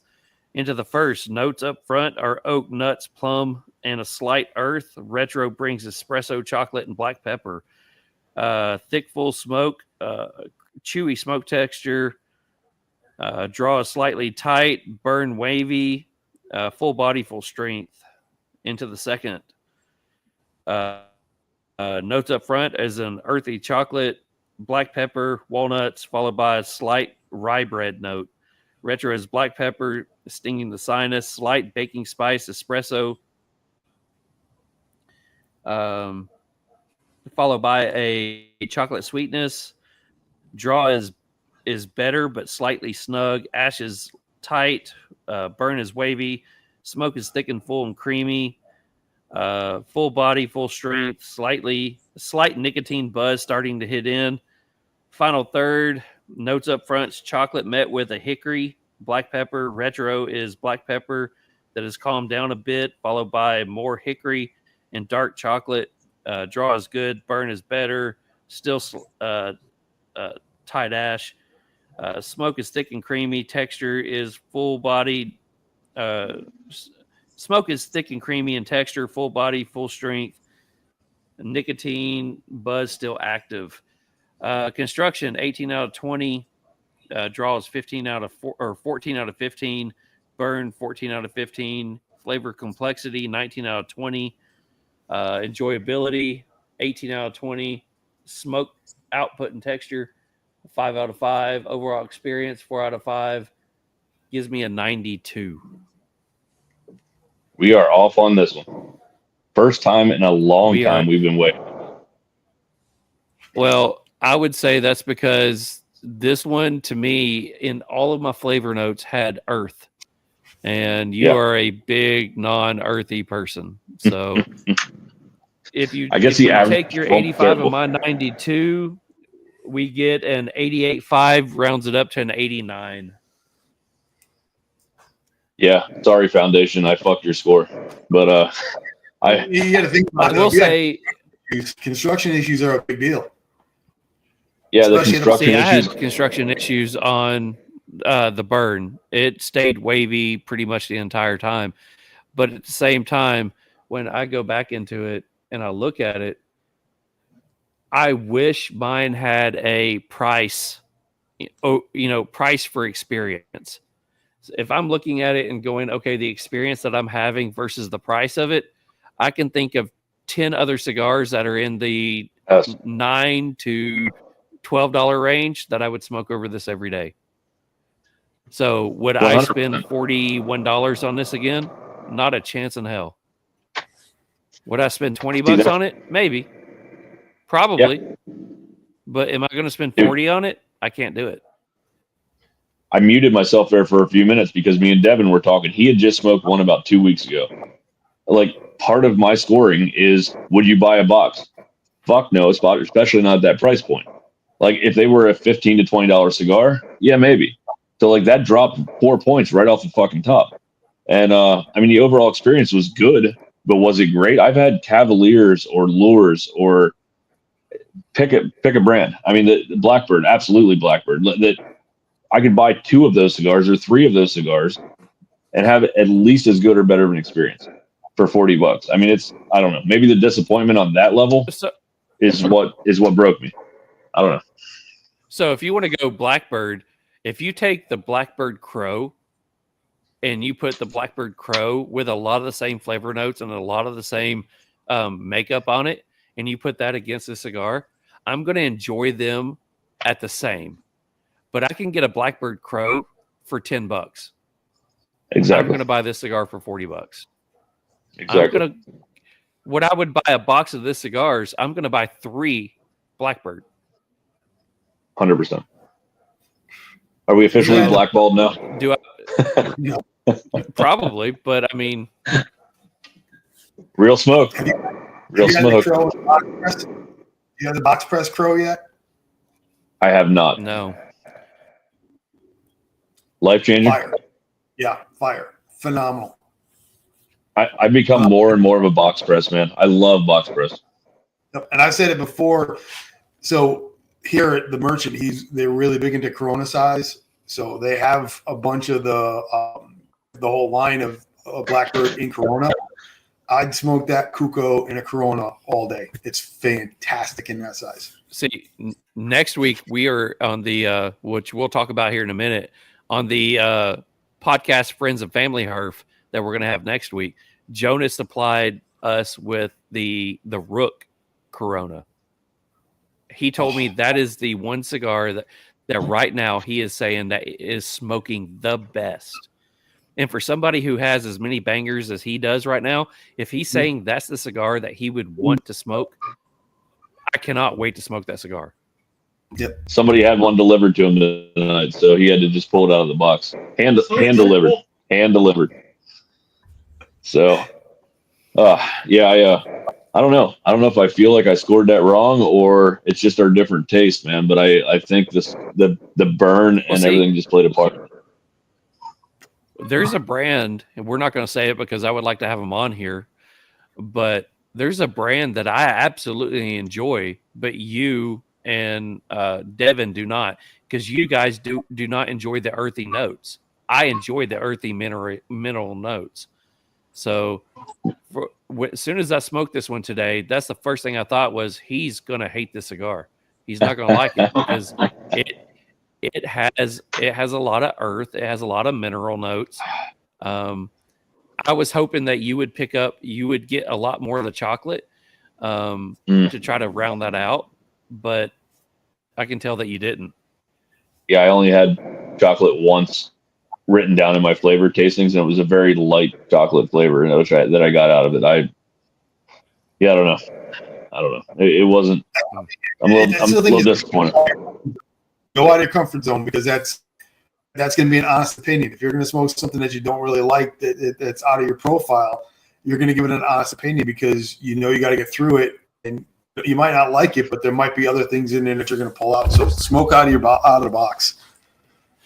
Into the first, notes up front are oak, nuts, plum, and a slight earth. Retro brings espresso, chocolate, and black pepper. Thick, full smoke, chewy smoke texture. Draw is slightly tight, burn wavy, full body, full strength. Into the second. Notes up front as an earthy chocolate, black pepper, walnuts, followed by a slight rye bread note. Retro is black pepper, stinging the sinus, slight baking spice, espresso, followed by a chocolate sweetness. Draw is better, but slightly snug. Ash is tight. Burn is wavy. Smoke is thick and full and creamy. Full body, full strength, slight nicotine buzz starting to hit in. Final third, notes up front, chocolate met with a hickory, black pepper. Retro is black pepper that has calmed down a bit, followed by more hickory and dark chocolate. Draw is good, burn is better, still tight ash. Smoke is thick and creamy, texture is full body. Smoke is thick and creamy in texture, full body, full strength. Nicotine buzz still active. Construction 18 out of 20. Draw is 14 out of 15. Burn 14 out of 15. Flavor complexity 19 out of 20. Enjoyability 18 out of 20. Smoke output and texture 5 out of 5. Overall experience 4 out of 5. Gives me a 92. We are off on this one. First time in a long time we've been waiting. Well, I would say that's because this one, to me, in all of my flavor notes, had earth. And you are a big non-earthy person. So if you take your 85 and my 92, we get an 88.5, rounds it up to an 89. Yeah, sorry, Foundation. I fucked your score. But you got to think about it. I will say construction issues are a big deal. Yeah, the construction issues. I had construction issues on the burn. It stayed wavy pretty much the entire time. But at the same time, when I go back into it and I look at it, I wish mine had a price, price for experience. If I'm looking at it and going, okay, the experience that I'm having versus the price of it, I can think of 10 other cigars that are in the $9 to $12 range that I would smoke over this every day. So would 100%. I spend $41 on this again? Not a chance in hell. Would I spend $20 on it? Maybe. Probably. Yeah. But am I going to spend 40 on it? I can't do it. I muted myself there for a few minutes because me and Devin were talking. He had just smoked one about 2 weeks ago. Like, part of my scoring is, would you buy a box? Fuck no, especially not at that price point. Like, if they were a $15 to $20 cigar, yeah, maybe. So, like, that dropped 4 points right off the fucking top. And, I mean, the overall experience was good, but was it great? I've had Cavaliers or Lures or pick a brand. I mean, the Blackbird, absolutely Blackbird. That I could buy 2 of those cigars or 3 of those cigars and have at least as good or better of an experience for $40. I mean, I don't know. Maybe the disappointment on that level is what broke me. I don't know. So if you want to go Blackbird, if you take the Blackbird Crow and you put the Blackbird Crow with a lot of the same flavor notes and a lot of the same makeup on it, and you put that against a cigar, I'm going to enjoy them at the same. But I can get a Blackbird Crow for $10. Exactly. I'm going to buy this cigar for $40. Exactly. What I would buy a box of this cigars, I'm going to buy 3 Blackbird. 100%. Are we officially blackballed now? Do I? Probably, but I mean, Real Smoke. Real Smoke. You have the box press Crow yet? I have not. No. Life changing. Fire. Yeah, fire. Phenomenal. I've become more and more of a box press man. I love box press. And I've said it before. So here at the Merchant, they're really big into Corona size. So they have a bunch of the whole line of Blackbird in Corona. I'd smoke that Cuco in a Corona all day. It's fantastic in that size. See, next week we are on the which we'll talk about here in a minute, on the podcast Friends and Family Herf that we're going to have next week. Jonas supplied us with the Rook Corona. He told me that is the one cigar that right now he is saying that is smoking the best. And for somebody who has as many bangers as he does right now, if he's saying that's the cigar that he would want to smoke, I cannot wait to smoke that cigar. Yep. Somebody had one delivered to him tonight, so he had to just pull it out of the box. Hand delivered. So, I don't know. I don't know if I feel like I scored that wrong or it's just our different taste, man. But I think the burn and everything just played a part. There's a brand, and we're not going to say it because I would like to have them on here, but there's a brand that I absolutely enjoy, but you and Devin do not, because you guys do not enjoy the earthy notes. I enjoy the earthy mineral notes. So as soon as I smoked this one today, that's the first thing I thought was he's going to hate this cigar. He's not going to like it because it has a lot of earth. It has a lot of mineral notes. I was hoping that you would get a lot more of the chocolate to try to round that out, but I can tell that you didn't. Yeah, I only had chocolate once written down in my flavor tastings, and it was a very light chocolate flavor that I got out of it. I don't know. It wasn't. I'm a little disappointed. Go out of your comfort zone, because that's going to be an honest opinion. If you're going to smoke something that you don't really like, that's out of your profile, you're going to give it an honest opinion because you got to get through it, and you might not like it, but there might be other things in there that you're going to pull out. So smoke out of the box.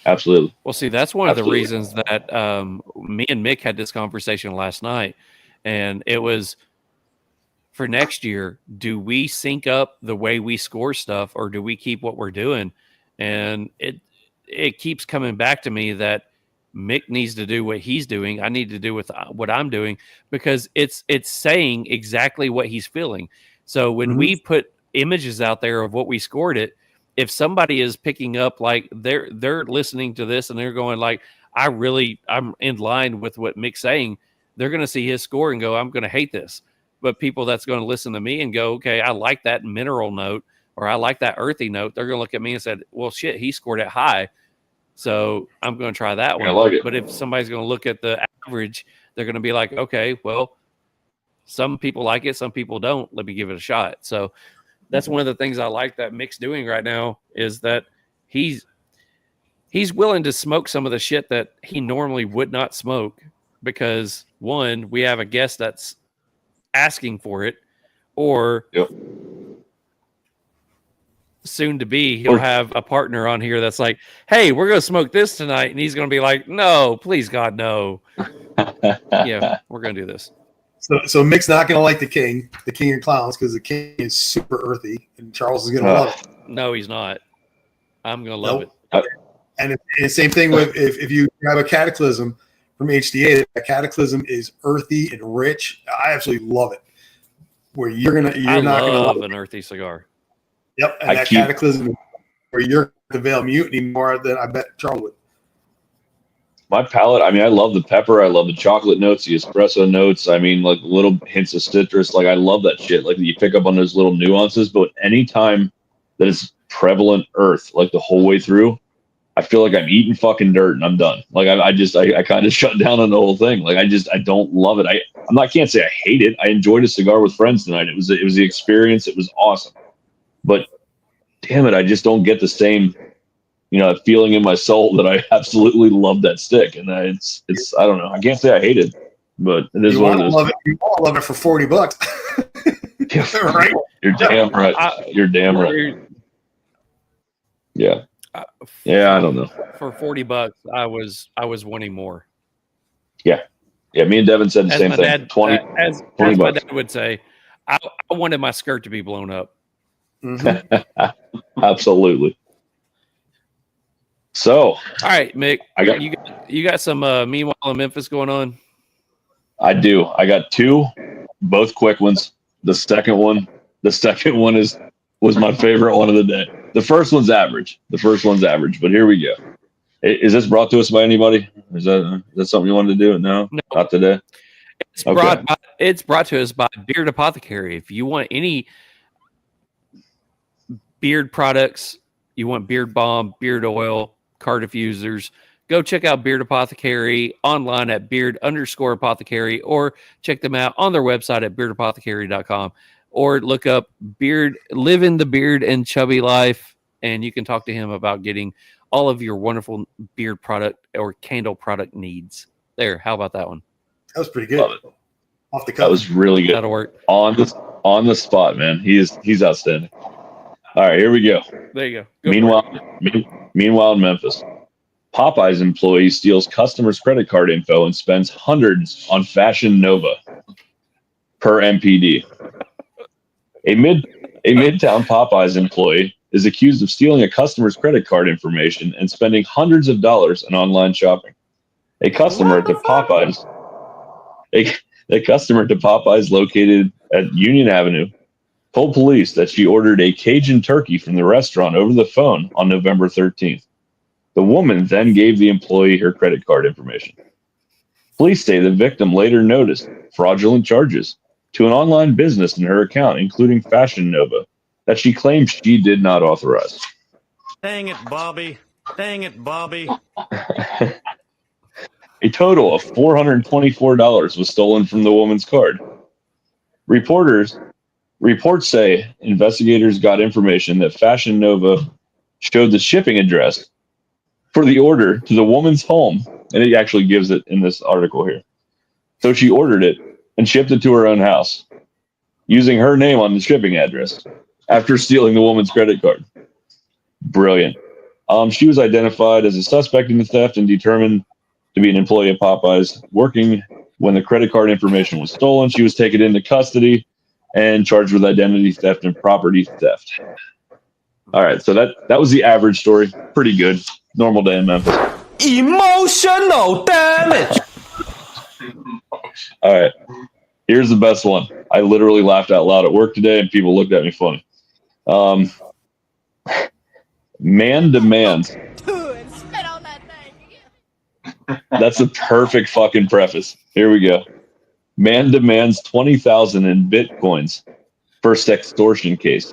Absolutely. Well, see, that's one of the reasons that me and Mick had this conversation last night, and it was for next year. Do we sync up the way we score stuff, or do we keep what we're doing? And it keeps coming back to me that Mick needs to do what he's doing. I need to do with what I'm doing, because it's saying exactly what he's feeling. So when we put images out there of what we scored it, if somebody is picking up, like they're listening to this and they're going like, I'm in line with what Mick's saying, they're going to see his score and go, I'm going to hate this. But people that's going to listen to me and go, okay, I like that mineral note, or I like that earthy note, they're going to look at me and say, well, shit, he scored it high, so I'm going to try that one. I like it. But if somebody's going to look at the average, they're going to be like, okay, well, some people like it, some people don't. Let me give it a shot. So that's one of the things I like that Mick's doing right now is that he's willing to smoke some of the shit that he normally would not smoke because one, we have a guest that's asking for it, or Yep. soon to be, he'll have a partner on here that's like, hey, we're going to smoke this tonight. And he's going to be like, no, please, God, no. Yeah, we're going to do this. So Mick's not going to like the King of Clowns, because the King is super earthy, and Charles is going to love it. No, he's not. I'm going to love it. And the same thing with if you have a Cataclysm from HDA, that Cataclysm is earthy and rich. I absolutely love it. Where you're not going to love an earthy cigar. Yep, and Cataclysm where you're the Veil Mutiny more than I bet Charles would. My palate, I mean, I love the pepper. I love the chocolate notes, the espresso notes. I mean, like little hints of citrus. Like, I love that shit. Like, you pick up on those little nuances. But anytime that it's prevalent earth, like the whole way through, I feel like I'm eating fucking dirt and I'm done. Like, I kind of shut down on the whole thing. Like, I don't love it. I can't say I hate it. I enjoyed a cigar with friends tonight. It was the experience. It was awesome. But damn it, I just don't get the same, feeling in my soul that I absolutely love that stick. And it's I don't know. I can't say I hate it, but it is what it is. You all love it for $40. Right? You're damn right. You're damn right. Yeah. Yeah, I don't know. For $40, I was wanting more. Yeah. Yeah, me and Devin said the same thing. 20 as bucks. My dad would say, I wanted my skirt to be blown up. Mm-hmm. Absolutely. So, all right, Mick, you got some Meanwhile in Memphis going on? I do. I got two, both quick ones. The second one was my favorite one of the day. The first one's average. But here we go. Is this brought to us by anybody? Is that something you wanted to do? No, not today. It's brought to us by Beard Apothecary. If you want any beard products, you want beard balm, beard oil, car diffusers, go check out Beard Apothecary online at beard_apothecary, or check them out on their website at beardapothecary.com, or look up Living the Beard and Chubby Life, and you can talk to him about getting all of your wonderful beard product or candle product needs. There, how about that one? That was pretty good. Love it. Off the cuff. That was really good. That'll work. On the spot, man. He's outstanding. All right, here we go. There you go. Meanwhile in Memphis, Popeye's employee steals customers' credit card info and spends hundreds on Fashion Nova, per MPD. A Midtown Popeye's employee is accused of stealing a customer's credit card information and spending hundreds of dollars on online shopping. A customer to Popeye's located at Union Avenue told police that she ordered a Cajun turkey from the restaurant over the phone on November 13th. The woman then gave the employee her credit card information. Police say the victim later noticed fraudulent charges to an online business in her account, including Fashion Nova, that she claimed she did not authorize. Dang it, Bobby. A total of $424 was stolen from the woman's card. Reports say investigators got information that Fashion Nova showed the shipping address for the order to the woman's home, and it actually gives it in this article here. So she ordered it and shipped it to her own house, using her name on the shipping address, after stealing the woman's credit card. Brilliant. She was identified as a suspect in the theft and determined to be an employee of Popeyes. Working when the credit card information was stolen, she was taken into custody and charged with identity theft and property theft. All right, so that was the average story. Pretty good. Normal day in Memphis. Emotional damage. All right, here's the best one. I literally laughed out loud at work today, and people looked at me funny. Man demands. Dude, spit on that thing. That's a perfect fucking preface. Here we go. Man demands $20,000 in bitcoins for extortion case.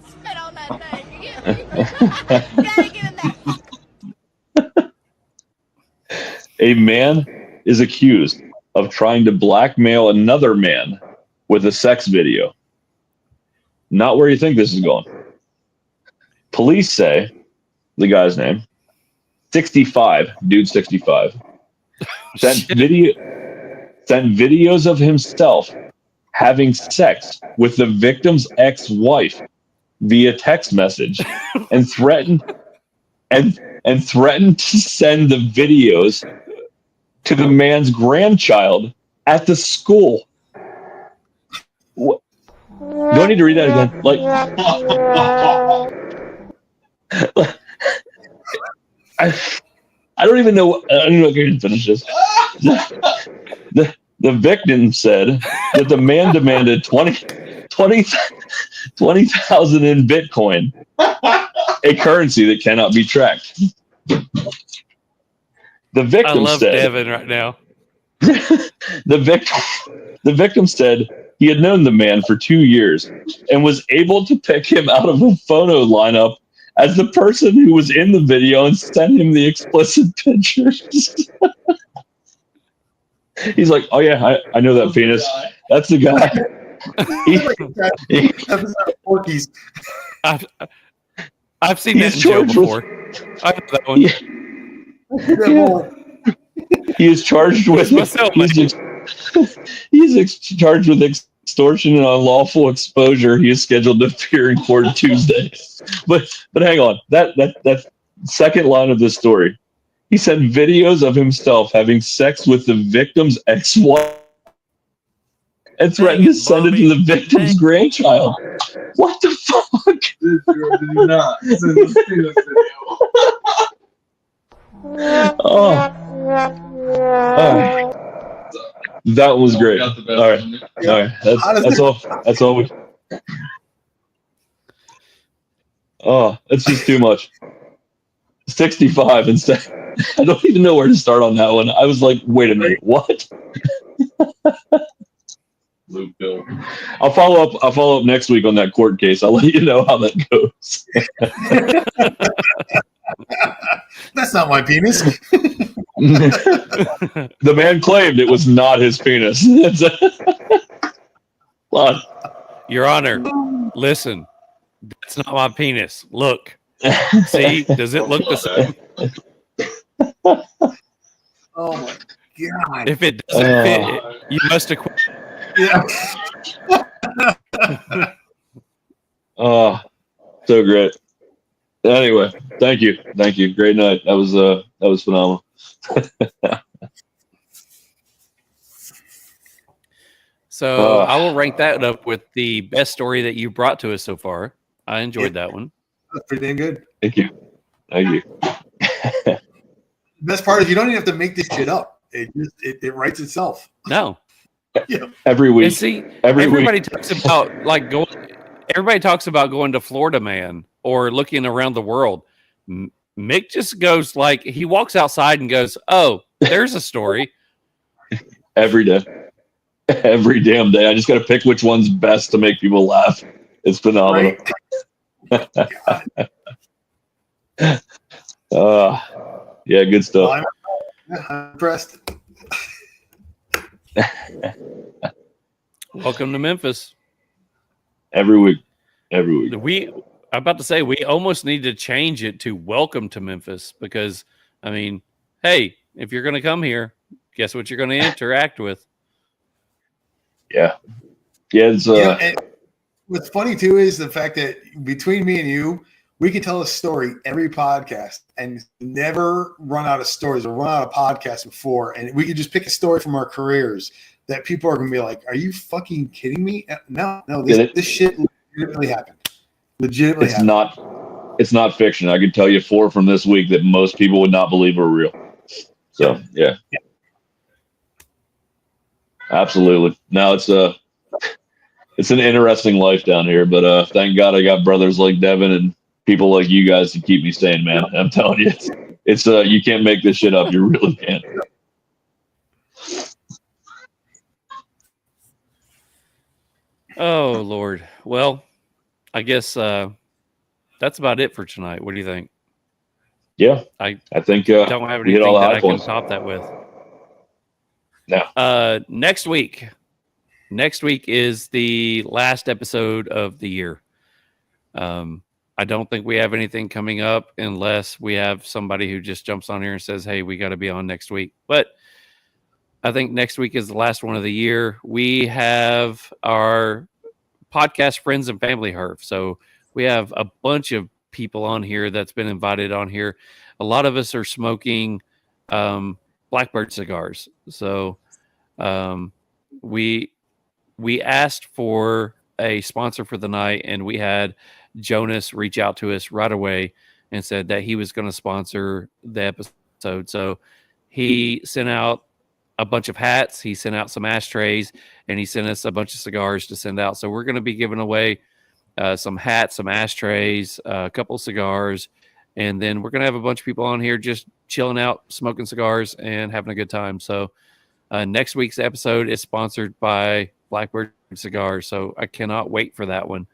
Spit on that thing. Gotta get in there. A man is accused of trying to blackmail another man with a sex video. Not where you think this is going. Police say the guy's name, 65, dude 65, sent videos of himself having sex with the victim's ex-wife via text message and threatened to send the videos to the man's grandchild at the school. What? Do I need to read that again? Like, I don't even know. I don't know if I can finish this. The victim said that the man demanded 20,000 in Bitcoin, a currency that cannot be tracked. The victim I love said, Devin right now. the victim said he had known the man for 2 years and was able to pick him out of a photo lineup as the person who was in the video and sent him the explicit pictures. He's like, oh yeah, I know that penis. That's the guy. I've seen that in jail before. I know that one. He is charged with charged with extortion and unlawful exposure. He is scheduled to appear in court Tuesday. But hang on, that second line of this story. He sent videos of himself having sex with the victim's ex-wife and threatened to send it to the victim's grandchild. What the fuck? Oh. That was great. All right. That's all. That's all we. Oh, it's just too much. 65 instead. I don't even know where to start on that one. I was like, wait a minute, what? I'll follow up next week on that court case. I'll let you know how that goes. That's not my penis. The man claimed it was not his penis. Your Honor, listen. That's not my penis. Look. See, does it look the same? Oh my god! If it doesn't fit, you must have quit. Yeah. Oh, so great. Anyway, thank you. Great night. That was phenomenal. So I will rank that up with the best story that you brought to us so far. I enjoyed that one. That's pretty dang good. Thank you. Best part is you don't even have to make this shit up. It writes itself. No. Yeah. Every week. And see, everybody talks about everybody talks about going to Florida, man, or looking around the world. Mick just goes he walks outside and goes, "Oh, there's a story." Every day. Every damn day. I just got to pick which one's best to make people laugh. It's phenomenal. Right. Yeah, good stuff. I'm impressed. Welcome to Memphis. Every week. I'm about to say we almost need to change it to welcome to Memphis because, I mean, hey, if you're going to come here, guess what you're going to interact with? Yeah. It's and what's funny too is the fact that between me and you, we can tell a story every podcast and never run out of stories or run out of podcasts before. And we could just pick a story from our careers that people are going to be like, are you fucking kidding me? No, this shit legitimately happened. It's not fiction. I can tell you 4 from this week that most people would not believe are real. So, yeah. Absolutely. Now it's an interesting life down here, but thank God I got brothers like Devin and people like you guys to keep me sane, man. I'm telling you, it's you can't make this shit up. You really can't. Oh Lord. Well, I guess that's about it for tonight. What do you think? Yeah, I think don't have anything that I can points. top that with. No. Next week is the last episode of the year. I don't think we have anything coming up unless we have somebody who just jumps on here and says, hey, we got to be on next week. But I think next week is the last one of the year. We have our podcast friends and family herf. So we have a bunch of people on here that's been invited on here. A lot of us are smoking Blackbird cigars. So we asked for a sponsor for the night, and we had Jonas reach out to us right away and said that he was going to sponsor the episode. So he sent out a bunch of hats, he sent out some ashtrays, and he sent us a bunch of cigars to send out. So we're going to be giving away some hats, some ashtrays, a couple of cigars, and then we're going to have a bunch of people on here just chilling out, smoking cigars, and having a good time. So next week's episode is sponsored by Blackbird Cigars, so I cannot wait for that one.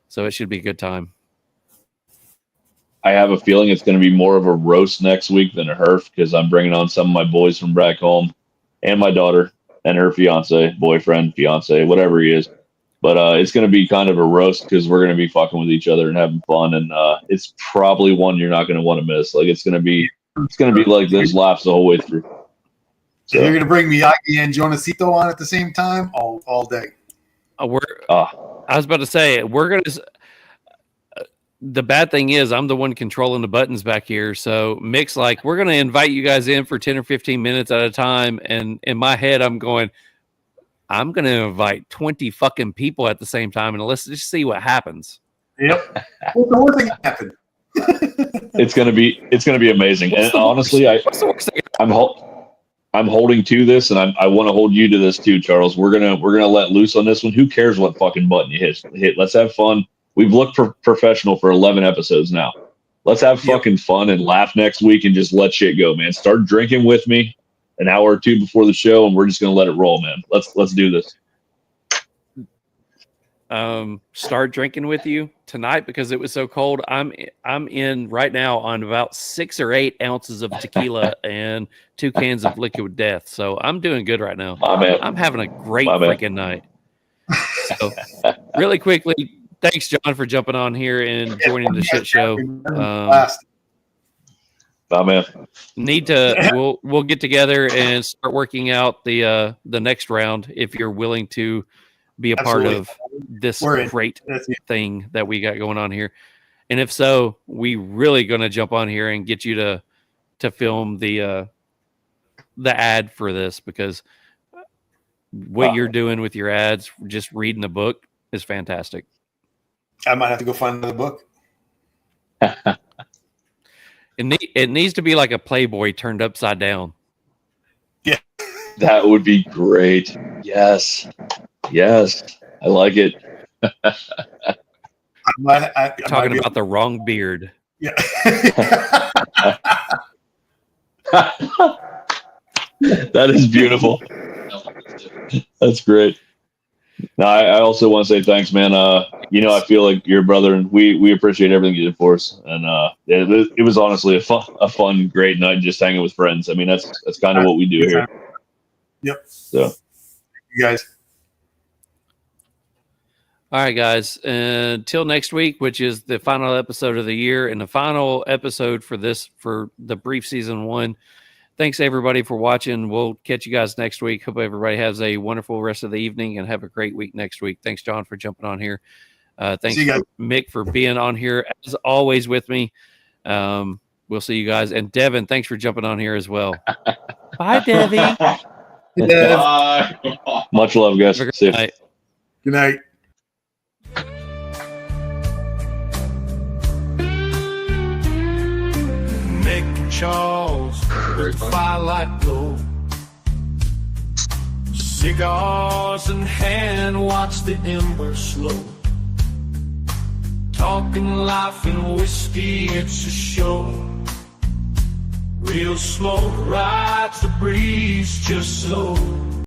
So it should be a good time. I have a feeling it's going to be more of a roast next week than a herf, because I'm bringing on some of my boys from back home and my daughter and her boyfriend, fiance, whatever he is. But it's going to be kind of a roast because we're going to be fucking with each other and having fun. And it's probably one you're not going to want to miss. Like it's going to be like those laughs the whole way through. So you're going to bring Miyagi and Jonasito on at the same time all day. I was about to say, we're going to. The bad thing is, I'm the one controlling the buttons back here. So Mick's like, we're going to invite you guys in for 10 or 15 minutes at a time. And in my head, I'm going to invite 20 fucking people at the same time, and let's just see what happens. Yep. What's the worst thing that happened? It's going to be amazing. And honestly, I'm holding to this, and I want to hold you to this too, Charles. We're gonna let loose on this one. Who cares what fucking button you hit? Let's have fun. We've looked professional for 11 episodes now. Let's have fucking fun and laugh next week and just let shit go, man. Start drinking with me an hour or two before the show, and we're just gonna let it roll, man. Let's do this. Start drinking with you tonight because it was so cold. I'm in right now on about 6 or 8 ounces of tequila and 2 cans of Liquid Death. So I'm doing good right now. I'm having a great freaking night. So really quickly, thanks John for jumping on here and joining the shit show. We'll get together and start working out the next round if you're willing to be a part of this great thing that we got going on here. And if so, we really going to jump on here and get you to film the ad for this, because what you're doing with your ads, just reading the book, is fantastic. I might have to go find another book. It needs to be like a Playboy turned upside down. Yeah. That would be great. Yes. I like it. Talking about the wrong beard. Yeah. That is beautiful. That's great. Now, I also want to say thanks, man. I feel like you're a brother, and we appreciate everything you did for us. And it was honestly a fun, great night just hanging with friends. I mean, that's kind of what we do here. Yep. So, you guys. All right, guys. Until next week, which is the final episode of the year and the final episode for the brief season 1. Thanks everybody for watching. We'll catch you guys next week. Hope everybody has a wonderful rest of the evening and have a great week next week. Thanks, John, for jumping on here. Thanks, Mick, for being on here as always with me. We'll see you guys. And Devin, thanks for jumping on here as well. Bye, Debbie. Bye. Much love, guys. See you. Good night. Mick and Charles with firelight glow, cigars in hand, watch the embers slow. Talking life and whiskey, it's a show. Real smoke rides the breeze just so.